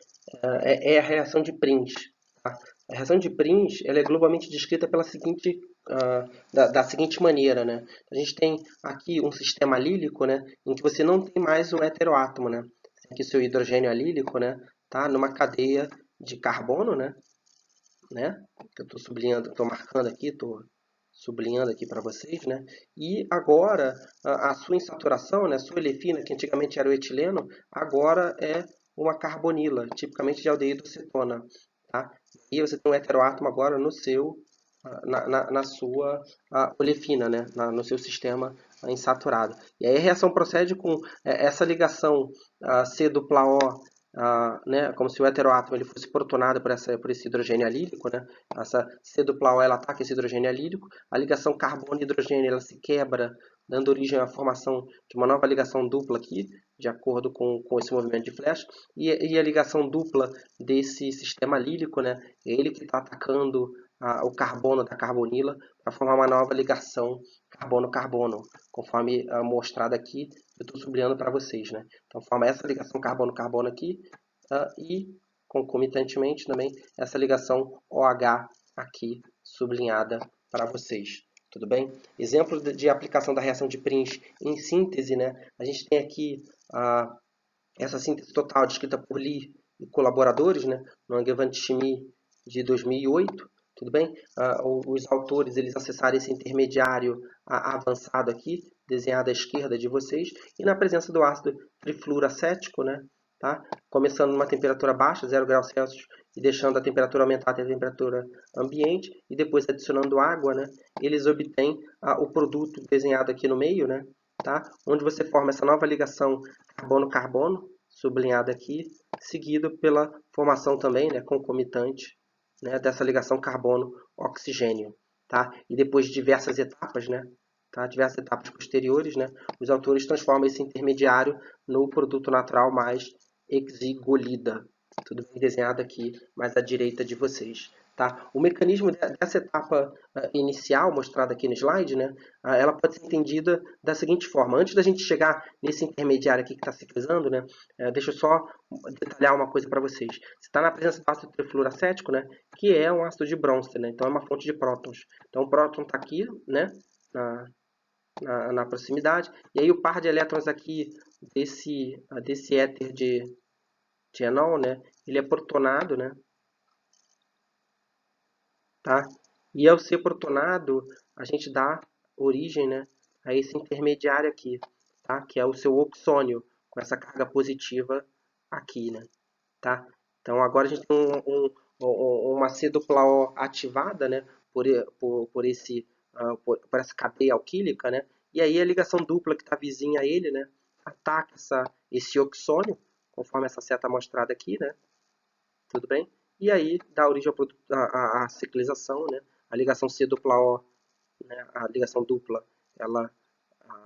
é a reação de Prince. Tá? A reação de Prince ela é globalmente descrita pela seguinte, da seguinte maneira. Né? A gente tem aqui um sistema alílico, né, em que você não tem mais um heteroátomo. Né? Aqui seu hidrogênio alílico, né, tá numa cadeia de carbono, né, que eu estou sublinhando, estou marcando aqui, estou sublinhando aqui para vocês, né? E agora a sua insaturação, né, a sua olefina, que antigamente era o etileno, agora é uma carbonila, tipicamente de aldeído cetona, tá? E você tem um heteroátomo agora no seu na sua olefina, né? No seu sistema insaturado. E aí a reação procede com essa ligação C dupla O, né, como se o heteroátomo ele fosse protonado por esse hidrogênio alílico, né? Essa C dupla O ela ataca esse hidrogênio alílico, a ligação carbono-hidrogênio ela se quebra, dando origem à formação de uma nova ligação dupla aqui, de acordo com esse movimento de flecha, e a ligação dupla desse sistema alílico, né? É ele que está atacando o carbono da carbonila para formar uma nova ligação carbono-carbono, conforme mostrado aqui, eu estou sublinhando para vocês, né? Então forma essa ligação carbono-carbono aqui e concomitantemente também essa ligação OH aqui sublinhada para vocês. Tudo bem? Exemplo de aplicação da reação de Prince em síntese, né? A gente tem aqui essa síntese total descrita por Lee e colaboradores, né? No Angewandte Chemie de 2008. Tudo bem? Os autores eles acessaram esse intermediário avançado aqui, desenhado à esquerda de vocês, e na presença do ácido trifluoracético, né? Tá? Começando numa temperatura baixa, 0 graus Celsius, e deixando a temperatura aumentar até a temperatura ambiente, e depois adicionando água, né? Eles obtêm o produto desenhado aqui no meio, né? Tá? Onde você forma essa nova ligação carbono-carbono, sublinhada aqui, seguido pela formação também, né, concomitante, né, dessa ligação carbono-oxigênio. Tá? E depois de diversas etapas, né, tá? Diversas etapas posteriores, né, os autores transformam esse intermediário no produto natural mais exigolida. Tudo bem desenhado aqui mais à direita de vocês. Tá? O mecanismo dessa etapa inicial, mostrada aqui no slide, né, ela pode ser entendida da seguinte forma. Antes da gente chegar nesse intermediário aqui que está ciclizando, né, deixa eu só detalhar uma coisa para vocês. Você está na presença do ácido trifluoracético, né, que é um ácido de Bronsted, né, então é uma fonte de prótons. Então o próton está aqui, né, na proximidade, e aí o par de elétrons aqui desse éter de enol, né, ele é protonado, né, tá? E ao ser protonado, a gente dá origem, né, a esse intermediário aqui, tá? Que é o seu oxônio, com essa carga positiva aqui, né? Tá? Então agora a gente tem uma C-O ativada, né, por essa cadeia alquílica, né? E aí a ligação dupla que está vizinha a ele, né, ataca esse oxônio, conforme essa seta mostrada aqui, né? Tudo bem? E aí dá origem ao produto, à ciclização, né? A ligação C dupla O, né? A ligação dupla,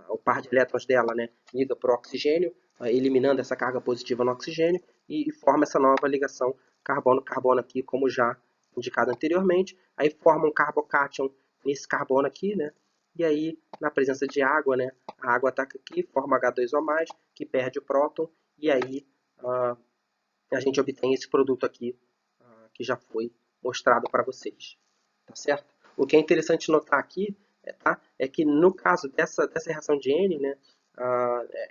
o par de elétrons dela, né, liga para o oxigênio, eliminando essa carga positiva no oxigênio e forma essa nova ligação carbono-carbono aqui, como já indicado anteriormente. Aí forma um carbocátion nesse carbono aqui, né? E aí, na presença de água, né, a água ataca aqui, forma H2O+, que perde o próton, e aí a gente obtém esse produto aqui que já foi mostrado para vocês. Tá certo? O que é interessante notar aqui é que no caso dessa reação de N, né,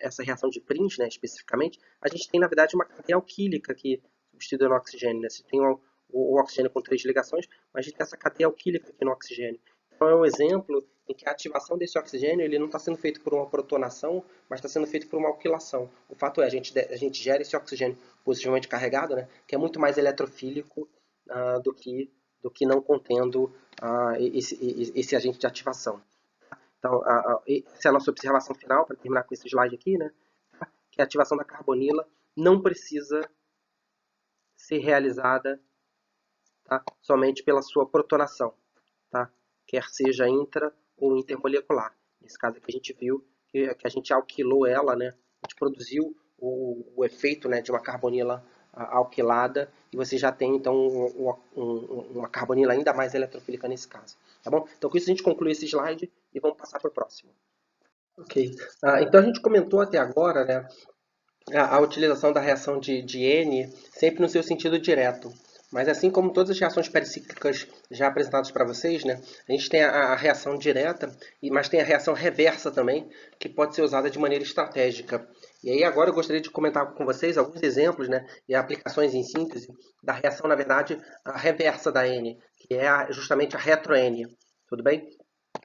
essa reação de Prince, né, especificamente, a gente tem na verdade uma cadeia alquílica aqui substituída no oxigênio. Né? Você tem o oxigênio com 3 ligações, mas a gente tem essa cadeia alquílica aqui no oxigênio. Então é um exemplo em que a ativação desse oxigênio ele não está sendo feito por uma protonação, mas está sendo feito por uma alquilação. O fato é, a gente gera esse oxigênio positivamente carregado, né, que é muito mais eletrofílico do que não contendo esse agente de ativação. Então, essa é a nossa observação final, para terminar com esse slide aqui, né? Que a ativação da carbonila não precisa ser realizada, tá, somente pela sua protonação, tá? Quer seja intra ou intermolecular. Nesse caso aqui a gente viu que a gente alquilou ela, né? A gente produziu o efeito, né, de uma carbonila alquilada e você já tem então uma carbonila ainda mais eletrofílica nesse caso. Tá bom? Então com isso a gente conclui esse slide e vamos passar para o próximo. Ok. Então a gente comentou até agora, né, a utilização da reação de N sempre no seu sentido direto. Mas assim como todas as reações pericíclicas já apresentadas para vocês, né, a gente tem a reação direta, mas tem a reação reversa também, que pode ser usada de maneira estratégica. E aí agora eu gostaria de comentar com vocês alguns exemplos, né, e aplicações em síntese da reação, na verdade, a reversa da N, que é justamente a retro-N. Tudo bem?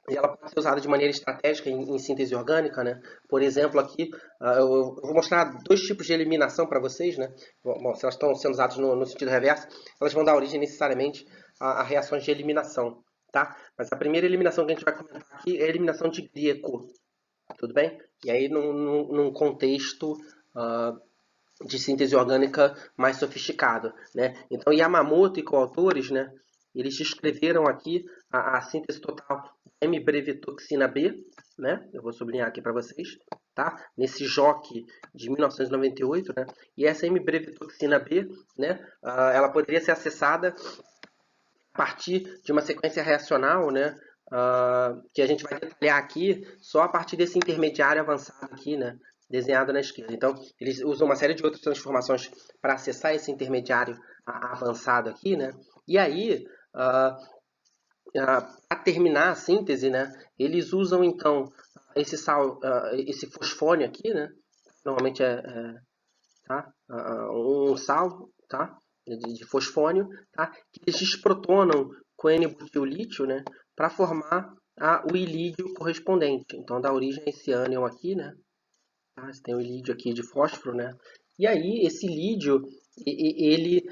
E ela pode ser usada de maneira estratégica em síntese orgânica, né? Por exemplo, aqui eu vou mostrar dois tipos de eliminação para vocês, né? Bom, se elas estão sendo usadas no sentido reverso, elas vão dar origem necessariamente a reações de eliminação, tá? Mas a primeira eliminação que a gente vai comentar aqui é a eliminação de Grieco, tudo bem? E aí num contexto de síntese orgânica mais sofisticado, né? Então Yamamoto e coautores, né, eles descreveram aqui a síntese total M-brevetoxina B, né? Eu vou sublinhar aqui para vocês, tá? Nesse JOC de 1998, né? E essa M-brevetoxina B, né, ela poderia ser acessada a partir de uma sequência reacional, né, que a gente vai detalhar aqui só a partir desse intermediário avançado aqui, né, desenhado na esquerda. Então, eles usam uma série de outras transformações para acessar esse intermediário avançado aqui, né? E aí, para terminar a síntese, né, eles usam então esse sal, esse fosfônio aqui, né? Normalmente tá? Um sal, tá? De fosfônio, tá? Que eles desprotonam com N-butil-lítio, né? Para formar o ilídio correspondente. Então dá origem a esse ânion aqui, né? Tá? Você tem o ilídio aqui de fósforo, né? E aí esse ilídio ele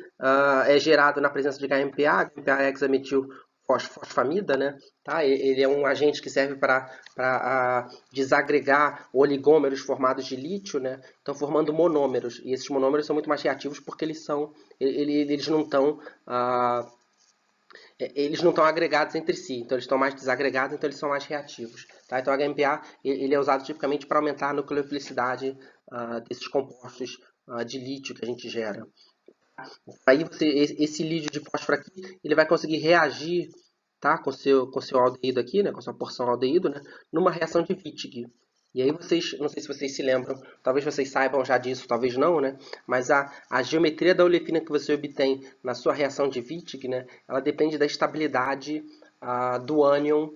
é gerado na presença de HMPA, HMPA é hexametil fosfamida, né? Tá? Ele é um agente que serve para desagregar oligômeros formados de lítio, né? Então formando monômeros. E esses monômeros são muito mais reativos porque eles não estão agregados entre si, então eles estão mais desagregados, então eles são mais reativos. Tá? Então o HMPA ele é usado tipicamente para aumentar a nucleofilicidade desses compostos de lítio que a gente gera. Aí esse lítio de fósforo aqui, ele vai conseguir reagir, tá, com seu aldeído aqui, né, com sua porção aldeído, né, numa reação de Wittig. E aí vocês, não sei se vocês se lembram, talvez vocês saibam já disso, talvez não, né? Mas a geometria da olefina que você obtém na sua reação de Wittig, né, ela depende da estabilidade do ânion,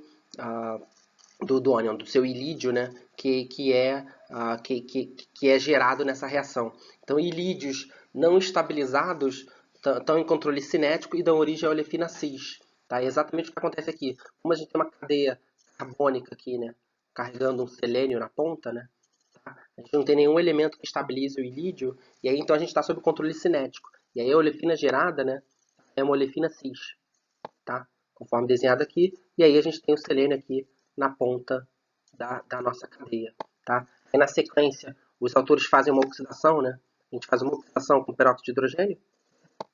do seu ilídio, né, que é gerado nessa reação. Então, ilídios não estabilizados estão em controle cinético e dão origem à olefina cis. Tá? É exatamente o que acontece aqui. Como a gente tem uma cadeia carbônica aqui, né, carregando um selênio na ponta, né, tá? A gente não tem nenhum elemento que estabilize o ilídio, e aí então a gente está sob controle cinético. E aí a olefina gerada, né, é uma olefina cis, tá? Conforme desenhado aqui, e aí a gente tem o selênio aqui na ponta da nossa cadeia, tá? Aí na sequência, os autores fazem uma oxidação, né? A gente faz uma oxidação com peróxido de hidrogênio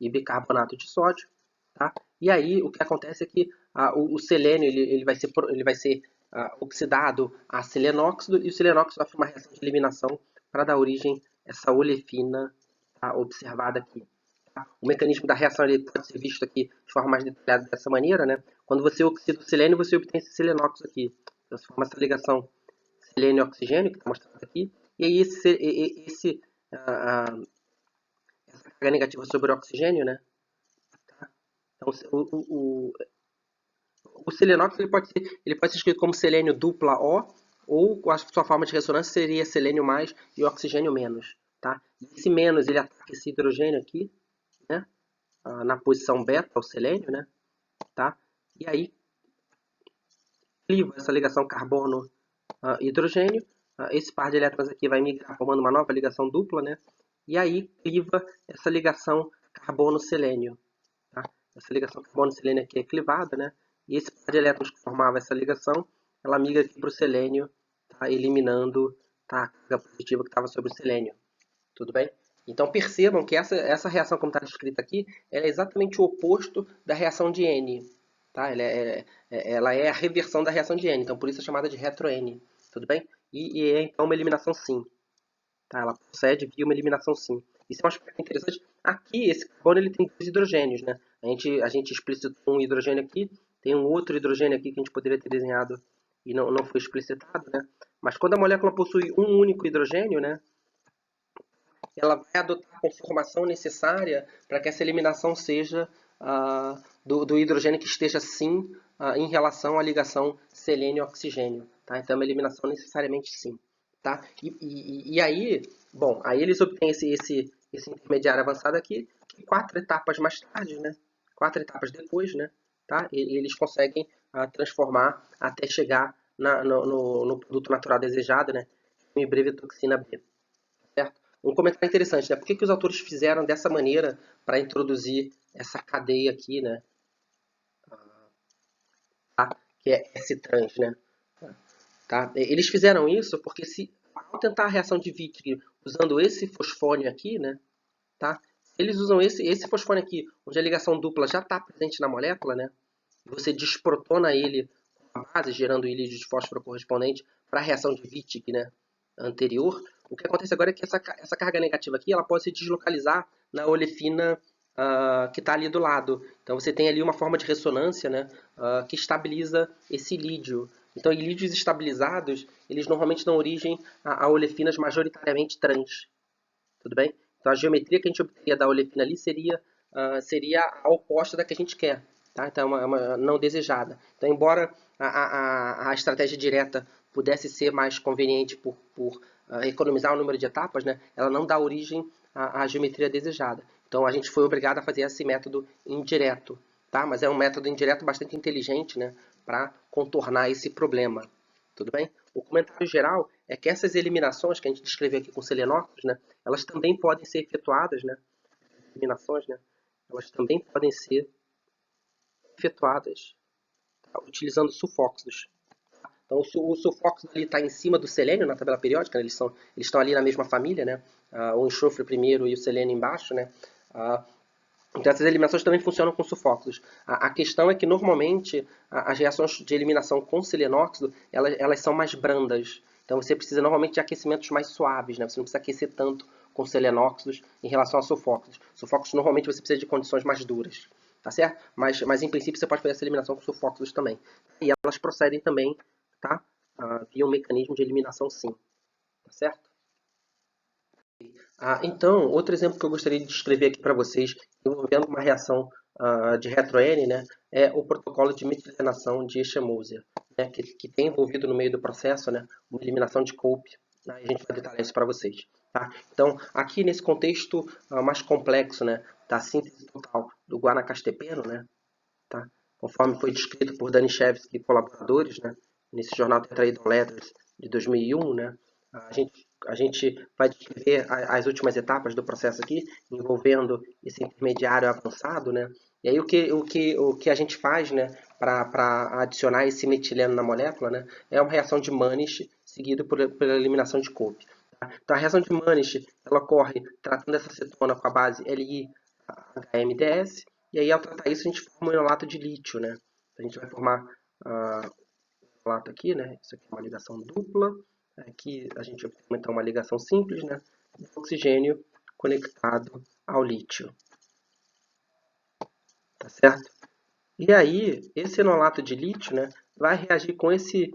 e bicarbonato de sódio, tá? E aí o que acontece é que o selênio ele vai ser oxidado a selenóxido e o selenóxido sofre uma reação de eliminação para dar origem a essa olefina, tá, observada aqui. O mecanismo da reação ele pode ser visto aqui de forma mais detalhada dessa maneira, né? Quando você oxida o selênio, você obtém esse selenóxido aqui. Então, você forma essa ligação selênio-oxigênio, que está mostrado aqui, e aí essa carga negativa sobre o oxigênio, né? Então, o selenóxido ele pode ser escrito como selênio dupla O, ou a sua forma de ressonância seria selênio mais e oxigênio menos, tá? E esse menos, ele ataca esse hidrogênio aqui, né? Na posição beta, o selênio, né? Tá? E aí cliva essa ligação carbono-hidrogênio. Esse par de elétrons aqui vai migrar formando uma nova ligação dupla, né? E aí cliva essa ligação carbono-selênio. Tá? essa ligação carbono-selênio aqui é clivada, né? E esse par de elétrons que formava essa ligação, ela migra aqui para o selênio, tá? Eliminando, tá, a carga positiva que estava sobre o selênio. Tudo bem? Então percebam que essa reação, como está descrita aqui, ela é exatamente o oposto da reação de N. Tá? Ela é a reversão da reação de N, então por isso é chamada de retro-N. Tudo bem? E é então uma eliminação sim. Tá? Ela procede via uma eliminação sim. Isso é um aspecto interessante. Aqui, esse carbono ele tem dois hidrogênios. Né? A gente explicitou um hidrogênio aqui, tem um outro hidrogênio aqui que a gente poderia ter desenhado e não foi explicitado. Né? Mas quando a molécula possui um único hidrogênio, né, ela vai adotar a conformação necessária para que essa eliminação seja do hidrogênio que esteja sim em relação à ligação selênio-oxigênio. Tá? Então é uma eliminação necessariamente sim. Tá? E aí, bom, aí eles obtêm esse intermediário avançado aqui, que 4 etapas mais tarde, né? 4 etapas depois, né? Tá? Eles conseguem transformar até chegar no produto natural desejado, né? Em breve toxina B. Certo? Um comentário interessante, né? Por que os autores fizeram dessa maneira para introduzir essa cadeia aqui, né? Tá? Que é S-trans, né? Tá? Eles fizeram isso porque se ao tentar a reação de Wittig usando esse fosfônio aqui, né? Tá? Eles usam esse fosfônio aqui, onde a ligação dupla já está presente na molécula, né? E você desprotona ele com a base, gerando o ilídio de fósforo correspondente para a reação de Wittig, né? Anterior. O que acontece agora é que essa carga negativa aqui ela pode se deslocalizar na olefina que está ali do lado. Então você tem ali uma forma de ressonância, né, que estabiliza esse ilídio. Então ilídios estabilizados, eles normalmente dão origem a olefinas majoritariamente trans. Tudo bem? Então a geometria que a gente obteria da olefina ali seria a oposta da que a gente quer. Tá? Então é uma não desejada. Então, embora a estratégia direta pudesse ser mais conveniente por economizar o número de etapas, né, ela não dá origem à geometria desejada. Então a gente foi obrigado a fazer esse método indireto. Tá? Mas é um método indireto bastante inteligente, né, para contornar esse problema. Tudo bem? O comentário geral é que essas eliminações que a gente descreveu aqui com selenóxidos, né, elas também podem ser efetuadas, né, eliminações, né, elas também podem ser efetuadas, tá, utilizando sulfóxidos. Então, o sulfóxido está em cima do selênio na tabela periódica, né, eles estão ali na mesma família, né, o enxofre primeiro e o selênio embaixo, né, então essas eliminações também funcionam com sulfóxidos. A questão é que normalmente as reações de eliminação com selenóxido elas são mais brandas. Então você precisa normalmente de aquecimentos mais suaves, né? Você não precisa aquecer tanto com selenóxidos em relação a sulfóxidos. Sulfóxidos normalmente você precisa de condições mais duras, tá certo? Mas em princípio você pode fazer essa eliminação com sulfóxidos também. E elas procedem também, tá? Via um mecanismo de eliminação sim, tá certo? Então, outro exemplo que eu gostaria de descrever aqui para vocês, envolvendo uma reação de retro-N, né, é o protocolo de metilenação de Echemoser, né, que tem envolvido no meio do processo, né, uma eliminação de Cope. Né, a gente vai detalhar isso para vocês. Tá? Então, aqui nesse contexto mais complexo, né, da síntese total do guanacastepeno, né, tá, conforme foi descrito por Daniszewski e colaboradores, né, nesse jornal Tetraedon Letters de 2001, né, a gente vai descrever as últimas etapas do processo aqui, envolvendo esse intermediário avançado, né? E aí o que a gente faz, né, para adicionar esse metileno na molécula, né, é uma reação de Manish seguido pela eliminação de Cope. Tá? Então a reação de Manish ela ocorre tratando essa cetona com a base LiHMDS, e aí ao tratar isso a gente forma um enolato de lítio, né? A gente vai formar um enolato aqui, né? Isso aqui é uma ligação dupla. Aqui a gente obtém então uma ligação simples, né, do oxigênio conectado ao lítio, tá certo? E aí, esse enolato de lítio, né, vai reagir com esse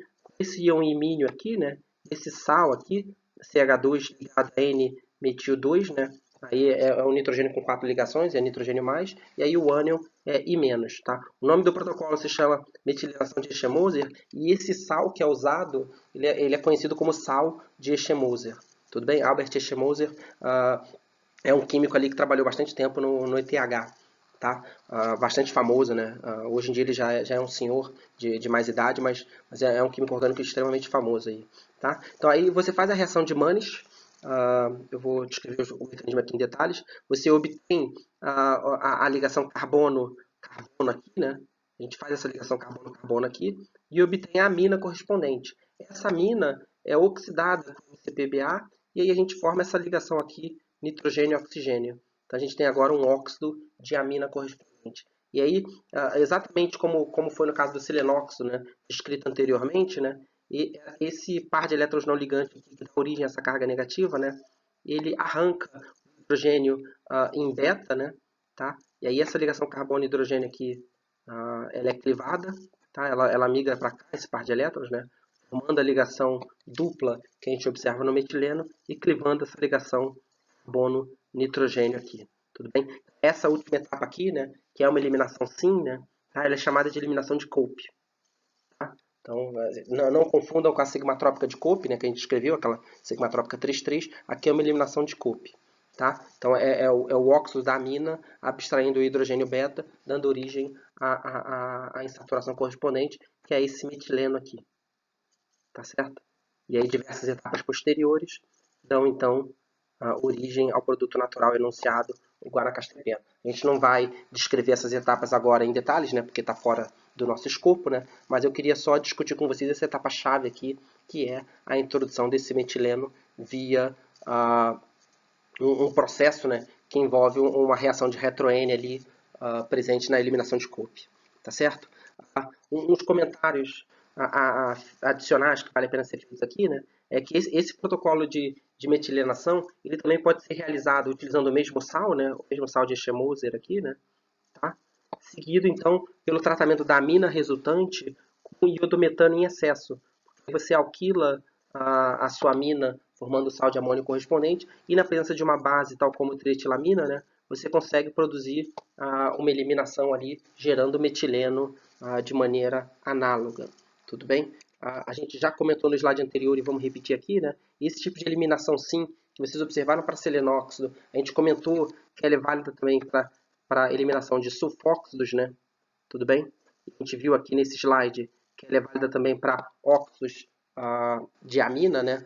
íon imínio aqui, né, esse sal aqui, CH2 ligado a N-metil-2, né, aí é um nitrogênio com 4 ligações, é nitrogênio mais, e aí o ânion é I-, tá? O nome do protocolo se chama metilação de Echemoser, e esse sal que é usado, ele é conhecido como sal de Echemoser. Tudo bem? Albert Echemoser é um químico ali que trabalhou bastante tempo no ETH, tá? Bastante famoso, né? Hoje em dia ele já é um senhor de mais idade, mas é um químico orgânico extremamente famoso aí, tá? Então aí você faz a reação de Manish, eu vou descrever o mecanismo aqui em detalhes. Você obtém a ligação carbono carbono aqui, né? A gente faz essa ligação carbono-carbono aqui e obtém a amina correspondente. Essa amina é oxidada com CpBa e aí a gente forma essa ligação aqui nitrogênio-oxigênio. Então a gente tem agora um óxido de amina correspondente. E aí, exatamente como foi no caso do selenóxido, né, descrito anteriormente, né, e esse par de elétrons não ligantes que dá origem a essa carga negativa, né, ele arranca o hidrogênio em beta, né, tá? E aí essa ligação carbono-hidrogênio aqui, ela é clivada, tá? Ela migra para cá, esse par de elétrons, né, formando a ligação dupla que a gente observa no metileno e clivando essa ligação carbono-nitrogênio aqui. Tudo bem? Essa última etapa aqui, né, que é uma eliminação sim, né, tá? Ela é chamada de eliminação de Cope. Tá? Então, não confundam com a sigmatrópica de Cope, né, que a gente escreveu, aquela sigmatrópica 3,3. Aqui é uma eliminação de Cope. Tá? Então, é o óxido da amina abstraindo o hidrogênio beta, dando origem à insaturação correspondente, que é esse metileno aqui. Tá certo? E aí diversas etapas posteriores dão, então, origem ao produto natural enunciado, o guanacastepiano. A gente não vai descrever essas etapas agora em detalhes, né, porque está fora do nosso escopo, né, mas eu queria só discutir com vocês essa etapa-chave aqui, que é a introdução desse metileno via um processo, né, que envolve uma reação de retro-N ali presente na eliminação de Cope. Tá certo? Uns comentários adicionais que vale a pena ser feitos aqui, né, é que esse protocolo de metilenação ele também pode ser realizado utilizando o mesmo sal, né, o mesmo sal de Echemoser aqui, né, tá? Seguido então pelo tratamento da amina resultante com iodometano em excesso. Você alquila a sua amina formando o sal de amônio correspondente e na presença de uma base tal como trietilamina, né, você consegue produzir uma eliminação ali gerando metileno de maneira análoga. Tudo bem? A gente já comentou no slide anterior e vamos repetir aqui, né? Esse tipo de eliminação sim, que vocês observaram para selenóxido, a gente comentou que ela é válida também para eliminação de sulfóxidos, né? Tudo bem? A gente viu aqui nesse slide que ela é válida também para óxidos de amina, né?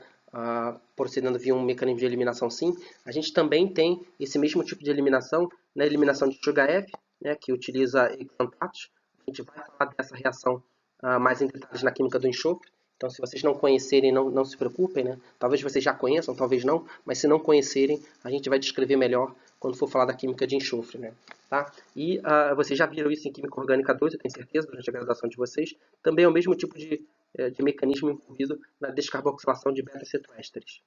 Procedendo via um mecanismo de eliminação sim. A gente também tem esse mesmo tipo de eliminação na eliminação de HF, né? Que utiliza hexantatos. A gente vai falar dessa reação mais em detalhes na química do enxofre. Então, se vocês não conhecerem, não se preocupem, né? Talvez vocês já conheçam, talvez não, mas se não conhecerem, a gente vai descrever melhor quando for falar da química de enxofre, né? Tá? E vocês já viram isso em Química Orgânica 2, eu tenho certeza, durante a graduação de vocês. Também é o mesmo tipo de mecanismo envolvido na descarboxilação de beta-cetoésteres.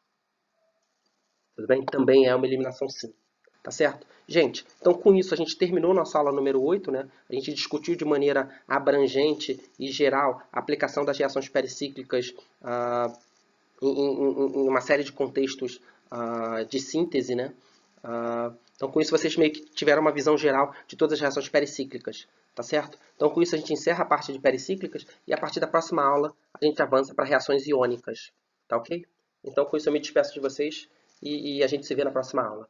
Tudo bem? Também é uma eliminação sim. Tá certo? Gente, então com isso a gente terminou nossa aula número 8, né? A gente discutiu de maneira abrangente e geral a aplicação das reações pericíclicas em uma série de contextos de síntese, né? Então com isso vocês meio que tiveram uma visão geral de todas as reações pericíclicas, tá certo? Então com isso a gente encerra a parte de pericíclicas e a partir da próxima aula a gente avança para reações iônicas, tá ok? Então com isso eu me despeço de vocês e a gente se vê na próxima aula.